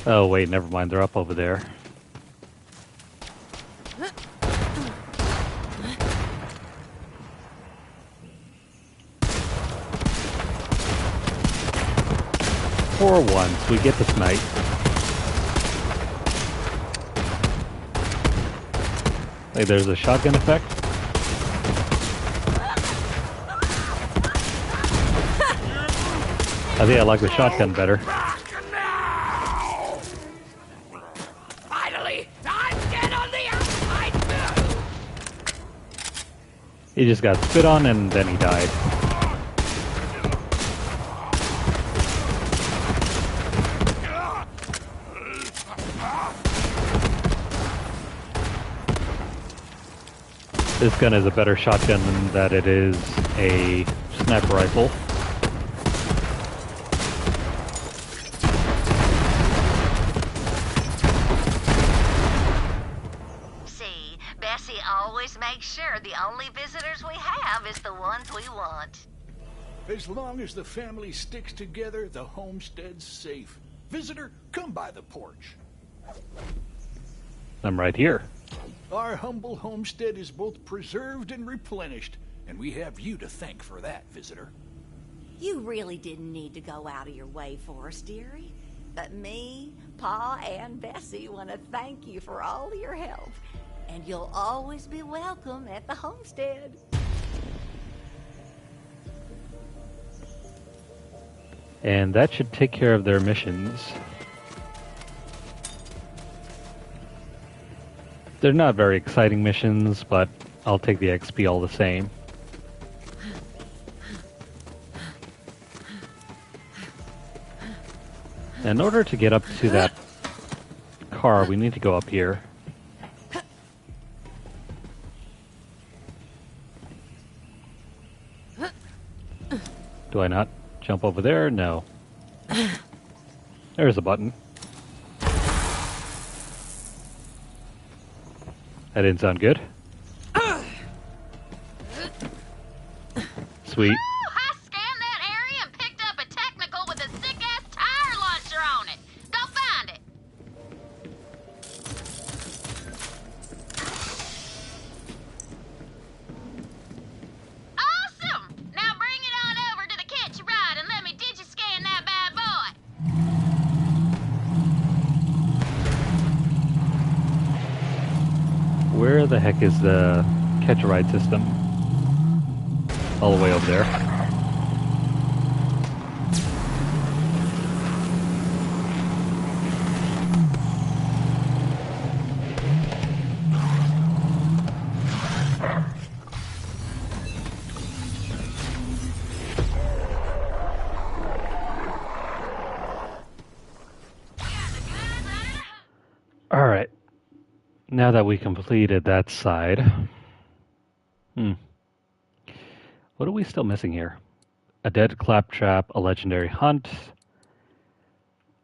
Oh wait, never mind, they're up over there. For once, we get the snipe. Hey, there's a shotgun effect. I think I like the shotgun better. Finally, I'm dead on the outside too. He just got spit on and then he died. This gun is a better shotgun than that it is a sniper rifle. See, Bessie always makes sure the only visitors we have is the ones we want. As long as the family sticks together, the homestead's safe. Visitor, come by the porch. I'm right here. Our humble homestead is both preserved and replenished, and we have you to thank for that, visitor. You really didn't need to go out of your way for us, dearie. But me, Pa, and Bessie want to thank you for all your help. And you'll always be welcome at the homestead. And that should take care of their missions. They're not very exciting missions, but I'll take the XP all the same. In order to get up to that car, we need to go up here. Do I not jump over there? No. There's a button. That didn't sound good. Sweet. I scanned that area and picked up a technical with a sick-ass tire launcher on it. Go find it. Awesome! Now bring it on over to the catch a ride and let me digi-scan that bad boy. Where the heck is the catch-a-ride system? All the way over there. All right. Now that we completed that side, what are we still missing here? A dead claptrap, a legendary hunt,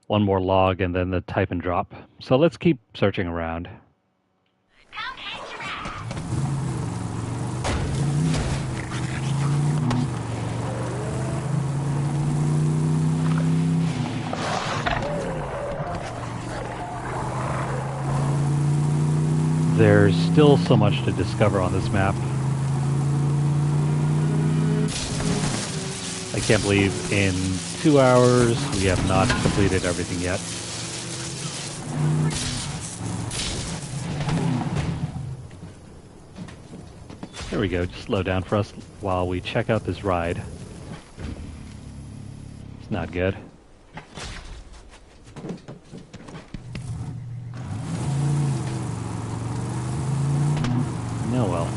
one more log, and then the type and drop. So let's keep searching around. There's still so much to discover on this map. I can't believe in 2 hours we have not completed everything yet. There we go, just slow down for us while we check out this ride. It's not good. Oh well.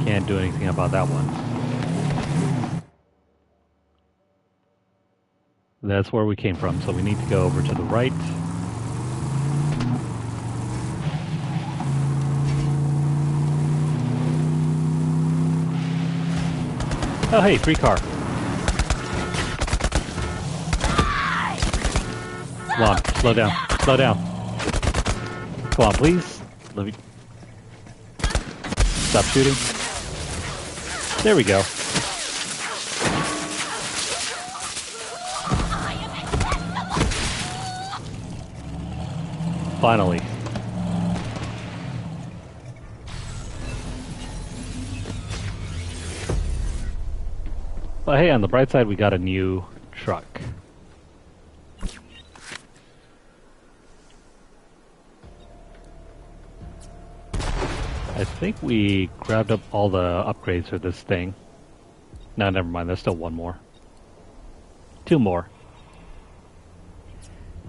Can't do anything about that one. That's where we came from, so we need to go over to the right. Oh hey, free car. Come on, slow down, slow down. Come on, please. Let me stop shooting. There we go. Finally. But hey, on the bright side, we got a new truck. I think we grabbed up all the upgrades for this thing. No, never mind. There's still one more. Two more.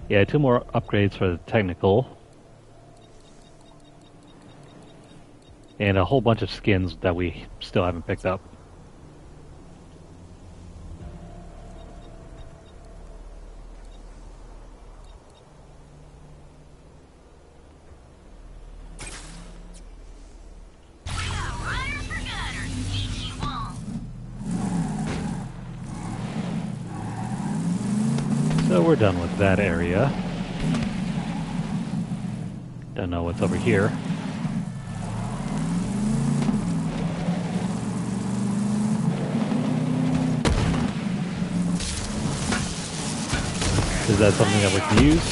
Yeah, two more upgrades for the technical. And a whole bunch of skins that we still haven't picked up. So we're done with that area. Don't know what's over here. Is that something that we can use?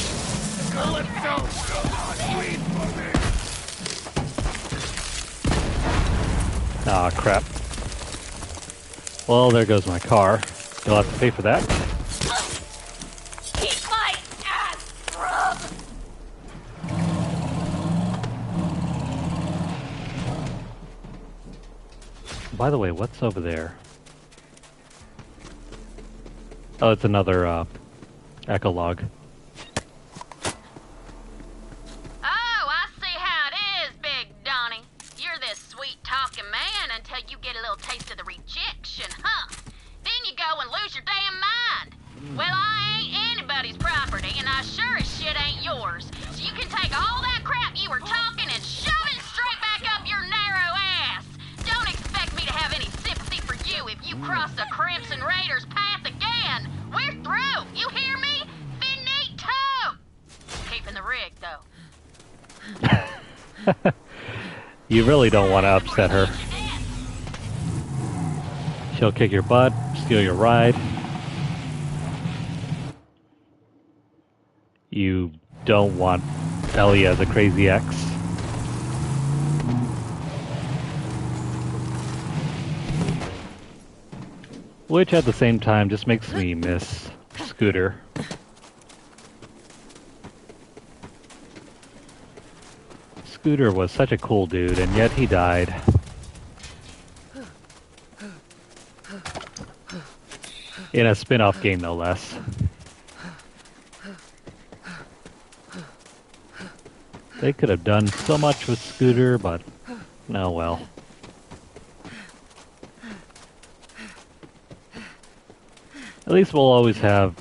Ah, crap. Well, there goes my car. You'll have to pay for that. Keep my ass rub! By the way, what's over there? Oh, it's another echolog. Oh, I see how it is, Big Donnie. You're this sweet-talking man until you get a little taste of the rejection, huh? Then you go and lose your damn mind. Well, I ain't anybody's property, and I sure as shit ain't yours. So you can take all that crap you were talking and shove it straight back up your narrow ass. Don't expect me to have any sympathy for you if you cross the Crimson Raiders' path again. We're through. You hear me? Finito. Keeping the rig, though. You really don't want to upset her. She'll kick your butt, steal your ride. You don't want Ellie as a crazy ex. Which at the same time just makes me miss Scooter. Scooter was such a cool dude, and yet he died. In a spin-off game, no less. They could have done so much with Scooter, but oh well. At least we'll always have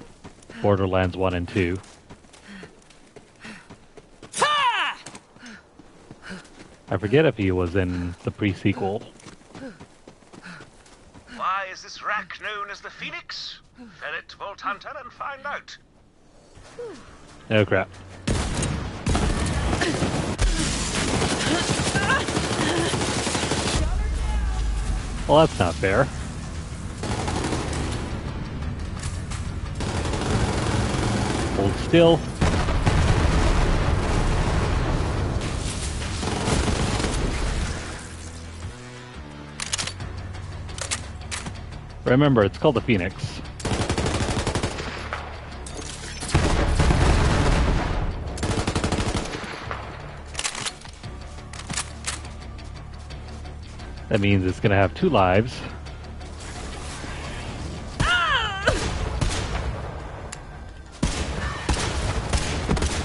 Borderlands 1 and 2. I forget if he was in the pre-sequel. Why is this rack known as the Phoenix? Ferret Vault Hunter and find out. Oh crap. Well, that's not fair. Hold still. Remember, it's called the Phoenix. That means it's going to have 2 lives.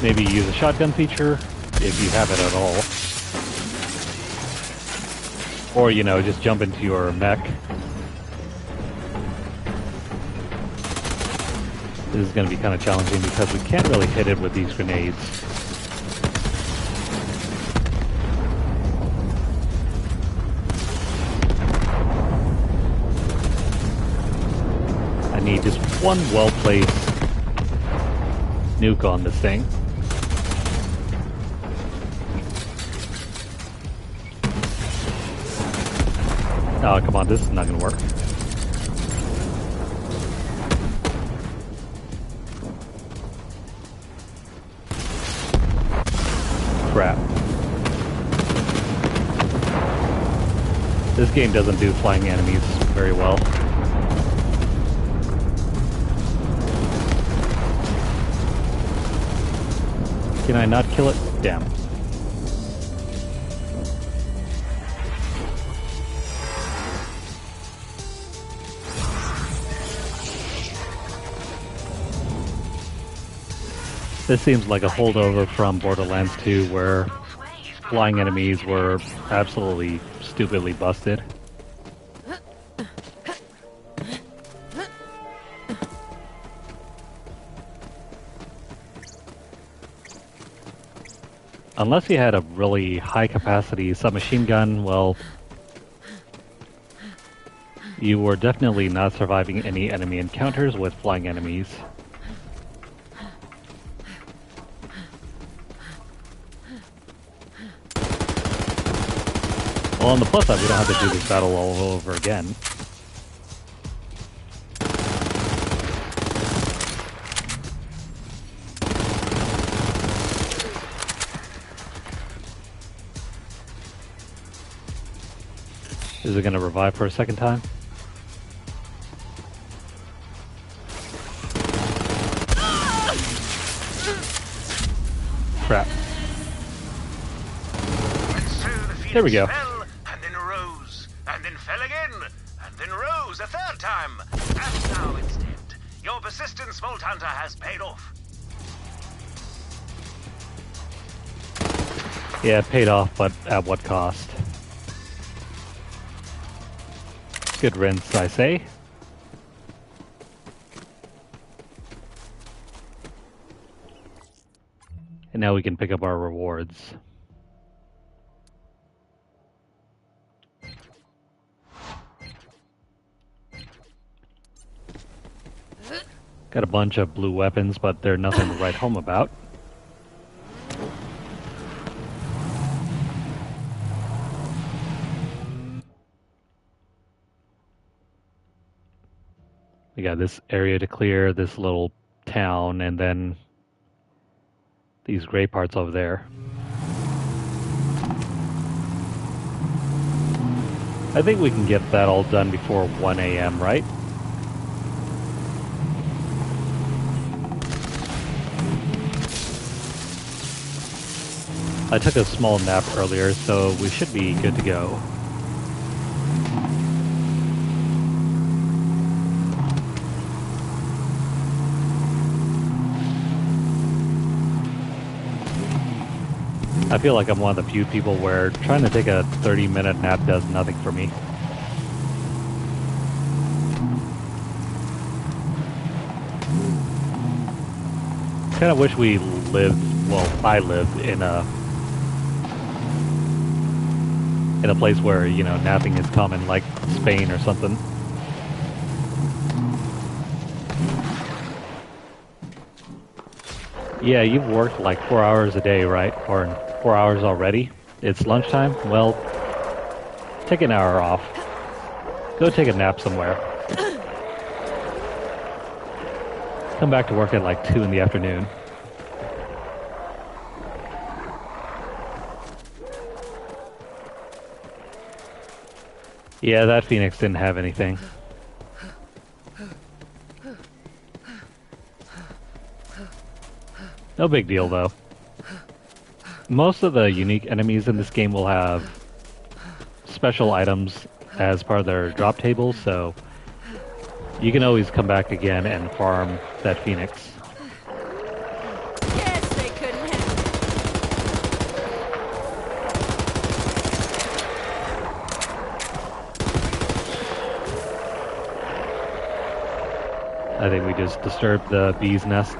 Maybe use a shotgun feature, if you have it at all. Or, you know, just jump into your mech. This is going to be kind of challenging because we can't really hit it with these grenades. I need just one well-placed nuke on this thing. Oh, come on, this is not going to work. Crap. This game doesn't do flying enemies very well. Can I not kill it? Damn. This seems like a holdover from Borderlands 2 where flying enemies were absolutely stupidly busted. Unless you had a really high capacity submachine gun, well, you were definitely not surviving any enemy encounters with flying enemies. Well, on the plus side, we don't have to do this battle all over again. Is it going to revive for a second time? Crap. There we go. A third time. And now instead, your persistence, Vault Hunter, has paid off. Yeah, it paid off, but at what cost? Good rinse, I say. And now we can pick up our rewards. Got a bunch of blue weapons, but they're nothing to write home about. We got this area to clear, this little town, and then these gray parts over there. I think we can get that all done before 1 a.m., right? I took a small nap earlier, so we should be good to go. I feel like I'm one of the few people where trying to take a 30-minute nap does nothing for me. Kind of wish we lived, well, I lived in a place where, you know, napping is common, like Spain or something. Yeah, you've worked like 4 hours a day, right? Or 4 hours already? It's lunchtime? Well, take an hour off. Go take a nap somewhere. Come back to work at like 2 in the afternoon. Yeah, that Phoenix didn't have anything. No big deal, though. Most of the unique enemies in this game will have special items as part of their drop tables, so you can always come back again and farm that Phoenix. Yes, they couldn't have. I think we just disturbed the bee's nest.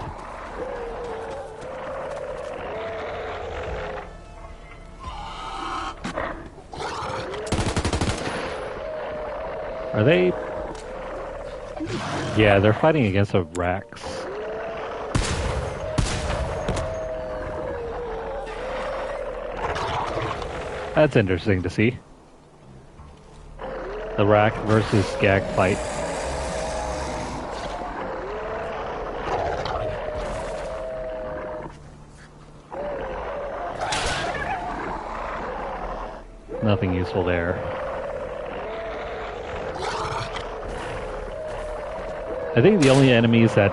Are they... Yeah, they're fighting against a Rex. That's interesting to see. The Rack versus Skag fight. Nothing useful there. I think the only enemies that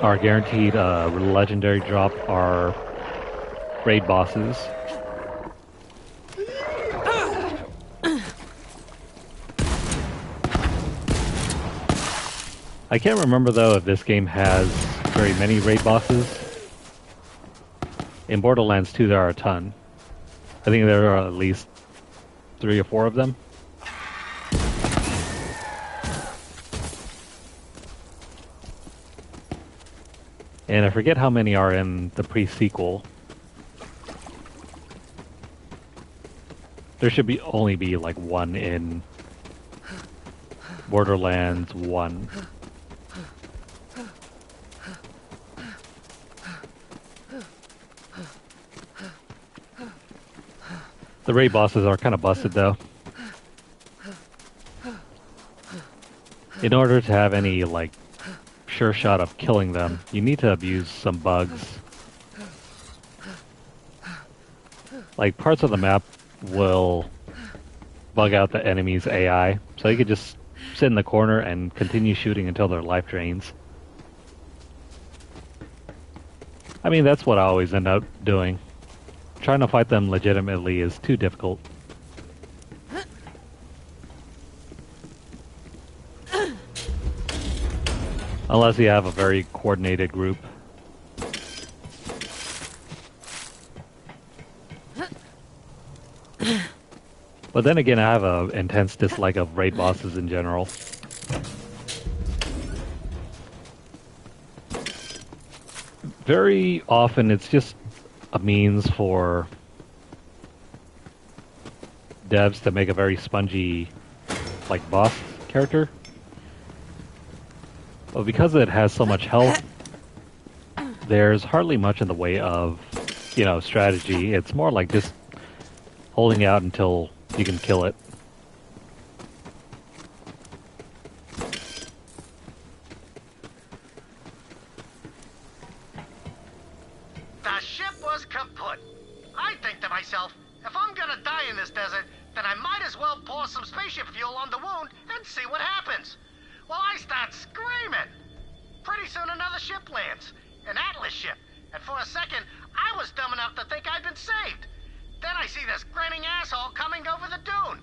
are guaranteed a legendary drop are raid bosses. I can't remember though if this game has very many raid bosses. In Borderlands 2 there are a ton. I think there are at least 3 or 4 of them. And I forget how many are in the pre-sequel. There should only be like 1 in Borderlands 1. The raid bosses are kind of busted though. In order to have any like sure shot of killing them, you need to abuse some bugs. Like parts of the map will bug out the enemy's AI, so you could just sit in the corner and continue shooting until their life drains. I mean, that's what I always end up doing. Trying to fight them legitimately is too difficult. Unless you have a very coordinated group. But then again, I have an intense dislike of raid bosses in general. Very often it's just a means for devs to make a very spongy, like, boss character. But because it has so much health, there's hardly much in the way of, you know, strategy. It's more like just holding out until you can kill it. The ship was kaput. I think to myself, if I'm gonna die in this desert, then I might as well pour some spaceship fuel on the wound and see what happens. Well, I start screaming. Pretty soon another ship lands, an Atlas ship, and for a second, I was dumb enough to think I'd been saved. Then I see this grinning asshole coming over the dune,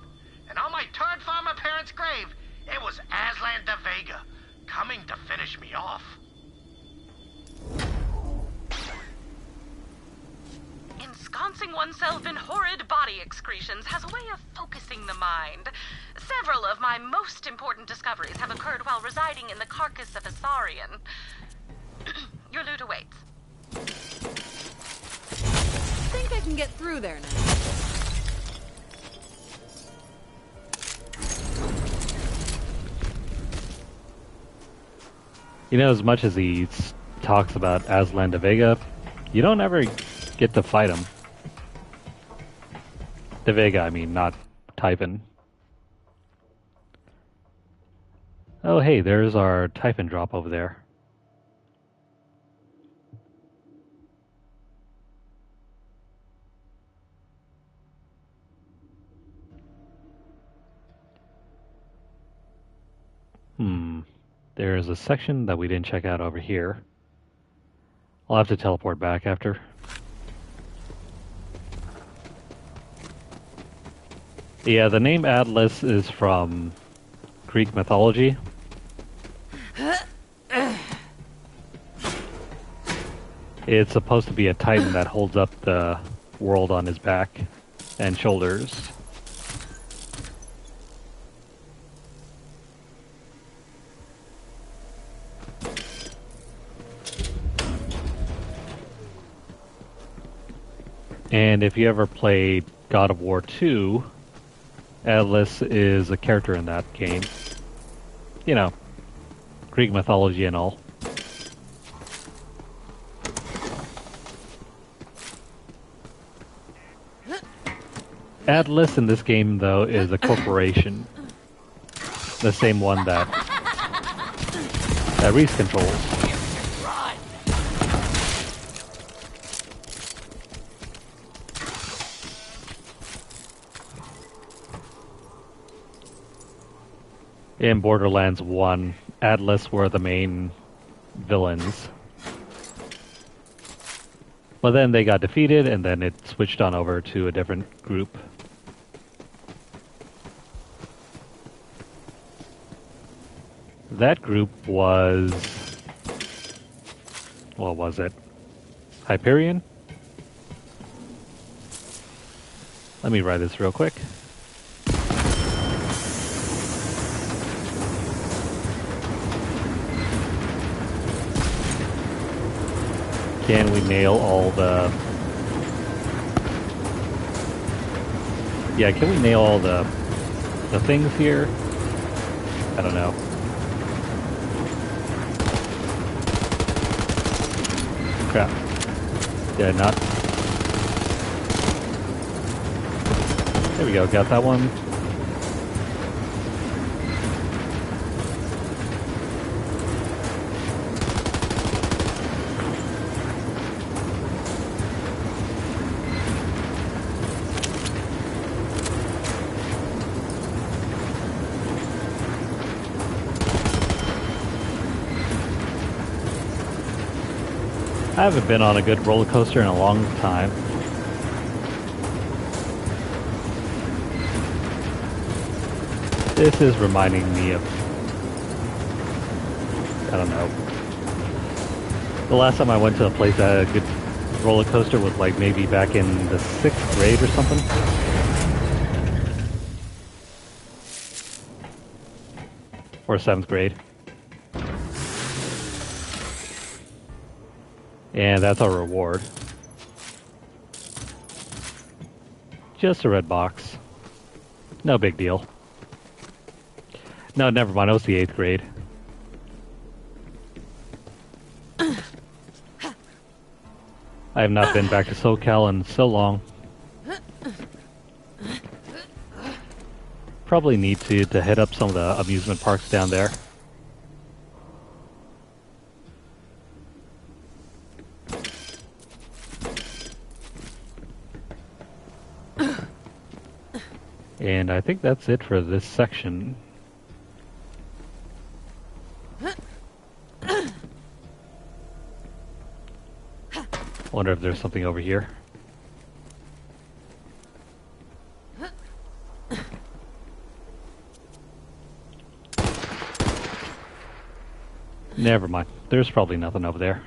and on my turd farmer parents' grave, it was Aslan de Vega, coming to finish me off. Ensconcing oneself in horrid body excretions has a way of focusing the mind. Several of my most important discoveries have occurred while residing in the carcass of a saurian. Your loot awaits. I think I can get through there now. You know, as much as he talks about Aslan de Vega, You don't ever get to fight him. De Vega, I mean, not Typhon. Oh, hey, there's our Typhon drop over there. There's a section that we didn't check out over here. I'll have to teleport back after. Yeah, the name Atlas is from Greek mythology. It's supposed to be a titan that holds up the world on his back and shoulders. And if you ever played God of War 2, Atlas is a character in that game. You know, Greek mythology and all. Atlas in this game, though, is a corporation. The same one that Reese controls. In Borderlands 1, Atlas were the main villains. But then they got defeated, and then it switched on over to a different group. That group was... what was it? Hyperion? Let me write this real quick. Can we nail all the... yeah, can we nail all the things here? I don't know. Crap. Did I not? There we go, got that one. I haven't been on a good roller coaster in a long time. This is reminding me of... I don't know. The last time I went to a place that had a good roller coaster was like maybe back in the 6th grade or something. Or 7th grade. And that's our reward. Just a red box. No big deal. No, never mind. It was the 8th grade. I have not been back to SoCal in so long. Probably need to hit up some of the amusement parks down there. And I think that's it for this section. Wonder if there's something over here. Never mind. There's probably nothing over there.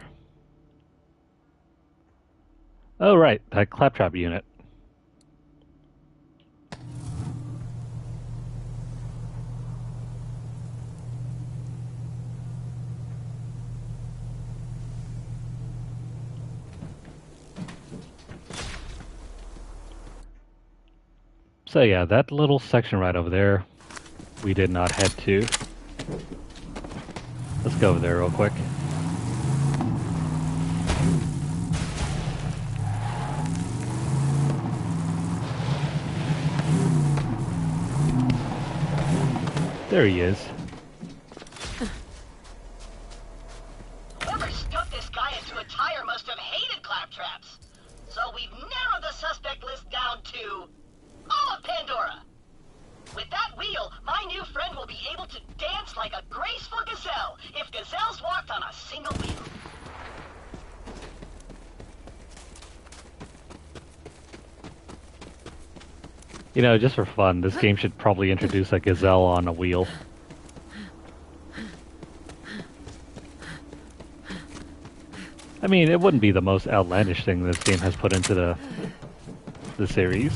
Oh, right. That claptrap unit. So yeah, that little section right over there, we did not head to. Let's go over there real quick. There he is. Whoever stuck this guy into a tire must have hated claptraps. So we've narrowed the suspect list down to all of Pandora. With that wheel, my new friend will be able to dance like a graceful gazelle if gazelles walked on a single wheel. You know, just for fun, this game should probably introduce a gazelle on a wheel. I mean, it wouldn't be the most outlandish thing this game has put into the series.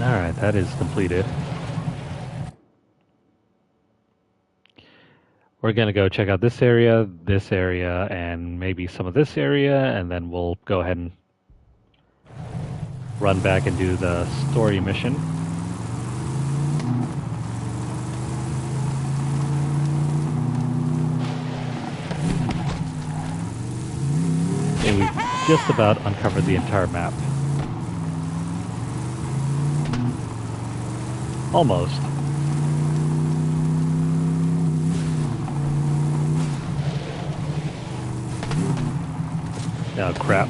Alright, that is completed. We're going to go check out this area, and maybe some of this area, and then we'll go ahead and run back and do the story mission. And we've just about uncovered the entire map. Almost. Oh, crap.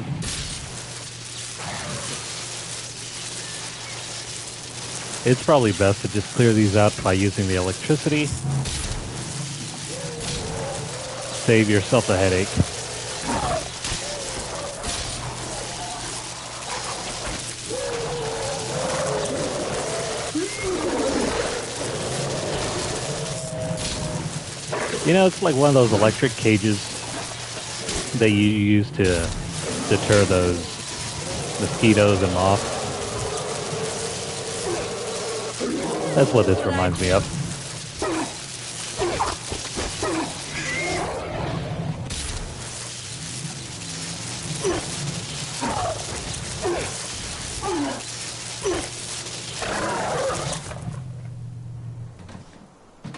It's probably best to just clear these out by using the electricity. Save yourself a headache. You know, it's like one of those electric cages that you use to deter those mosquitoes and moths. That's what this reminds me of.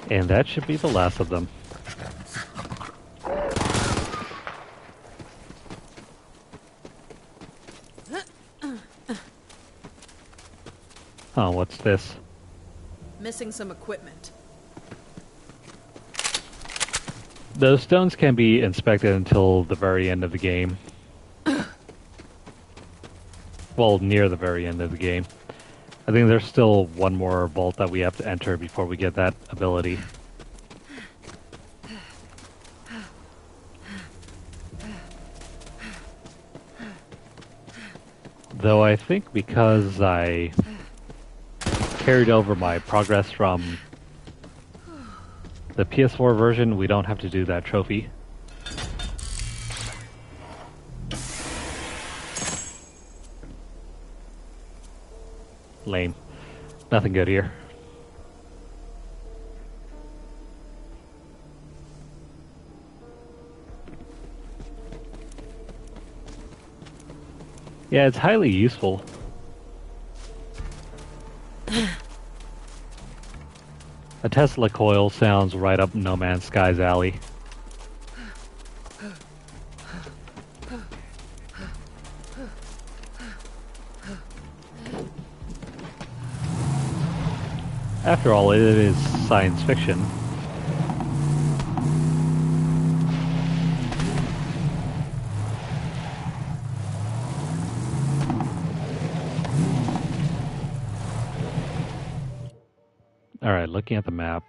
And that should be the last of them. Oh, what's this? Missing some equipment. Those stones can be inspected until the very end of the game. Well, near the very end of the game. I think there's still one more vault that we have to enter before we get that ability. Though I think because I carried over my progress from the PS4 version, we don't have to do that trophy. Lame. Nothing good here. Yeah, it's highly useful. A Tesla coil sounds right up No Man's Sky's alley. After all, it is science fiction. Alright, looking at the map.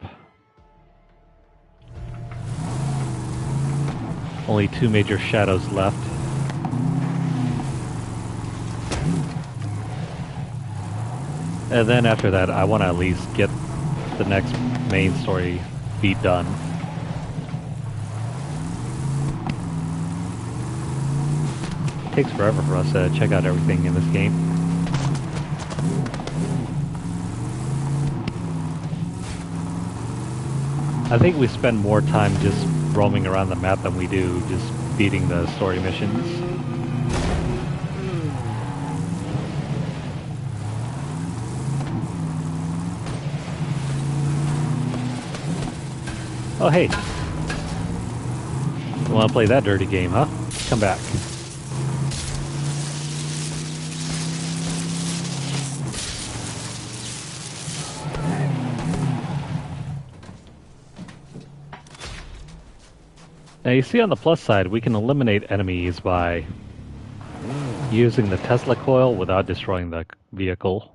Only 2 major shadows left. And then after that, I want to at least get the next main story beat done. It takes forever for us to check out everything in this game. I think we spend more time just roaming around the map than we do just beating the story missions. Oh, hey. You want to play that dirty game, huh? Come back. Now you see on the plus side, we can eliminate enemies by using the Tesla coil without destroying the vehicle.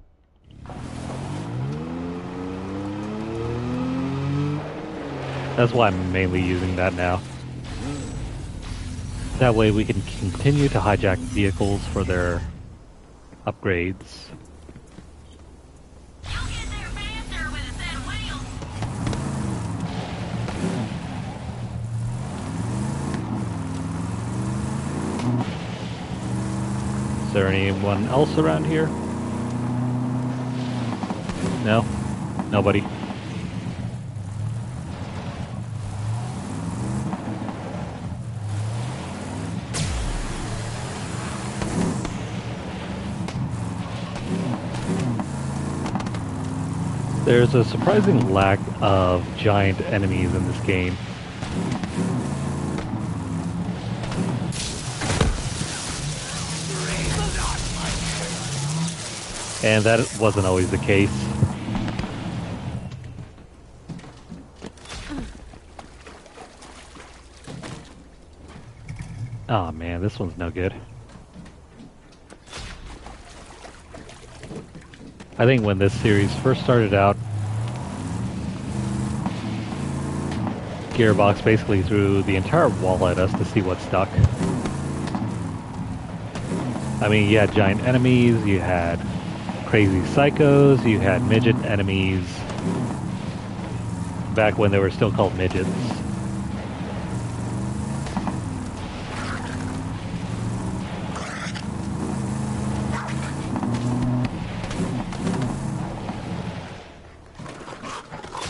That's why I'm mainly using that now. That way we can continue to hijack vehicles for their upgrades. Is there anyone else around here? No? Nobody. There's a surprising lack of giant enemies in this game. And that wasn't always the case. Oh man, this one's no good. I think when this series first started out, Gearbox basically threw the entire wall at us to see what stuck. I mean, you had giant enemies, you had crazy psychos, you had midget enemies, back when they were still called midgets.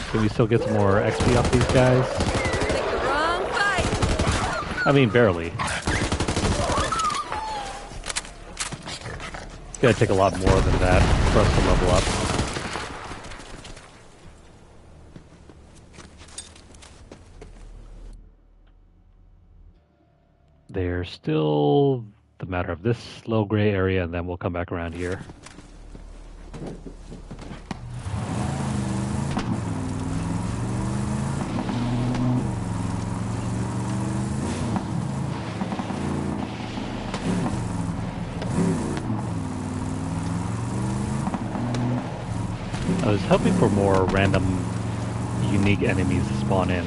Can we still get some more XP off these guys? Pick the wrong fight. I mean, barely. It's gonna take a lot more than that for us to level up. There's still the matter of this low gray area, and then we'll come back around here. I was hoping for more random, unique enemies to spawn in.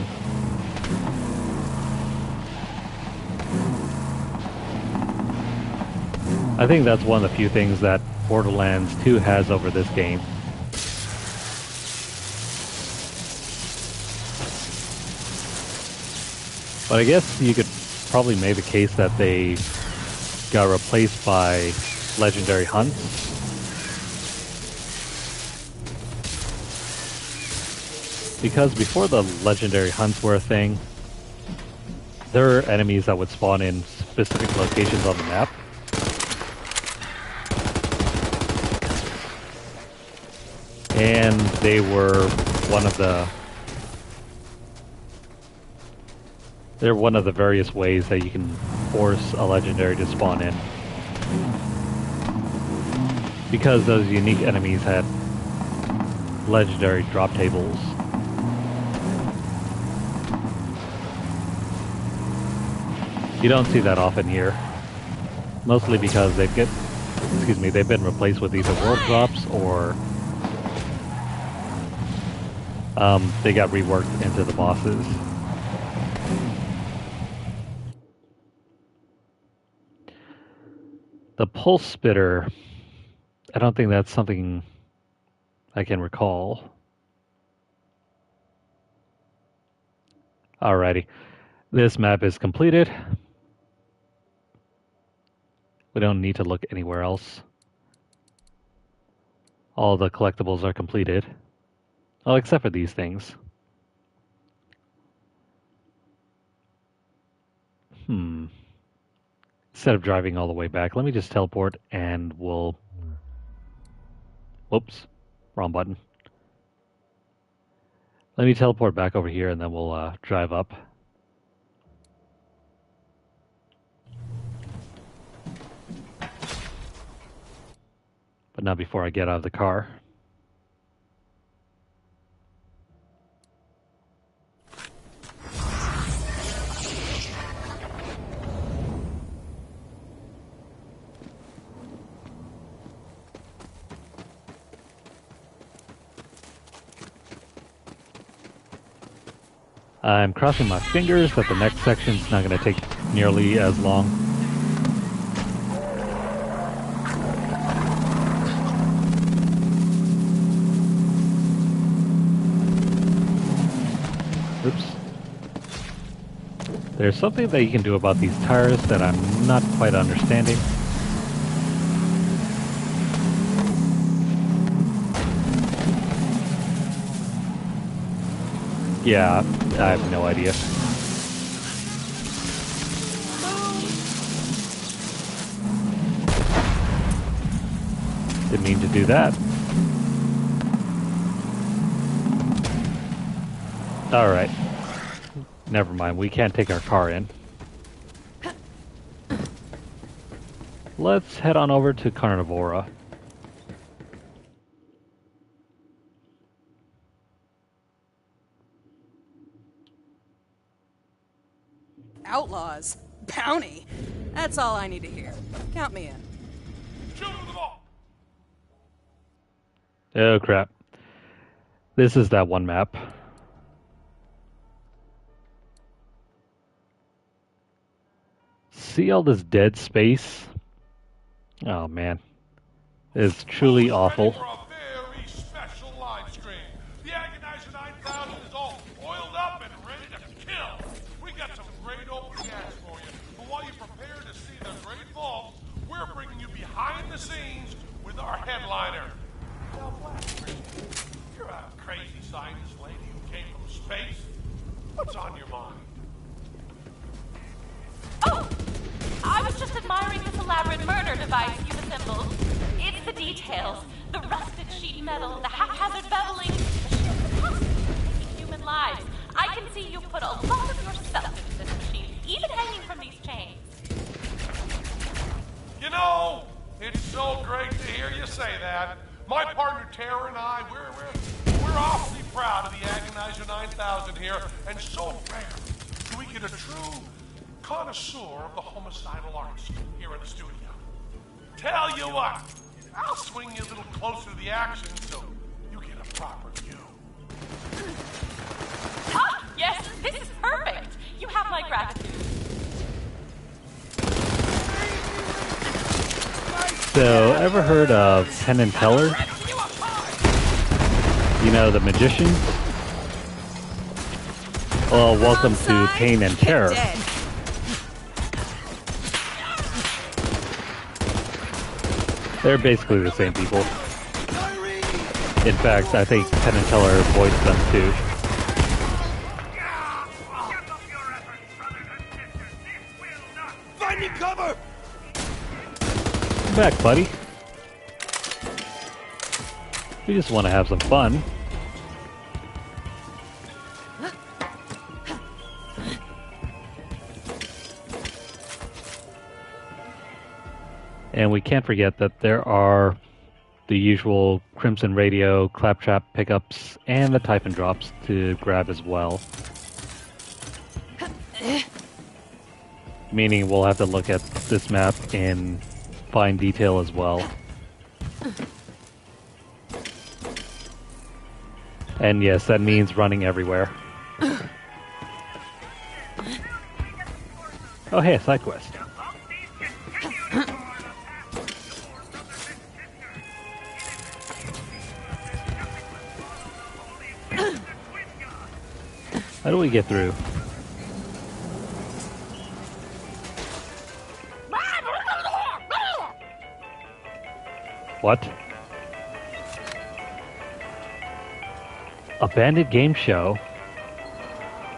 I think that's one of the few things that Borderlands 2 has over this game. But I guess you could probably make the case that they got replaced by legendary hunts. Because before the legendary hunts were a thing, there were enemies that would spawn in specific locations on the map. And they were one of the... They're one of the various ways that you can force a legendary to spawn in. Because those unique enemies had legendary drop tables. You don't see that often here. Mostly because they've been replaced with either world drops or they got reworked into the bosses. The pulse spitter, I don't think that's something I can recall. Alrighty, this map is completed. We don't need to look anywhere else. All the collectibles are completed. Oh, except for these things. Instead of driving all the way back, let me just teleport and we'll... Whoops, wrong button. Let me teleport back over here and then we'll drive up. But not before I get out of the car. I'm crossing my fingers that the next section's not going to take nearly as long. Oops. There's something that you can do about these tires that I'm not quite understanding. Yeah, I have no idea. Didn't mean to do that. Alright. Never mind, we can't take our car in. Let's head on over to Carnivora. Outlaws? Bounty? That's all I need to hear. Count me in. Oh crap. This is that one map. See all this dead space? Oh man. It's truly awful. Very special live stream. The Agonizer 9000 is all oiled up and ready to kill. We got some great opening acts for you. But while you prepare to see the great vault, we're bringing you behind the scenes with our headliner. Now, Black, you're a crazy scientist lady who came from space. What's on your mind? Oh! I was just admiring this elaborate murder device you've assembled. It's the details. The rusted sheet metal, the haphazard beveling, the sheer capacity of taking human lives. I can see you put a lot of yourself into this machine, even hanging from these chains. You know, it's so great to hear you say that. My partner Tara and I, we're awfully proud of the Agonizer 9000 here, and so rare do we get a true connoisseur of the homicidal arts here in the studio. Tell you what, I'll swing you a little closer to the action so you get a proper view. Ah, yes, this is perfect. You have my gratitude. So, ever heard of Penn and Teller? You know, the magician? Well, welcome to Pain and Terror. They're basically the same people. In fact, I think Penn and Teller voiced them too. Find me cover! Come back, buddy. We just want to have some fun. And we can't forget that there are the usual Crimson Radio, Claptrap pickups, and the Typhon drops to grab as well. Meaning we'll have to look at this map in fine detail as well. And yes, that means running everywhere. Oh hey, a side quest. How do we get through? What? A bandit game show?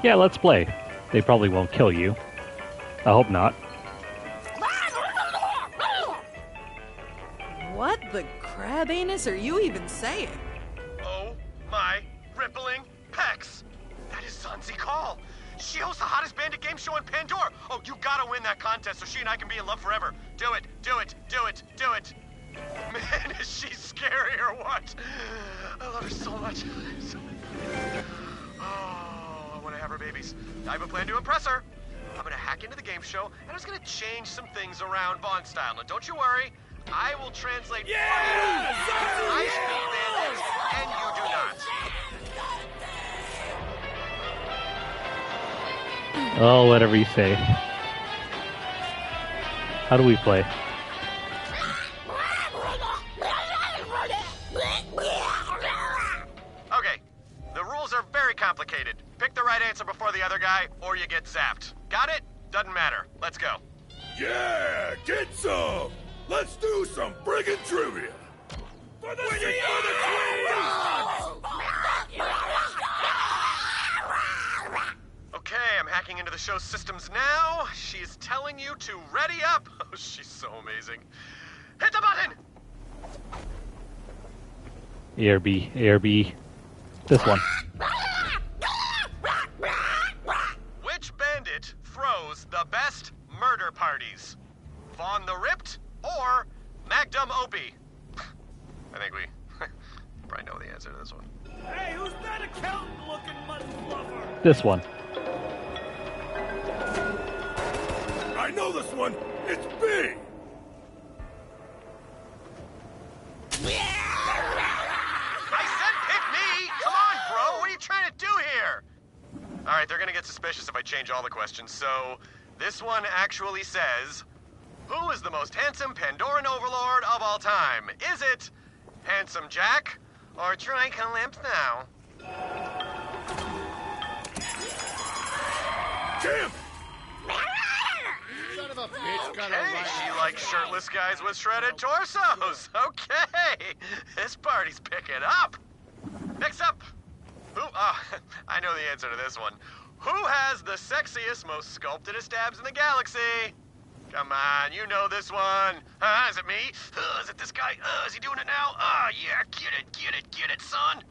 Yeah, let's play. They probably won't kill you. I hope not. What the crab anus are you even saying? Oh my rippling pecs! That is Zanzi Call. She hosts the hottest bandit game show in Pandora. Oh, you gotta win that contest so she and I can be in love forever. Do it, do it, do it, do it. Man, is she scary or what? I love her so much. Oh, I want to have her babies. I have a plan to impress her. I'm gonna hack into the game show, and I'm just gonna change some things around Bond style. Now, don't you worry. I will translate for you. I speak bandits, and you do not. Oh, whatever you say. How do we play? Okay, the rules are very complicated. Pick the right answer before the other guy, or you get zapped. Got it? Doesn't matter. Let's go. Yeah, get some! Let's do some friggin' trivia! For the queen! Okay, I'm hacking into the show's systems now. She's telling you to ready up. Oh, she's so amazing. Hit the button! ARB, ARB. This one. Which bandit throws the best murder parties? Vaughn the Ripped or Magnum Opie? I think we probably know the answer to this one. Hey, who's that accountant-looking mud fluffer? This one. I know this one! It's B! I said pick me! Come on, bro! What are you trying to do here? Alright, they're gonna get suspicious if I change all the questions, so this one actually says, who is the most handsome Pandoran overlord of all time? Is it Handsome Jack or Troy Calypso? Damn! Son of a bitch got a Okay, right. she likes shirtless guys with shredded torsos. Okay, this party's picking up. Next up, who? I know the answer to this one. Who has the sexiest, most sculptedest abs in the galaxy? Come on, you know this one. Is it me? Is it this guy? Is he doing it now? Yeah, get it, son.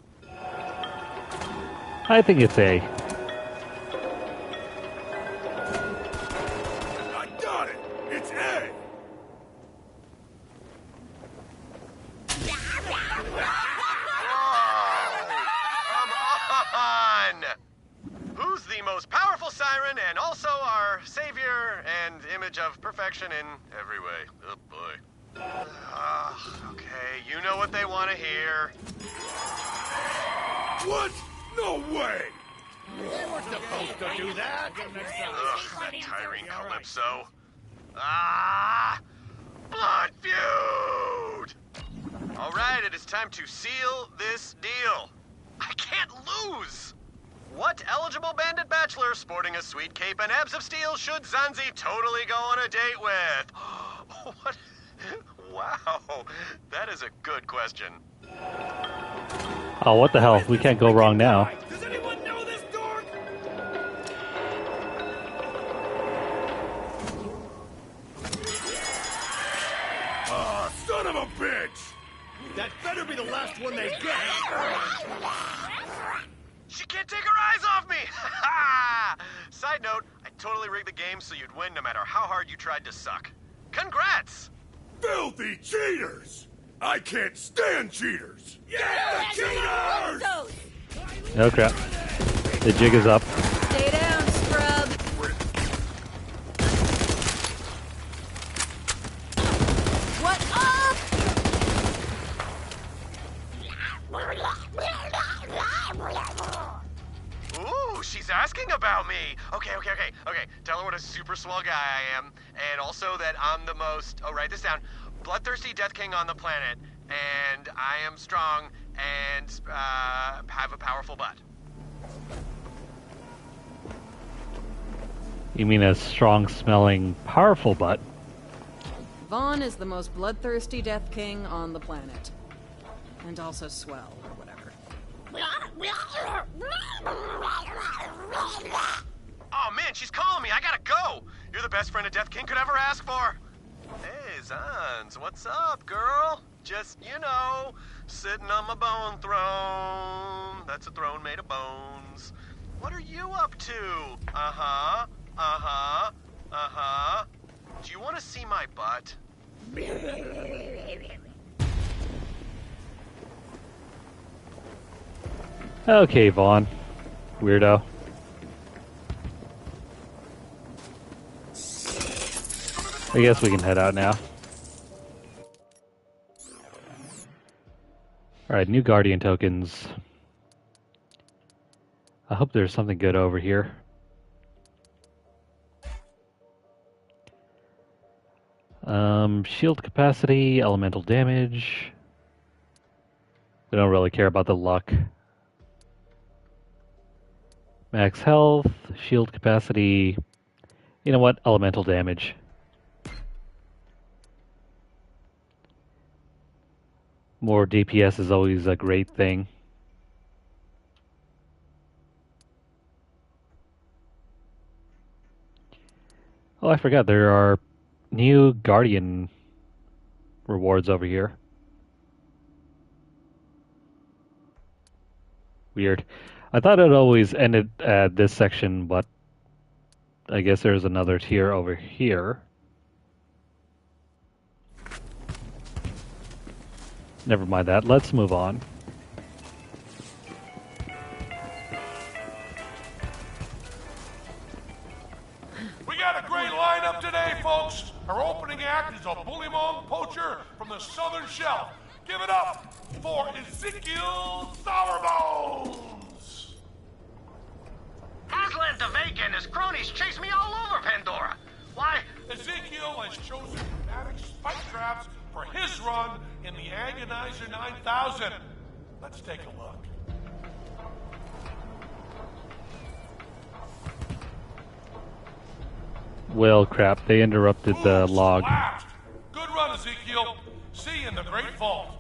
I think it's A. I got it! It's A! Come on! Who's the most powerful siren and also our savior and image of perfection in every way? Oh boy. Okay, you know what they want to hear. What? No way! They weren't supposed to do that. Ugh, that tiring Calypso. Blood feud! Alright, it is time to seal this deal. I can't lose! What eligible bandit bachelor sporting a sweet cape and abs of steel should Zanzi totally go on a date with? What? Wow, that is a good question. Oh, what the hell? We can't go wrong now. Does anyone know this dork? Son of a bitch! That better be the last one they get. She can't take her eyes off me! Side note, I totally rigged the game so you'd win no matter how hard you tried to suck. Congrats! Filthy cheaters! I can't stand cheaters! Yeah, cheaters! Oh crap. The jig is up. Stay down, scrub. What up? Ooh, she's asking about me. Okay. Tell her what a super swell guy I am, and also that I'm the most, write this down, bloodthirsty Death King on the planet, and I am strong and have a powerful butt. You mean a strong-smelling, powerful butt? Vaughn is the most bloodthirsty Death King on the planet. And also swell, or whatever. Oh man, she's calling me. I gotta go. You're the best friend a Death King could ever ask for. Hey, Zanz, what's up, girl? Just, sitting on my bone throne. That's a throne made of bones. What are you up to? Do you want to see my butt? Okay, Vaughn. Weirdo. I guess we can head out now. Alright, new Guardian tokens. I hope there's something good over here. Shield capacity, elemental damage. We don't really care about the luck. Max health, shield capacity. You know what? Elemental damage. More DPS is always a great thing. Oh, I forgot. There are new Guardian rewards over here. Weird. I thought it always ended at this section, but I guess there's another tier over here. Never mind that. Let's move on. We got a great lineup today, folks. Our opening act is a bullymong poacher from the southern shelf. Give it up for Ezekiel Sourbones! Aslan DeVake and his cronies chase me all over Pandora. Why? Ezekiel has chosen pneumatic spike traps for his run in the Agonizer 9000. Let's take a look. Well, crap. They interrupted the log. Last. Good run, Ezekiel. See you in the Great Vault.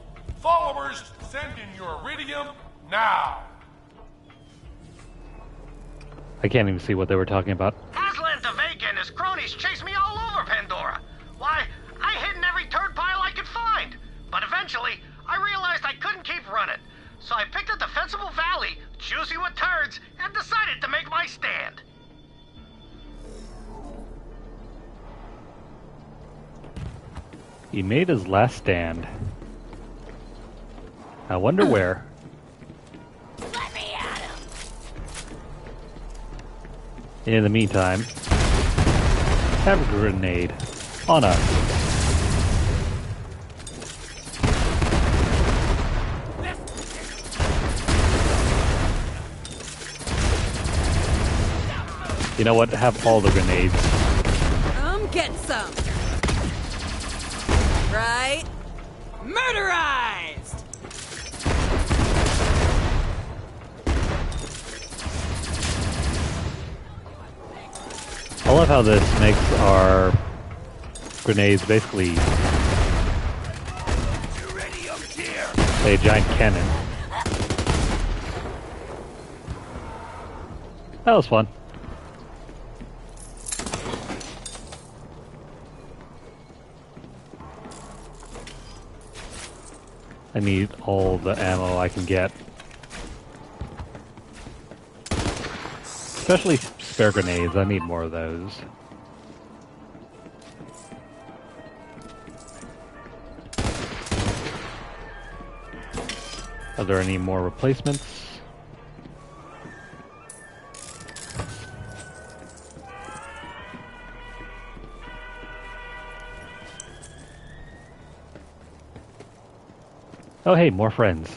Followers, send in your iridium now. I can't even see what they were talking about. Aslan DeVake and his cronies chase me all over Pandora. Why? I hid in every turd pile I could find. But eventually, I realized I couldn't keep running. So I picked a defensible valley, juicy with turds, and decided to make my stand. He made his last stand. I wonder where. Let me at him. In the meantime, have a grenade on us. You know what? Have all the grenades. Get some. Right? Murderized! I love how this makes our grenades basically a giant cannon. That was fun. I need all the ammo I can get. Especially spare grenades, I need more of those. Are there any more replacements? Oh hey, more friends.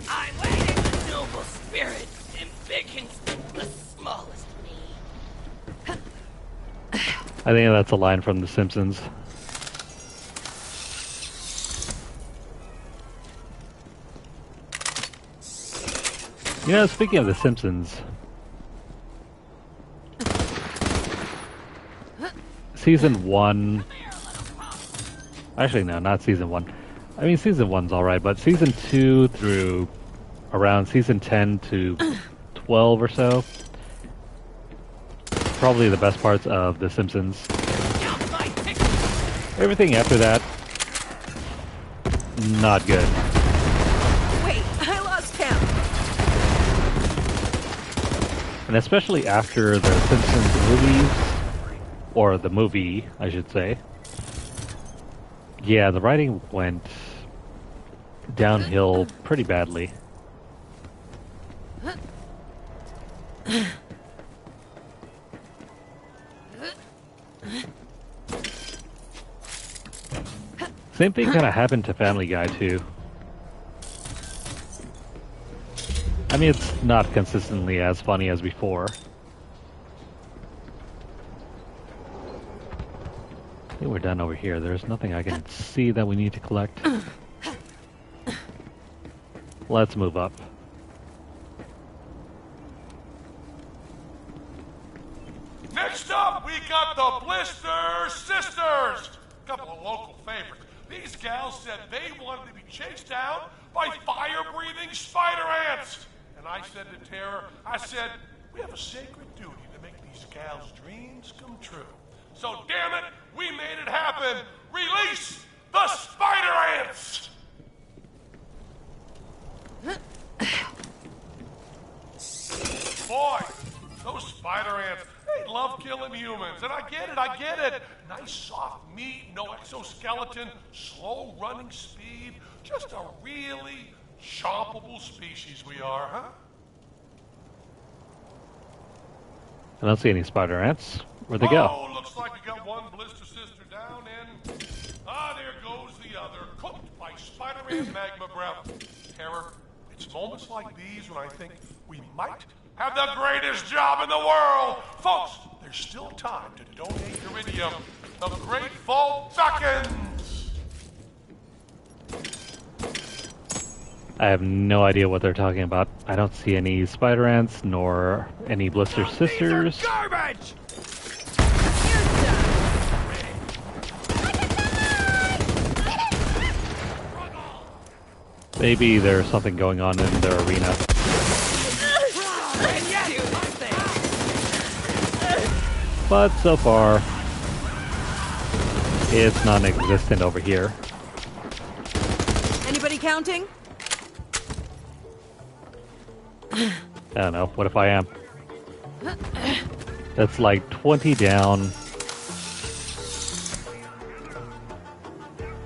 I'm waiting the noble spirit and beckons the smallest me. I think that's a line from The Simpsons. You know, speaking of The Simpsons, Season 1... Actually, no, not Season 1. I mean, Season 1's alright, but Season 2 through around Season 10 to 12 or so, probably the best parts of The Simpsons. Everything after that, not good. Wait, I lost count. And especially after the Simpsons movies, or the movie, I should say. Yeah, the writing went downhill pretty badly. Same thing kind of happened to Family Guy too. I mean, it's not consistently as funny as before. I think we're done over here. There's nothing I can see that we need to collect. Let's move up. Next up, we got the Blister Sisters! A couple of local favorites. These gals said they wanted to be chased down by fire-breathing spider ants. And I said to Tara, I said, we have a sacred duty to make these gals' dreams come true. So damn it, we made it happen. Release the spider ants! Boy, those spider ants, they love killing humans. And I get it. Nice soft meat, no exoskeleton, slow running speed. Just a really chompable species we are, huh? I don't see any spider ants. Where'd they go? Oh, looks like we got one blister sister down, and there goes the other, cooked by spider ant magma breath. Terror, it's moments like these when I think we might have the greatest job in the world. Folks, there's still time to donate iridium. The Great Vault beckons. I have no idea what they're talking about. I don't see any spider ants nor any blister sisters. Garbage! Maybe there's something going on in their arena. But so far, it's non-existent over here. Anybody counting? I don't know. What if I am? That's like 20 down.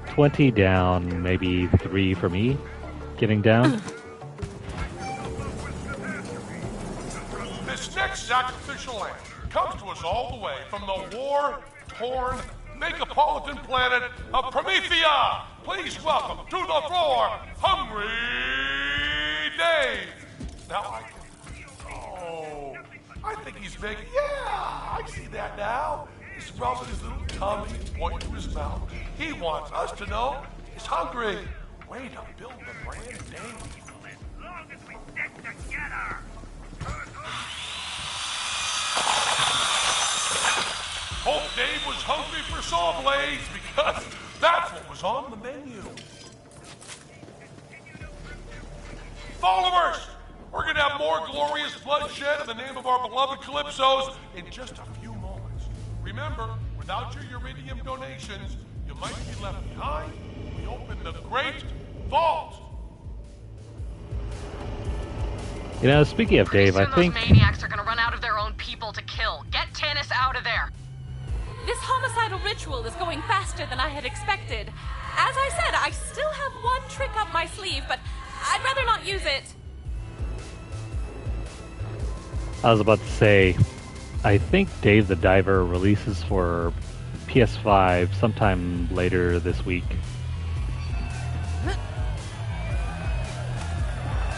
20 down, maybe 3 for me getting down. This next sacrificial lamb comes to us all the way from the war-torn megapolitan planet of Promethea. Please welcome to the floor, Hungry Dave. Now I think he's making, I see that now. He's rubbing his little tummy, pointing to his mouth. He wants us to know he's hungry. Way to build the brand, Dave. As long as we stick together. Hope Dave was hungry for saw blades because that's what was on the menu. Followers, we're going to have more glorious bloodshed in the name of our beloved Calypsos in just a few moments. Remember, without your iridium donations, you might be left behind. We open the Great Vault. You know, speaking of Dave, I think... Those maniacs are gonna run out of their own people to kill. Get Tannis out of there. This homicidal ritual is going faster than I had expected. As I said, I still have one trick up my sleeve, but I'd rather not use it. I was about to say, I think Dave the Diver releases for PS5 sometime later this week.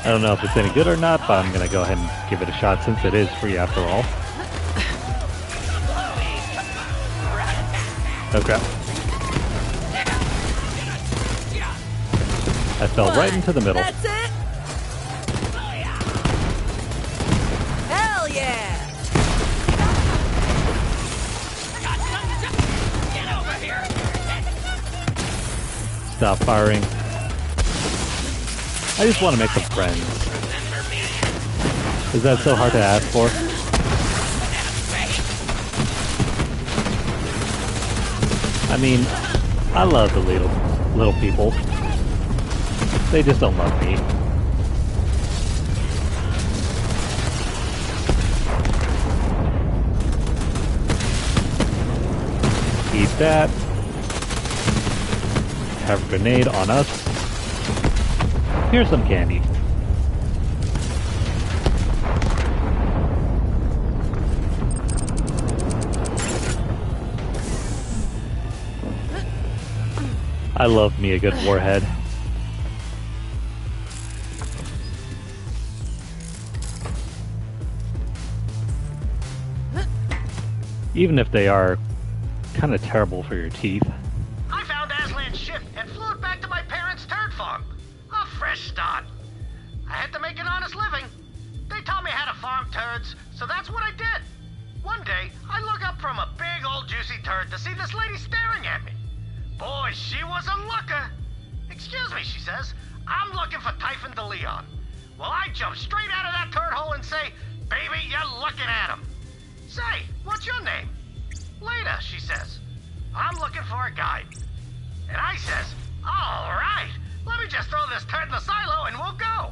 I don't know if it's any good or not, but I'm going to go ahead and give it a shot since it is free after all. Okay. I fell right into the middle. That's it? Hell yeah! Stop firing. I just want to make some friends. Is that so hard to ask for? I mean, I love the little people. They just don't love me. Eat that. Have a grenade on us. Here's some candy. I love me a good warhead. Even if they are kind of terrible for your teeth. I found Aslan's ship and flew it back to my parents' turd farm. A fresh start. I had to make an honest living. They taught me how to farm turds, so that's what I did. One day, I look up from a big old juicy turd to see this lady staring at me. Boy, she was a looker. Excuse me, she says. I'm looking for Typhon de Leon. Well, I jump straight out of that turd hole and say, baby, you're looking at him. Say, what's your name? Leda, she says. I'm looking for a guide. And I says, all right, let me just throw this turd in the silo and we'll go.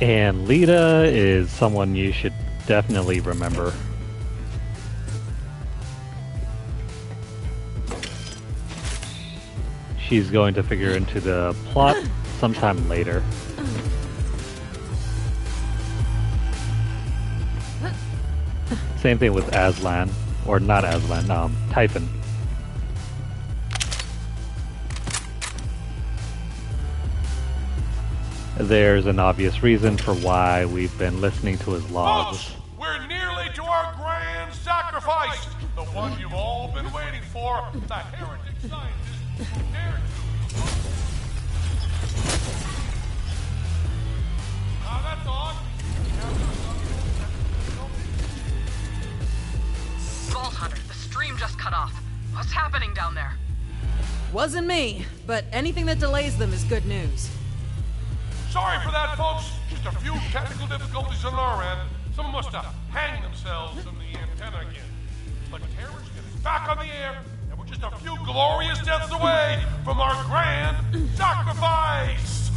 And Leda is someone you should definitely remember. She's going to figure into the plot sometime later. Same thing with Aslan, or not Aslan, Typhon. There's an obvious reason for why we've been listening to his logs. We're nearly to our grand sacrifice! The one you've all been waiting for, the heretic scientist who dared to. Now that's on. Vault Hunter, the stream just cut off. What's happening down there? Wasn't me, but anything that delays them is good news. Sorry for that, folks. Just a few technical difficulties on our end. Someone must have hanged themselves from the antenna again. But Terror's getting back on the air, and we're just a few glorious deaths away from our grand sacrifice!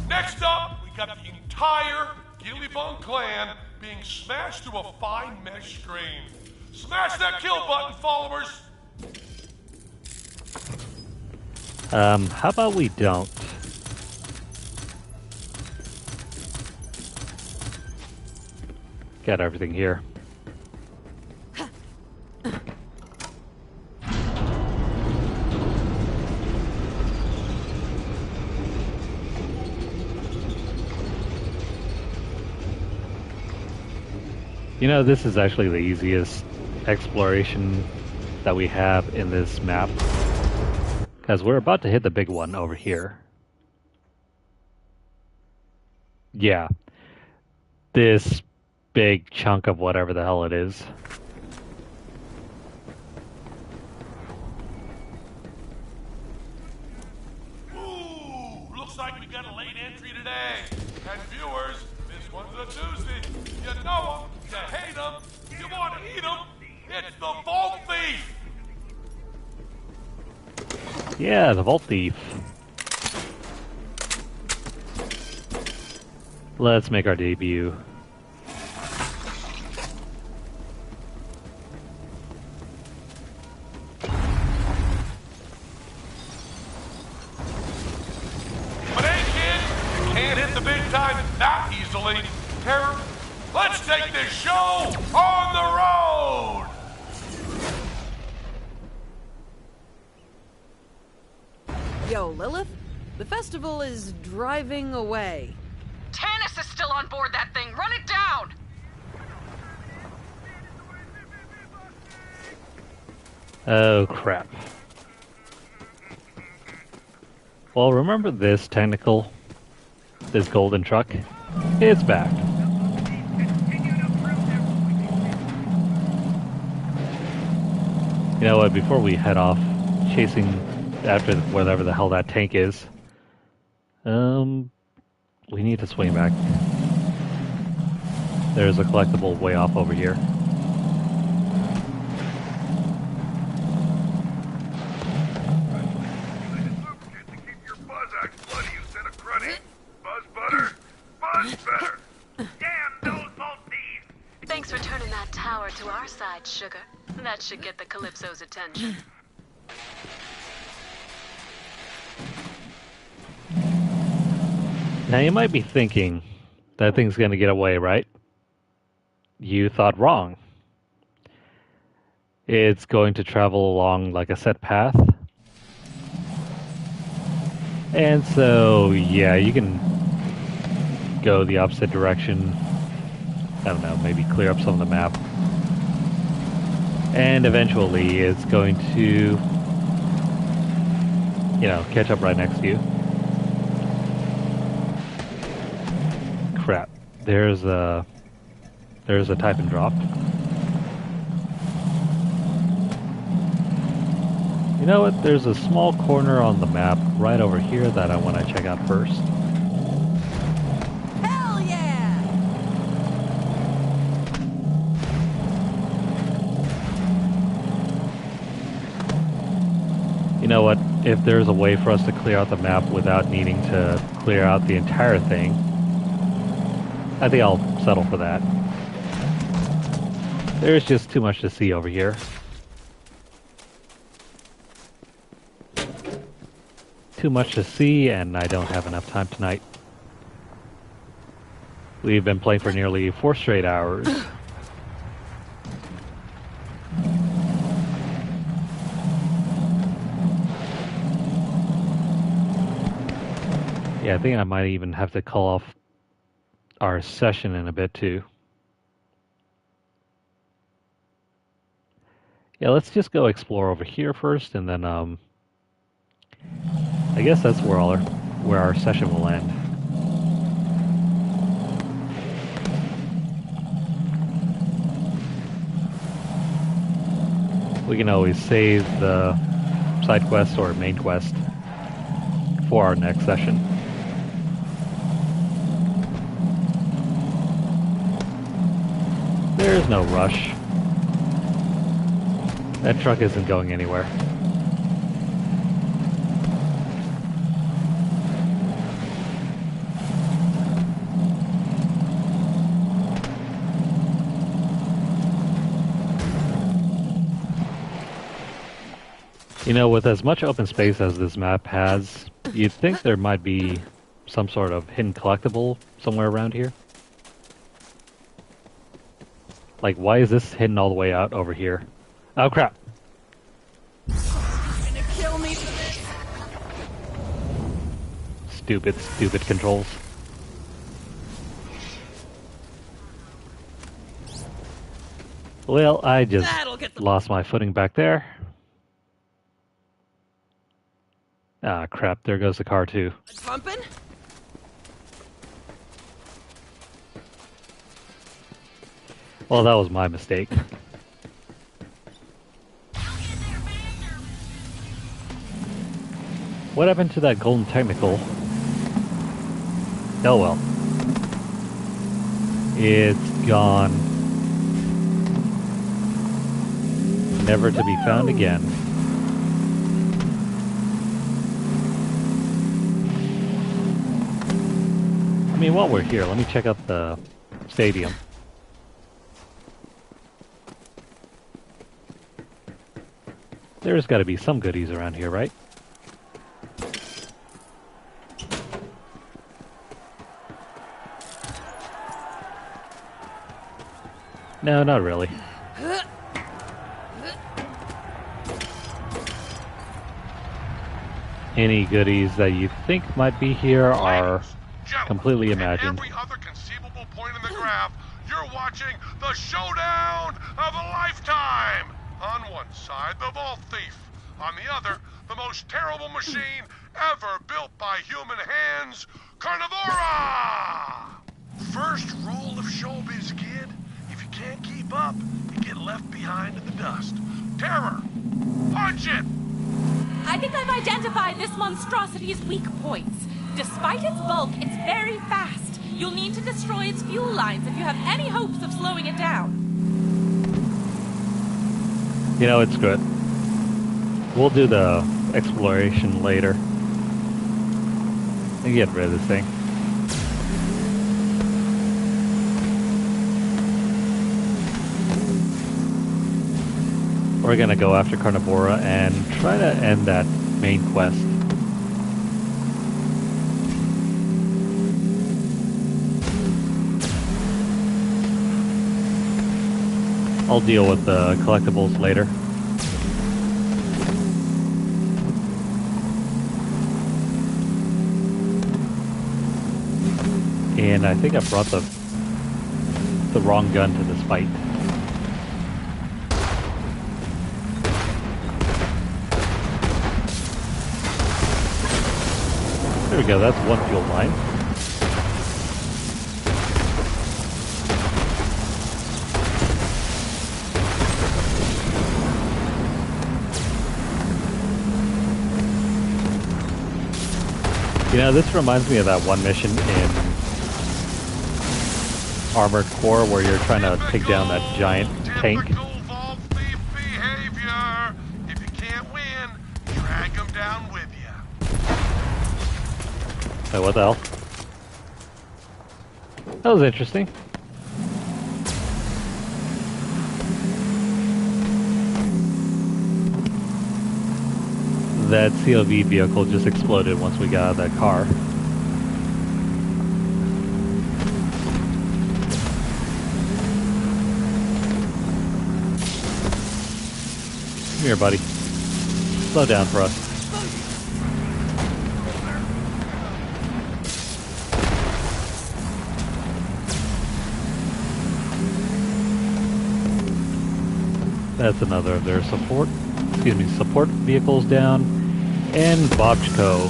Next up, we got the entire Gillybun clan being smashed to a fine mesh screen. Smash that kill button, followers! How about we don't? Got everything here. You know, this is actually the easiest exploration that we have in this map. Because we're about to hit the big one over here. Yeah. This big chunk of whatever the hell it is. Ooh, looks like we got a late entry today. And viewers, this one's a doozy. You know them, you hate them, you want to eat them. It's the Vault Thief! Yeah, the Vault Thief. Let's make our debut. But hey, kid, you can't hit the big time that easily. Terror, let's take this show on the road! Yo, Lilith, the festival is driving away. Tanis is still on board that thing. Run it down! Oh, crap. Well, remember this technical? This golden truck? It's back. You know what, before we head off chasing after whatever the hell that tank is, we need to swing back. There's a collectible way off over here. Thanks for turning that tower to our side, sugar. That should get the Calypso's attention. Now you might be thinking, that thing's going to get away, right? You thought wrong. It's going to travel along like a set path. And so, yeah, you can go the opposite direction. I don't know, maybe clear up some of the map. And eventually it's going to, you know, catch up right next to you. Crap. There's a type and drop. You know what? There's a small corner on the map right over here that I want to check out first. Hell yeah! You know what? If there's a way for us to clear out the map without needing to clear out the entire thing, I think I'll settle for that. There's just too much to see over here. Too much to see, and I don't have enough time tonight. We've been playing for nearly 4 straight hours. Yeah, I think I might even have to call off our session in a bit too. Yeah, let's just go explore over here first, and then I guess that's where our session will end. We can always save the side quest or main quest for our next session. There's no rush. That truck isn't going anywhere. You know, with as much open space as this map has, you'd think there might be some sort of hidden collectible somewhere around here. Like, why is this hidden all the way out over here? Oh, crap. You're gonna kill me for this? Stupid controls. Well, I just lost my footing back there. Ah, crap. There goes the car, too. Pumping? Well, that was my mistake. What happened to that golden technical? Oh well. It's gone. Never to be found again. I mean, while we're here, let me check out the stadium. There's got to be some goodies around here, right? No, not really. Any goodies that you think might be here are completely imagined. Every other conceivable point in the graph, you're watching the showdown of a lifetime! On one side, the vault thief. On the other, the most terrible machine ever built by human hands, Carnivora! First rule of showbiz, kid. If you can't keep up, you get left behind in the dust. Terror! Punch it! I think I've identified this monstrosity's weak points. Despite its bulk, it's very fast. You'll need to destroy its fuel lines if you have any hopes of slowing it down. You know, it's good. We'll do the exploration later. And get rid of this thing. We're gonna go after Carnivora and try to end that main quest. I'll deal with the collectibles later. And I think I brought the wrong gun to this fight. There we go, that's one fuel line. You know, this reminds me of that one mission in Armored Core where you're trying to take down that giant tank. Vault thief behavior. If you can't win, drag them down with you. Wait, what the hell? That was interesting. That CLV vehicle just exploded once we got out of that car. Come here, buddy. Slow down for us. That's another of their support vehicles down. And Bobchko.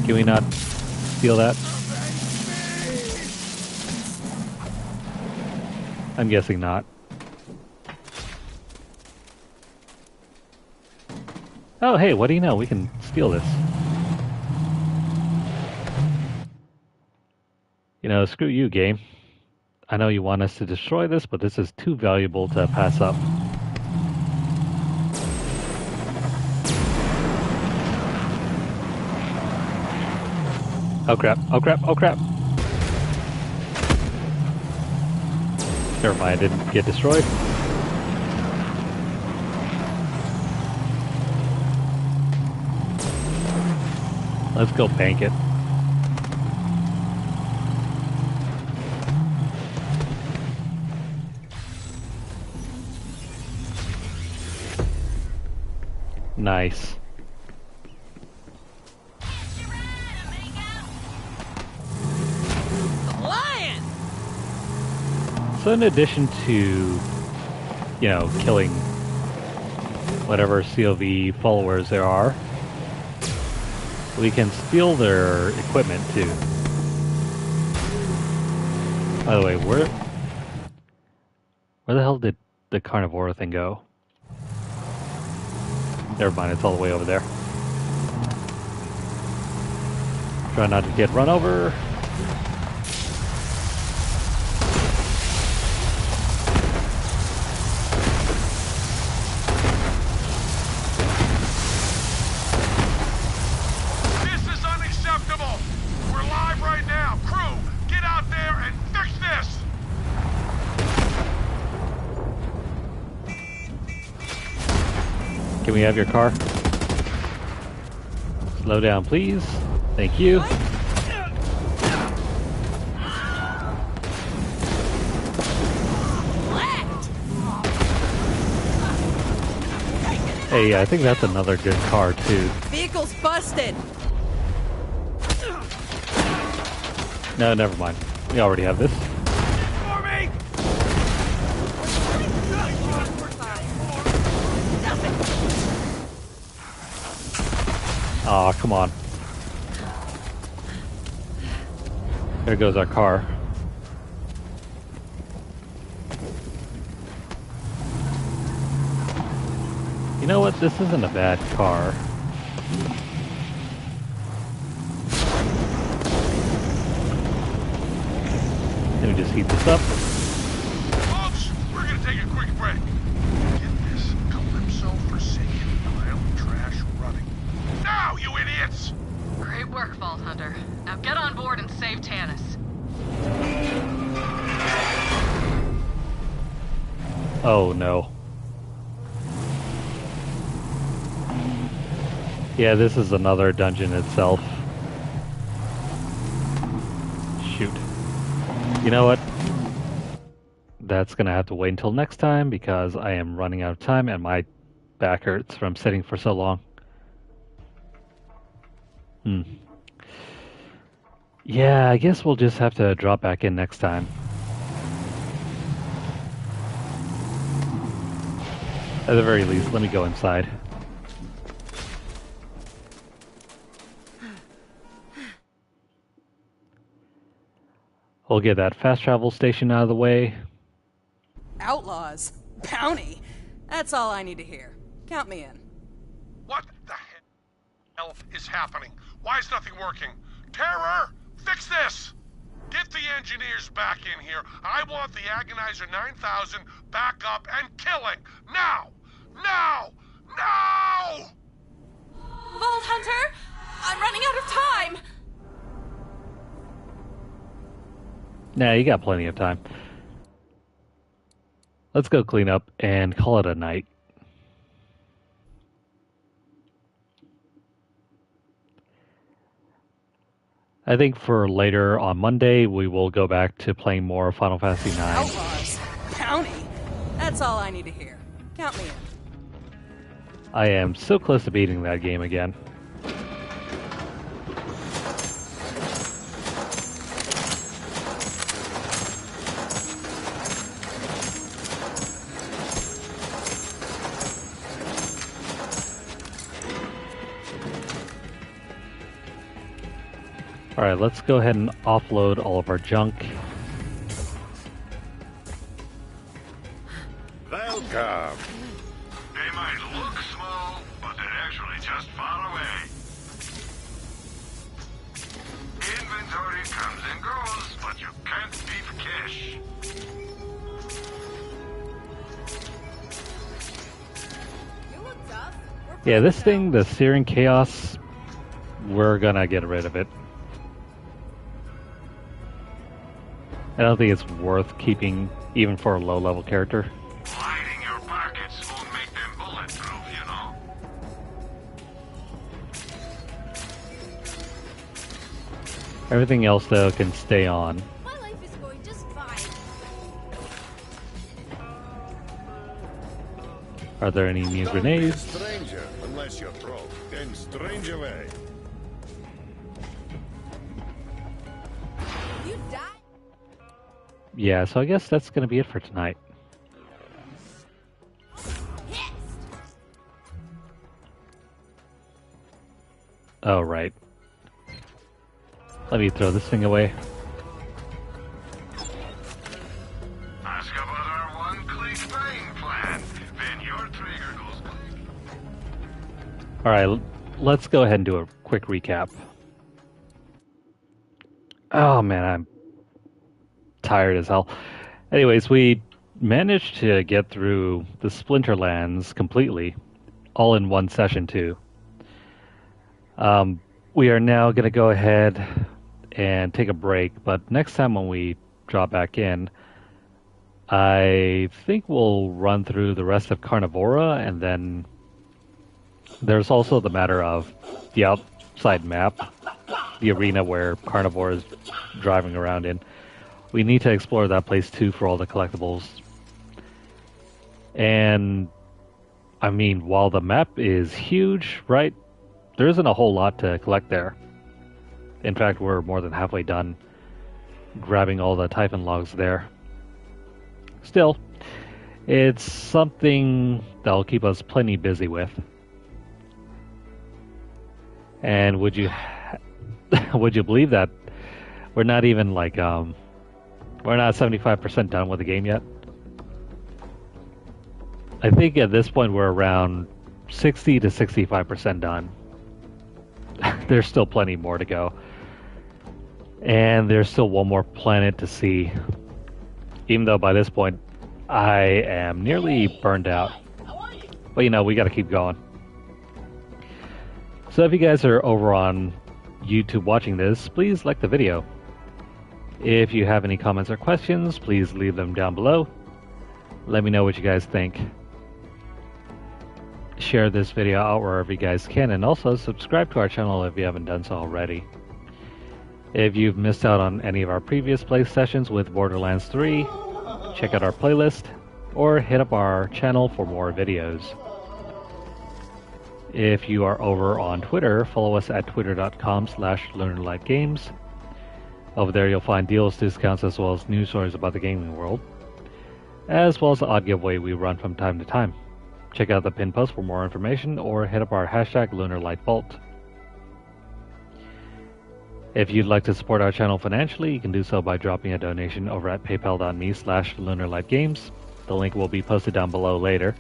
Can we not steal that? I'm guessing not. Oh, hey, what do you know? We can steal this. You know, screw you, game. I know you want us to destroy this, but this is too valuable to pass up. Oh crap, oh crap, oh crap. Never mind, I didn't get destroyed. Let's go bank it. Nice. So in addition to, you know, killing whatever CLV followers there are, we can steal their equipment too. By the way, where the hell did the Carnivora thing go? Never mind, it's all the way over there. Try not to get run over. Can we have your car? Slow down, please. Thank you. Hey, I think that's another good car, too. Vehicle's busted! No, never mind. We already have this. Aw, come on. There goes our car. You know what? This isn't a bad car. Let me just heat this up. Folks, we're gonna take a quick break. Get this Calypso forsaken pile of trash running. Now, you idiots! Great work, Vault Hunter. Now get on board and save Tanis. Oh no. Yeah, this is another dungeon itself. Shoot. You know what? That's gonna have to wait until next time because I am running out of time and my back hurts from sitting for so long. Yeah, I guess we'll just have to drop back in next time. At the very least, let me go inside. We'll get that fast travel station out of the way. Outlaws? Bounty? That's all I need to hear. Count me in. What the hell is happening? Why is nothing working? Terror! Fix this! Get the engineers back in here. I want the Agonizer 9000 back up and killing! Now! Now! Now! Vault Hunter! I'm running out of time! Nah, you got plenty of time. Let's go clean up and call it a night. I think for later on Monday, we will go back to playing more Final Fantasy IX. Outlaws? Bounty? That's all I need to hear. Count me in. I am so close to beating that game again. Alright, let's go ahead and offload all of our junk. Welcome. They might look small, but they're actually just far away. Inventory comes and goes, but you can't beat cash. Yeah, this thing, the Searing Chaos, we're gonna get rid of it. I don't think it's worth keeping, even for a low-level character. Lining your pockets won't make them bulletproof, you know. Everything else, though, can stay on. My life is going just fine. Are there any new grenades? Stranger, unless you're broke, then strange away. You die. Yeah, so I guess that's gonna be it for tonight. Oh, right. Let me throw this thing away. Ask about our one-click buying plan. Then your trigger goes click. Alright, let's go ahead and do a quick recap. Oh man, I'm tired as hell. Anyways, we managed to get through the Splinterlands completely, all in one session too. We are now going to go ahead and take a break, but next time when we drop back in, I think we'll run through the rest of Carnivora, and then there's also the matter of the outside map, the arena where Carnivora is driving around in. We need to explore that place too for all the collectibles. And, I mean, while the map is huge, right, there isn't a whole lot to collect there. In fact, we're more than halfway done grabbing all the Typhon logs there. Still, it's something that'll keep us plenty busy with. And would you believe that we're not even like we're not 75% done with the game yet? I think at this point we're around 60 to 65% done. There's still plenty more to go. And there's still one more planet to see. Even though by this point I am nearly burned out. But you know, we gotta keep going. So if you guys are over on YouTube watching this, please like the video. If you have any comments or questions, please leave them down below. Let me know what you guys think. Share this video out wherever you guys can, and also subscribe to our channel if you haven't done so already. If you've missed out on any of our previous play sessions with Borderlands 3, check out our playlist, or hit up our channel for more videos. If you are over on Twitter, follow us at twitter.com/LunarlightGames. Over there you'll find deals, discounts, as well as news stories about the gaming world, as well as the odd giveaway we run from time to time. Check out the pinned post for more information, or hit up our hashtag LunarlightVault. If you'd like to support our channel financially, you can do so by dropping a donation over at paypal.me/LunarlightGames. The link will be posted down below later.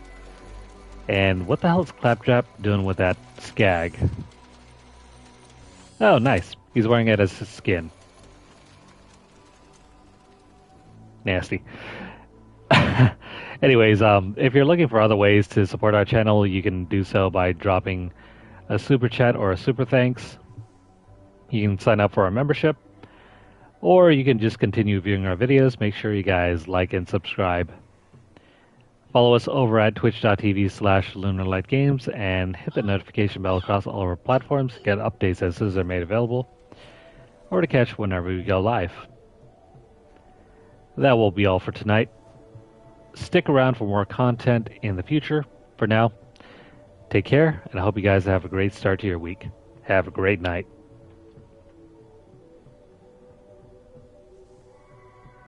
And what the hell is Claptrap doing with that skag? Oh, nice. He's wearing it as his skin. Nasty. Anyways, if you're looking for other ways to support our channel, you can do so by dropping a super chat or a super thanks. You can sign up for our membership, or you can just continue viewing our videos. Make sure you guys like and subscribe. Follow us over at twitch.tv/LunarlightGames and hit the notification bell across all of our platforms to get updates as soon as they're made available, or to catch whenever we go live. That will be all for tonight. Stick around for more content in the future. For now, take care, and I hope you guys have a great start to your week. Have a great night.